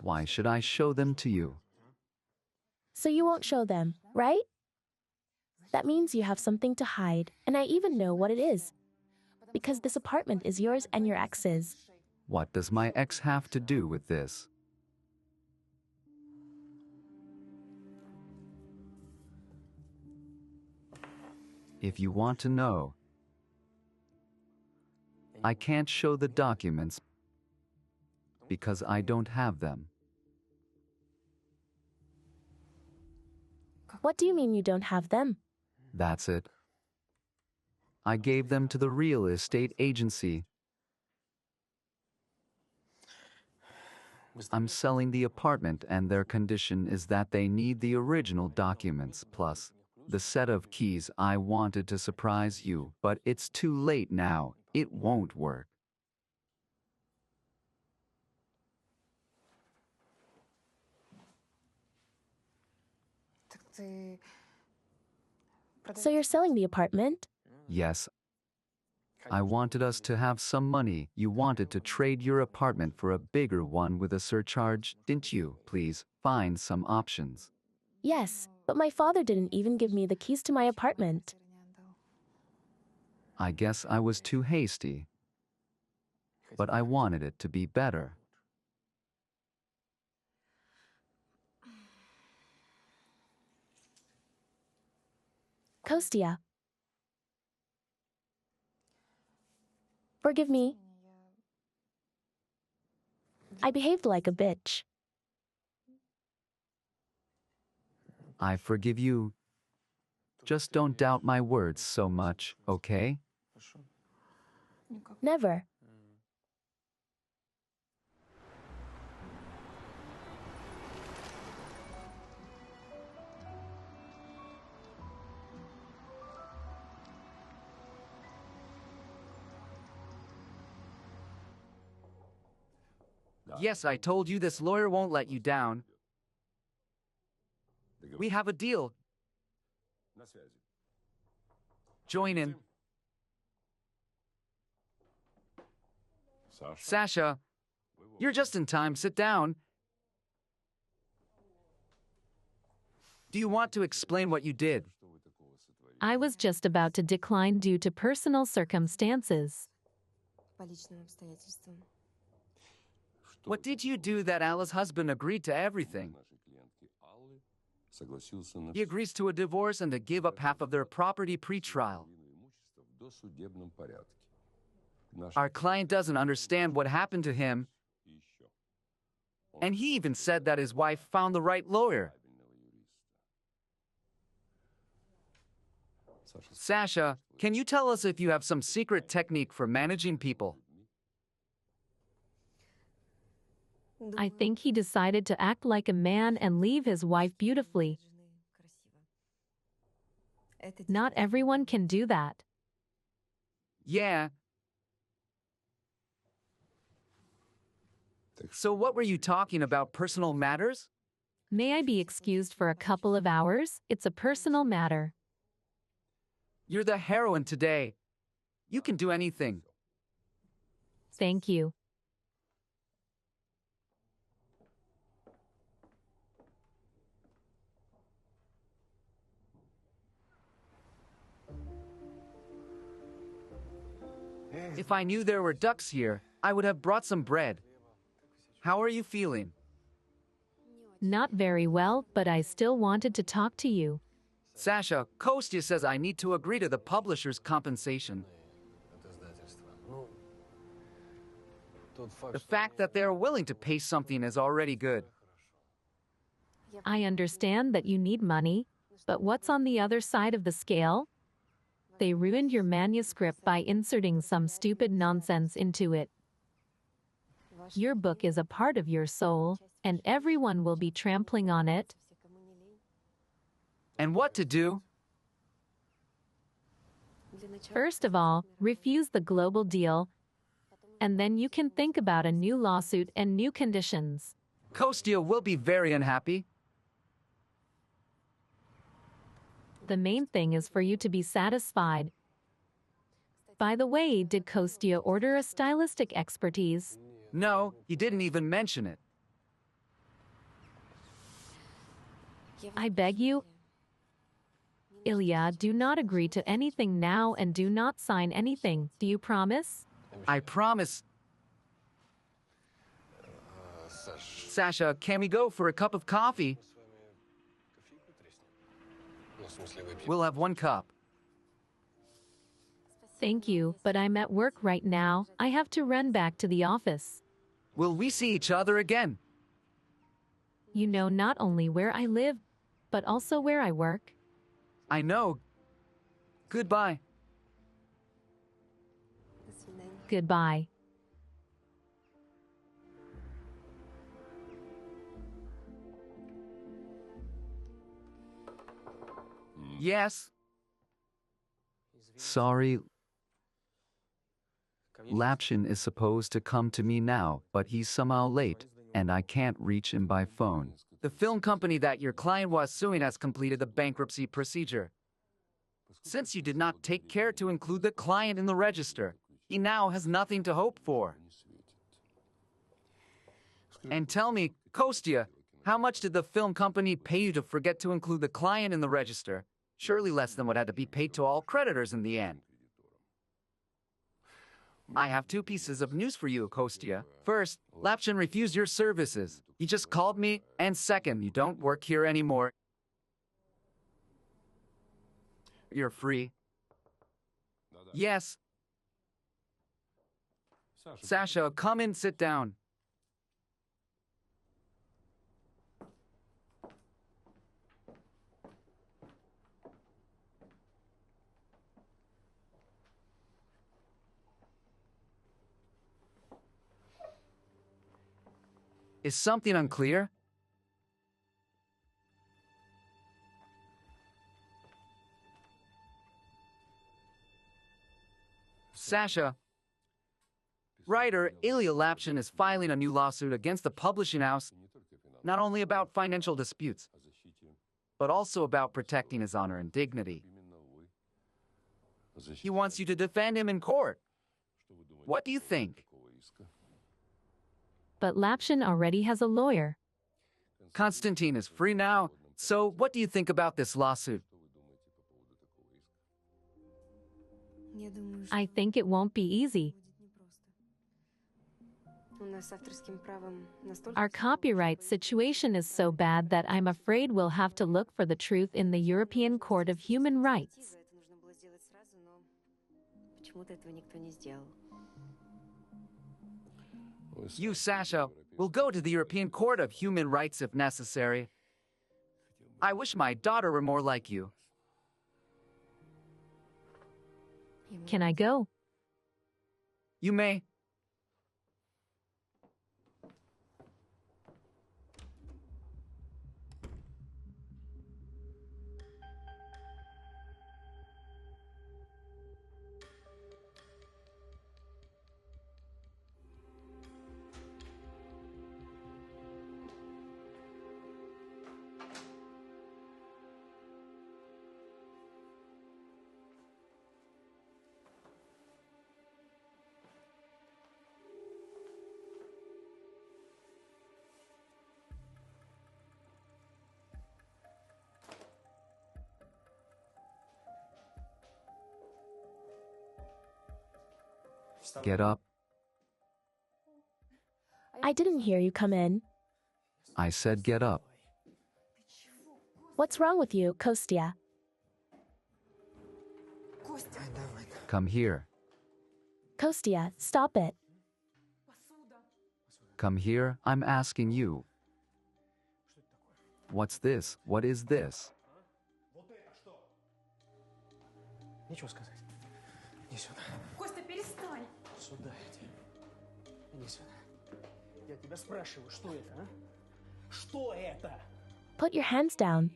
Why should I show them to you? So you won't show them, right? That means you have something to hide, and I even know what it is. Because this apartment is yours and your ex's. What does my ex have to do with this? If you want to know, I can't show the documents because I don't have them. What do you mean you don't have them? That's it. I gave them to the real estate agency. I'm selling the apartment and their condition is that they need the original documents plus the set of keys. I wanted to surprise you, but it's too late now. It won't work. Так ты... So you're selling the apartment? Yes. I wanted us to have some money. You wanted to trade your apartment for a bigger one with a surcharge, didn't you? Please, find some options. Yes, but my father didn't even give me the keys to my apartment. I guess I was too hasty, but I wanted it to be better. Kostya. Forgive me. I behaved like a bitch. I forgive you. Just don't doubt my words so much, okay? Never. Yes, I told you this lawyer won't let you down. We have a deal. Join in. Sasha, you're just in time. Sit down. Do you want to explain what you did? I was just about to decline due to personal circumstances. По личным обстоятельствам. What did you do that Alla's husband agreed to everything? Нашей клиентки Аллы согласился на He agrees to a divorce and to give up half of their property pre-trial. половину имущества в досудебном порядке. Our client doesn't understand what happened to him, И еще. and he even said that his wife found the right lawyer. Саша, Sasha, can you tell us if you have some secret technique for managing people? I think he decided to act like a man and leave his wife beautifully. Not everyone can do that. Yeah. So what were you talking about, personal matters? May I be excused for a couple of hours? It's a personal matter. You're the heroine today. You can do anything. Thank you. If I knew there were ducks here, I would have brought some bread. How are you feeling? Not very well, but I still wanted to talk to you. Sasha, Kostya says I need to agree to the publisher's compensation. The fact that they're willing to pay something is already good. I understand that you need money, but what's on the other side of the scale? They ruined your manuscript by inserting some stupid nonsense into it. Your book is a part of your soul, and everyone will be trampling on it. And what to do? First of all, refuse the global deal, and then you can think about a new lawsuit and new conditions. Kostya will be very unhappy. The main thing is for you to be satisfied. By the way, did Kostya order a stylistic expertise? No, he didn't even mention it. I beg you, Ilya, do not agree to anything now and do not sign anything. Do you promise? I promise. Sasha, can we go for a cup of coffee? We'll have one cup. Thank you, but I'm at work right now. I have to run back to the office. Will we see each other again? You know not only where I live, but also where I work. I know. Goodbye. Goodbye. Yes. Sorry, Lapshin is supposed to come to me now, but he's somehow late, and I can't reach him by phone. The film company that your client was suing has completed the bankruptcy procedure. Since you did not take care to include the client in the register, he now has nothing to hope for. And tell me, Kostya, how much did the film company pay you to forget to include the client in the register? Surely less than what had to be paid to all creditors in the end. I have two pieces of news for you, Kostya. First, Lapshin refused your services. He just called me, and second, you don't work here anymore. You're free. Yes. Sasha, come in, sit down. Is something unclear? Sasha, writer Ilya Lapshin is filing a new lawsuit against the publishing house, not only about financial disputes, but also about protecting his honor and dignity. He wants you to defend him in court. What do you think? But Lapshin already has a lawyer. Konstantin is free now, so what do you think about this lawsuit? Я думаю, I что think it won't be easy. будет непросто. У нас с авторским правом настолько Our всё copyright плохо, situation is so bad that I'm afraid we'll have to look for the truth in the European Court of Human Rights. Это нужно было сделать сразу, но почему-то этого никто не сделал. You, Sasha, will go to the European Court of Human Rights if necessary. I wish my daughter were more like you. Can I go? You may. Get up. I didn't hear you come in. I said get up. What's wrong with you, Kostya? Come here. Kostya, stop it. Come here, I'm asking you. What's this? What is this? Нечего сказать. Иди сюда. Костя, перестань! Сюда иди. Иди сюда. Я тебя спрашиваю, что это, а? Что это? Put your hands down.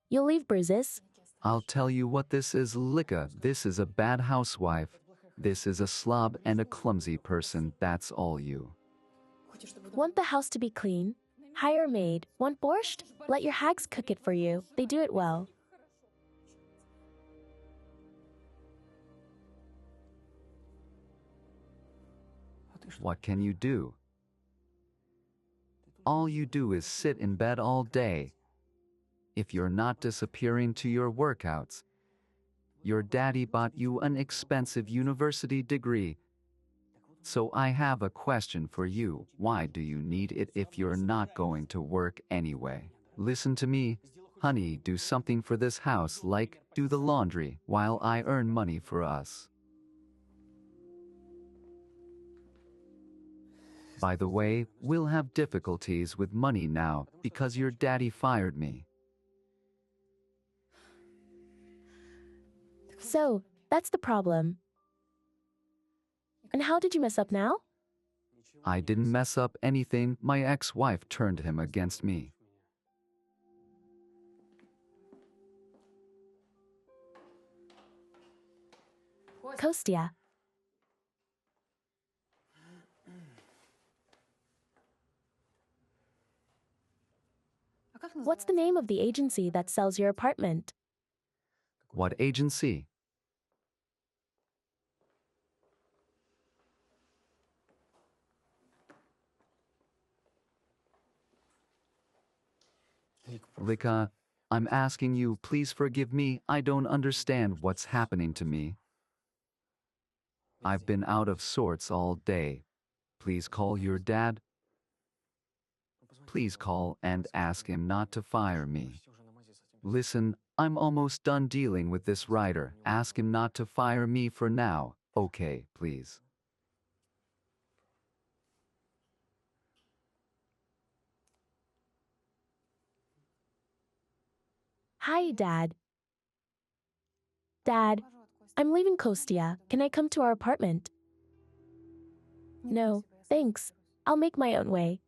You'll leave bruises. I'll tell you what this is, Lika. This is a bad housewife. This is a slob and a clumsy person. That's all you. Want the house to be clean? Hire a maid. Want borscht? Let your hags cook it for you. They do it well. What can you do? All you do is sit in bed all day. If you're not disappearing to your workouts, your daddy bought you an expensive university degree. So I have a question for you. Why do you need it if you're not going to work anyway? Listen to me, honey, do something for this house, like do the laundry while I earn money for us. By the way, we'll have difficulties with money now because your daddy fired me. So, that's the problem. And how did you mess up now? I didn't mess up anything. My ex-wife turned him against me. Kostya. What's the name of the agency that sells your apartment? What agency? Lika, I'm asking you, please forgive me. I don't understand what's happening to me. I've been out of sorts all day. Please call your dad. Please call and ask him not to fire me. Listen, I'm almost done dealing with this writer. Ask him not to fire me for now. Okay, please. Hi, Dad. Dad, I'm leaving Kostya. Can I come to our apartment? No, thanks. I'll make my own way.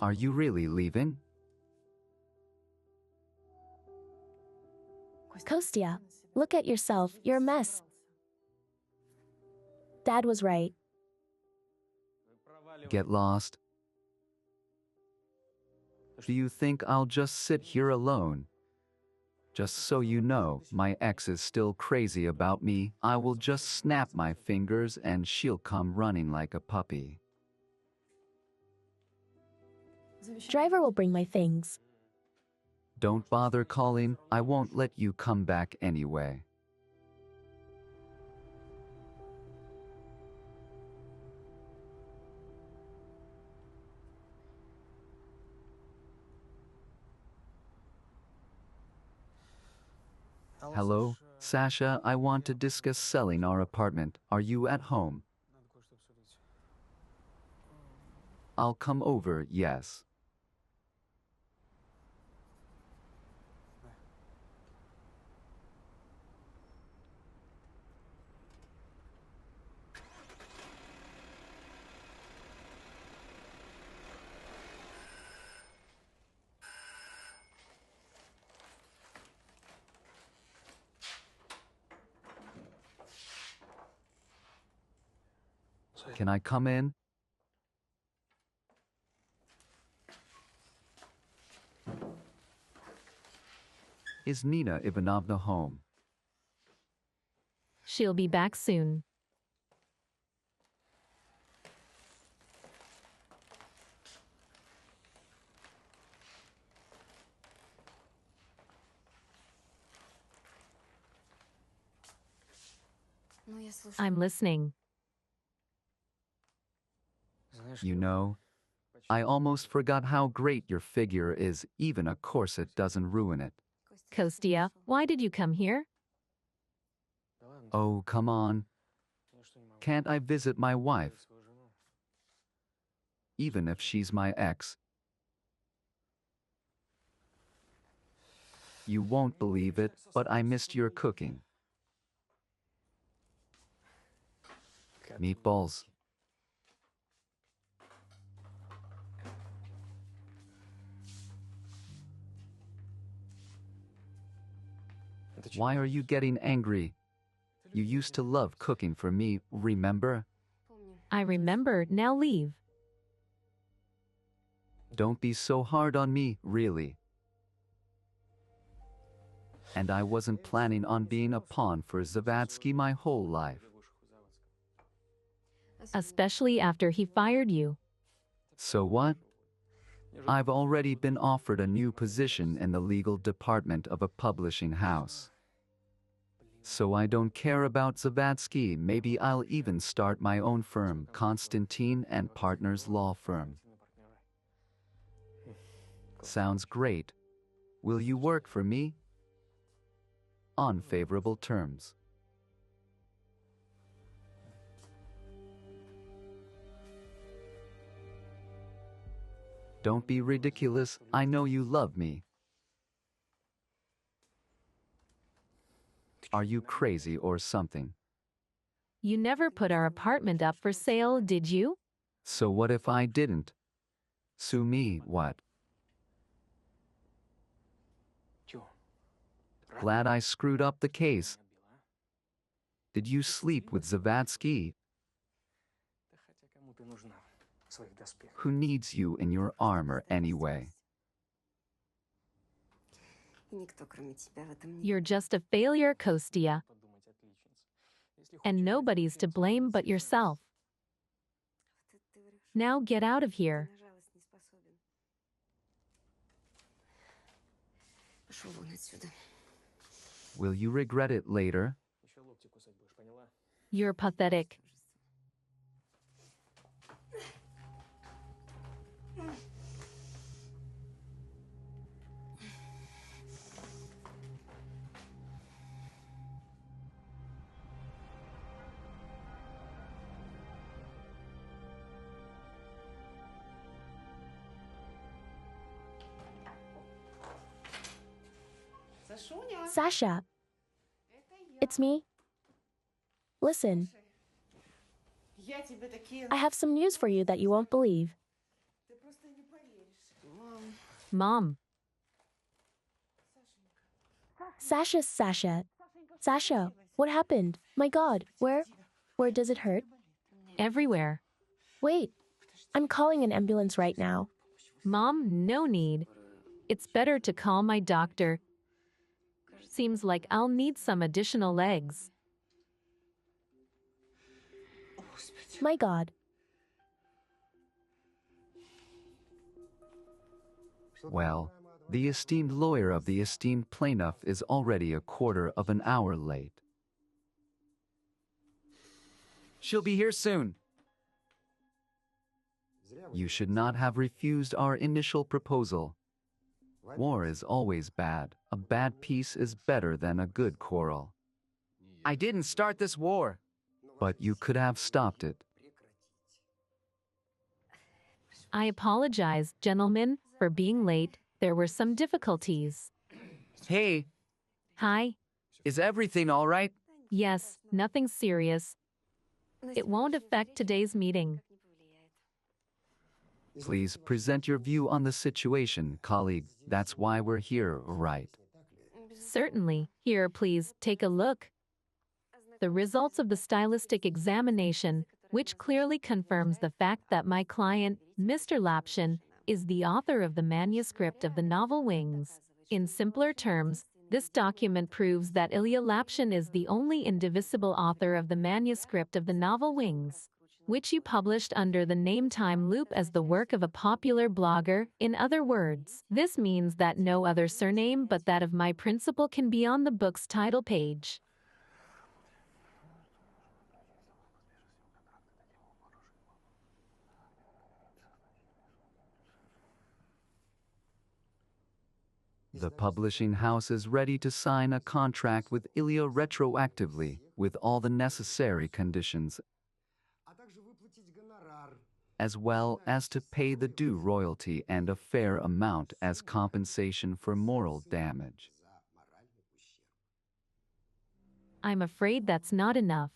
Are you really leaving? Kostya, look at yourself. You're a mess. Dad was right. Get lost. Do you think I'll just sit here alone? Just so you know, my ex is still crazy about me. I will just snap my fingers and she'll come running like a puppy. Driver will bring my things. Don't bother calling, I won't let you come back anyway. Hello, Sasha, I want to discuss selling our apartment. Are you at home? I'll come over, yes. Can I come in? Is Nina Ivanovna home? She'll be back soon. I'm listening. You know, I almost forgot how great your figure is. Even a corset doesn't ruin it. Kostya, why did you come here? Oh, come on. Can't I visit my wife? Even if she's my ex. You won't believe it, but I missed your cooking. Meatballs. Why are you getting angry? You used to love cooking for me, remember? I remember, now leave. Don't be so hard on me, really. And I wasn't planning on being a pawn for Zavadsky my whole life. Especially after he fired you. So what? I've already been offered a new position in the legal department of a publishing house. So I don't care about Zavadsky. Maybe I'll even start my own firm, Constantine and Partners Law Firm. Sounds great. Will you work for me? On favorable terms. Don't be ridiculous. I know you love me. Are you crazy or something? You never put our apartment up for sale, did you? So what if I didn't? Sue me, what? Glad I screwed up the case. Did you sleep with Zavadsky? Who needs you in your armor anyway? You're just a failure, Kostya. And nobody's to blame but yourself. Now get out of here. Will you regret it later? You're pathetic. Sasha, it's me. Listen, I have some news for you that you won't believe. Mom. Sasha. Sasha, what happened? My God, where does it hurt? Everywhere. Wait, I'm calling an ambulance right now. Mom, no need. It's better to call my doctor. Seems like I'll need some additional legs. My God. Well, The esteemed lawyer of the esteemed plaintiff is already a quarter of an hour late. She'll be here soon. You should not have refused our initial proposal. War is always bad. A bad peace is better than a good quarrel. I didn't start this war. But you could have stopped it. I apologize, gentlemen, for being late. There were some difficulties. Hey, Hi. is everything all right? Yes, nothing serious. It won't affect today's meeting. Please present your view on the situation, colleague. That's why we're here, right? Certainly. Here, please, take a look. The results of the stylistic examination, which clearly confirms the fact that my client, Mr. Lapshin, is the author of the manuscript of the novel Wings. In simpler terms, this document proves that Ilya Lapshin is the only indivisible author of the manuscript of the novel Wings, which you published under the name Time Loop as the work of a popular blogger. In other words, this means that no other surname but that of my principal can be on the book's title page. The publishing house is ready to sign a contract with Ilya retroactively, with all the necessary conditions, as well as to pay the due royalty and a fair amount as compensation for moral damage. I'm afraid that's not enough.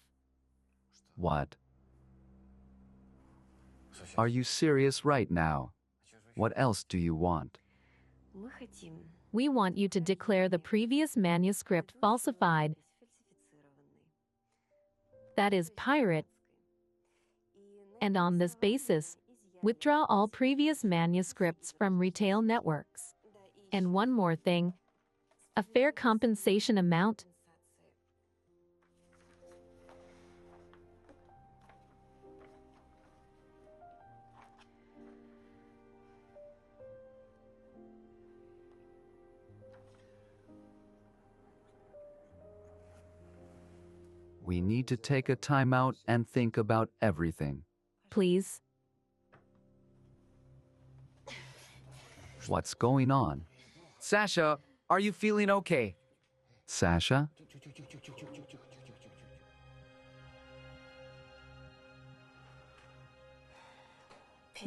What? Are you serious right now? What else do you want? We want you to declare the previous manuscript falsified. That is pirate. And on this basis, withdraw all previous manuscripts from retail networks. And one more thing, a fair compensation amount. We need to take a time out and think about everything. Please. What's going on? Sasha, are you feeling okay? Sasha?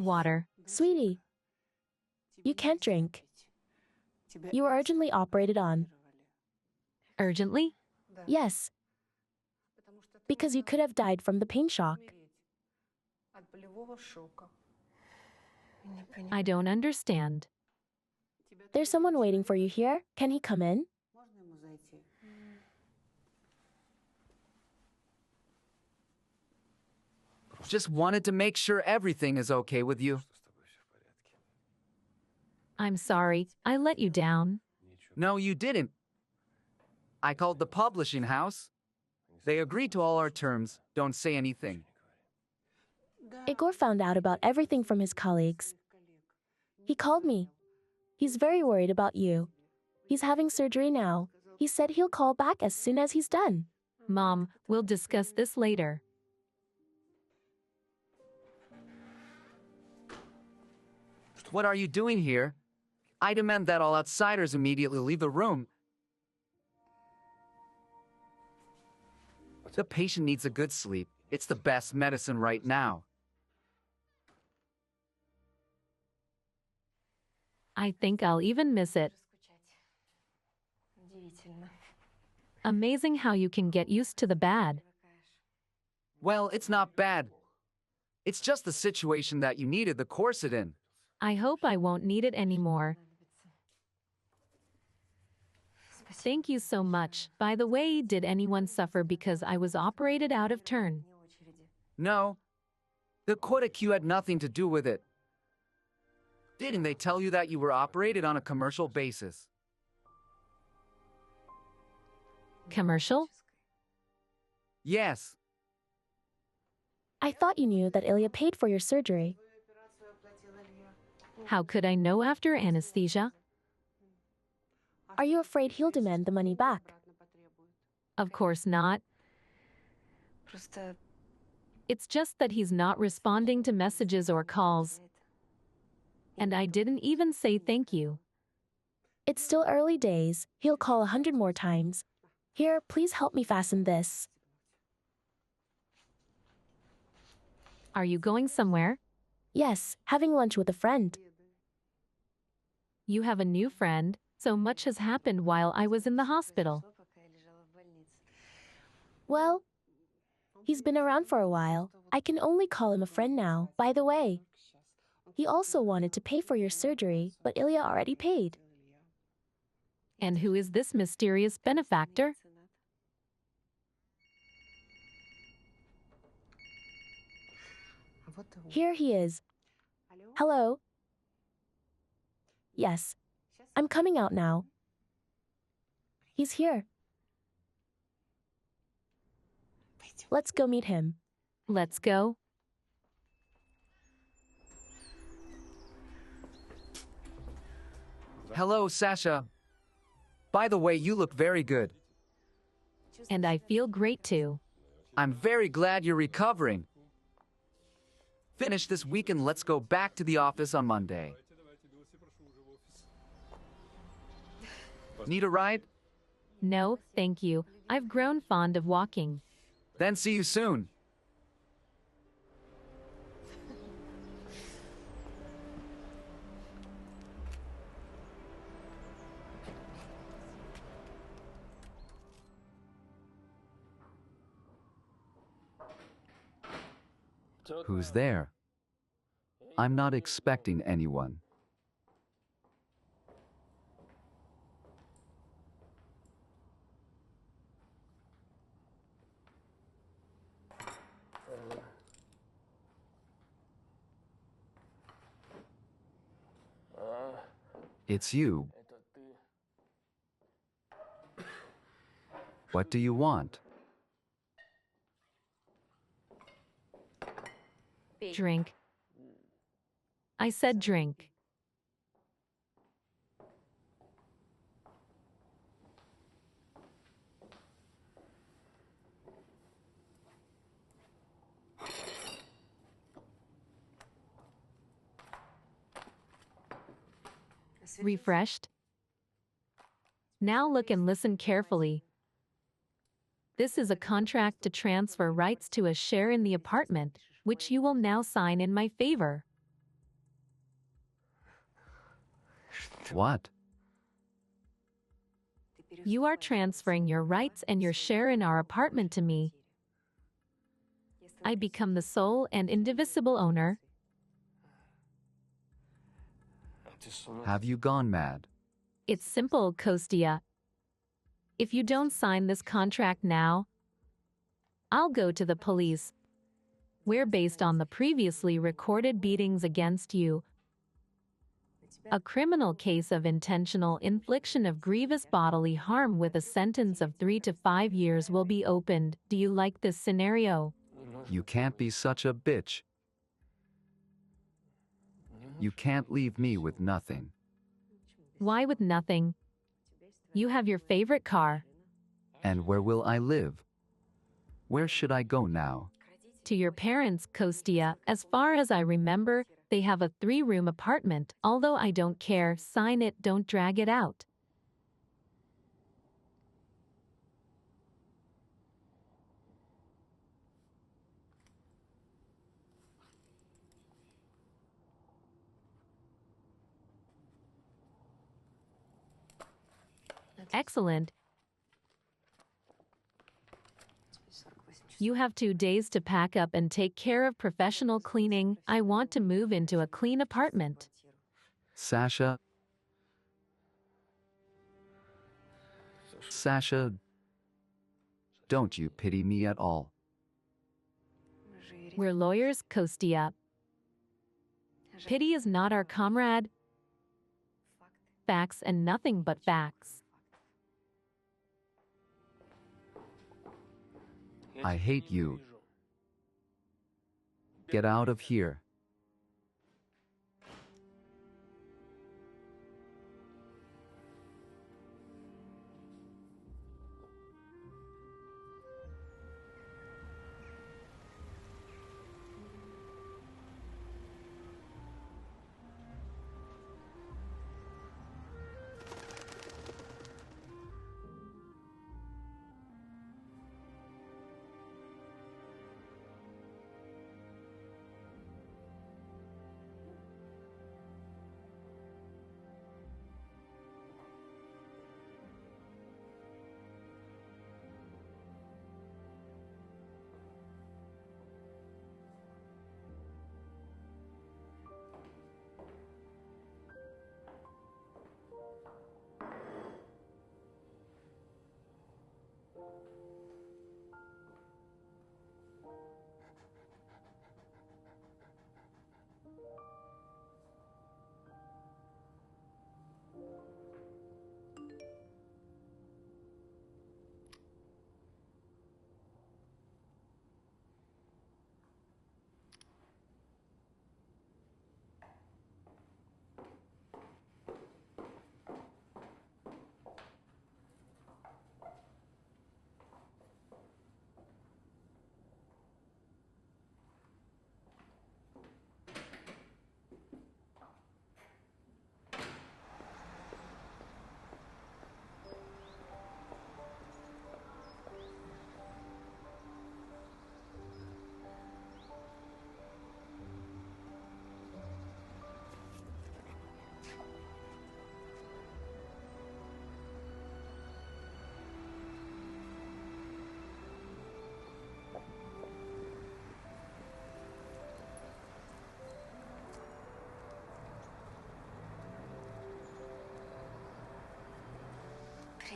Water. Sweetie, you can't drink. You were urgently operated on. Urgently? Yes, because you could have died from the pain shock. I don't understand. There's someone waiting for you here. Can he come in? Just wanted to make sure everything is okay with you. I'm sorry, I let you down. No, you didn't. I called the publishing house. They agreed to all our terms. Don't say anything. Igor found out about everything from his colleagues. He called me. He's very worried about you. He's having surgery now. He said he'll call back as soon as he's done. Mom, we'll discuss this later. What are you doing here? I demand that all outsiders immediately leave the room. The patient needs a good sleep. It's the best medicine right now. I think I'll even miss it. Amazing how you can get used to the bad. Well, it's not bad. It's just the situation that you needed the corset in. I hope I won't need it anymore. Thank you so much. By the way, did anyone suffer because I was operated out of turn? No. The quota queue had nothing to do with it. Didn't they tell you that you were operated on a commercial basis? Commercial? Yes. I thought you knew that Ilya paid for your surgery. How could I know after anesthesia? Are you afraid he'll demand the money back? Of course not. Просто It's just that he's not responding to messages or calls. And I didn't even say thank you. It's still early days. He'll call 100 more times. Here, please help me fasten this. Are you going somewhere? Yes, having lunch with a friend. You have a new friend. So much has happened while I was in the hospital. пока я лежала в больнице. Well, he's been around for a while. I can only call him a friend now. By the way, he also wanted to pay for your surgery, but Ilya already paid. And who is this mysterious benefactor? Here he is. Hello? Yes, I'm coming out now. He's here. Let's go meet him. Let's go. Hello, Sasha. By the way, you look very good. And I feel great too. I'm very glad you're recovering. Finish this week and let's go back to the office on Monday. Need a ride? No, thank you. I've grown fond of walking. Then see you soon. Who's there? I'm not expecting anyone. It's you. What do you want? Drink. I said drink. Refreshed? Now look and listen carefully. This is a contract to transfer rights to a share in the apartment, which you will now sign in my favor. What? You are transferring your rights and your share in our apartment to me. I become the sole and indivisible owner. Have you gone mad? It's simple, Kostia. If you don't sign this contract now, I'll go to the police. We're based on the previously recorded beatings against you. A criminal case of intentional infliction of grievous bodily harm with a sentence of 3 to 5 years will be opened. Do you like this scenario? You can't be such a bitch. You can't leave me with nothing. Why with nothing? You have your favorite car. And where will I live? Where should I go now? To your parents, Kostia. As far as I remember, they have a 3-room apartment. Although I don't care, sign it, don't drag it out. Excellent. You have 2 days to pack up and take care of professional cleaning. I want to move into a clean apartment. Sasha? Sasha, don't you pity me at all? We're lawyers, Kostia. Pity is not our comrade. Facts and nothing but facts. I hate you. Get out of here.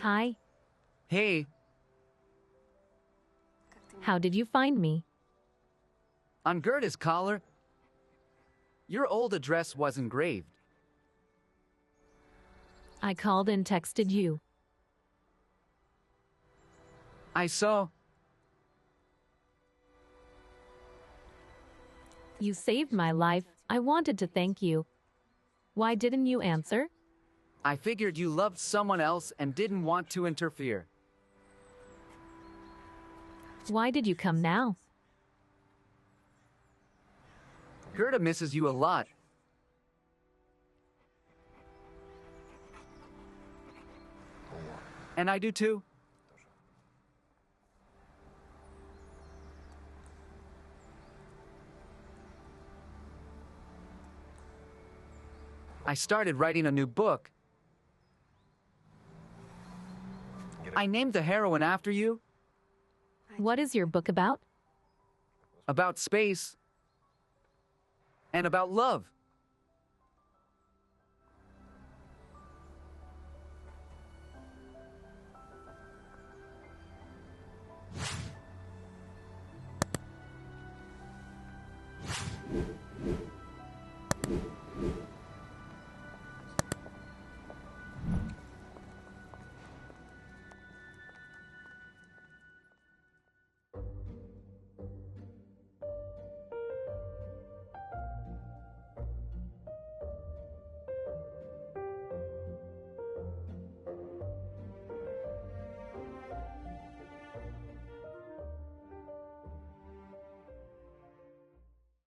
Hi, Hey, how did you find me? on Gerda's collar, your old address was engraved. I called and texted you. I saw. You saved my life. I wanted to thank you. Why didn't you answer? I figured you loved someone else and didn't want to interfere. Why did you come now? Gerda misses you a lot. And I do too. I started writing a new book. I named the heroine after you, What is your book about? about space, and about love.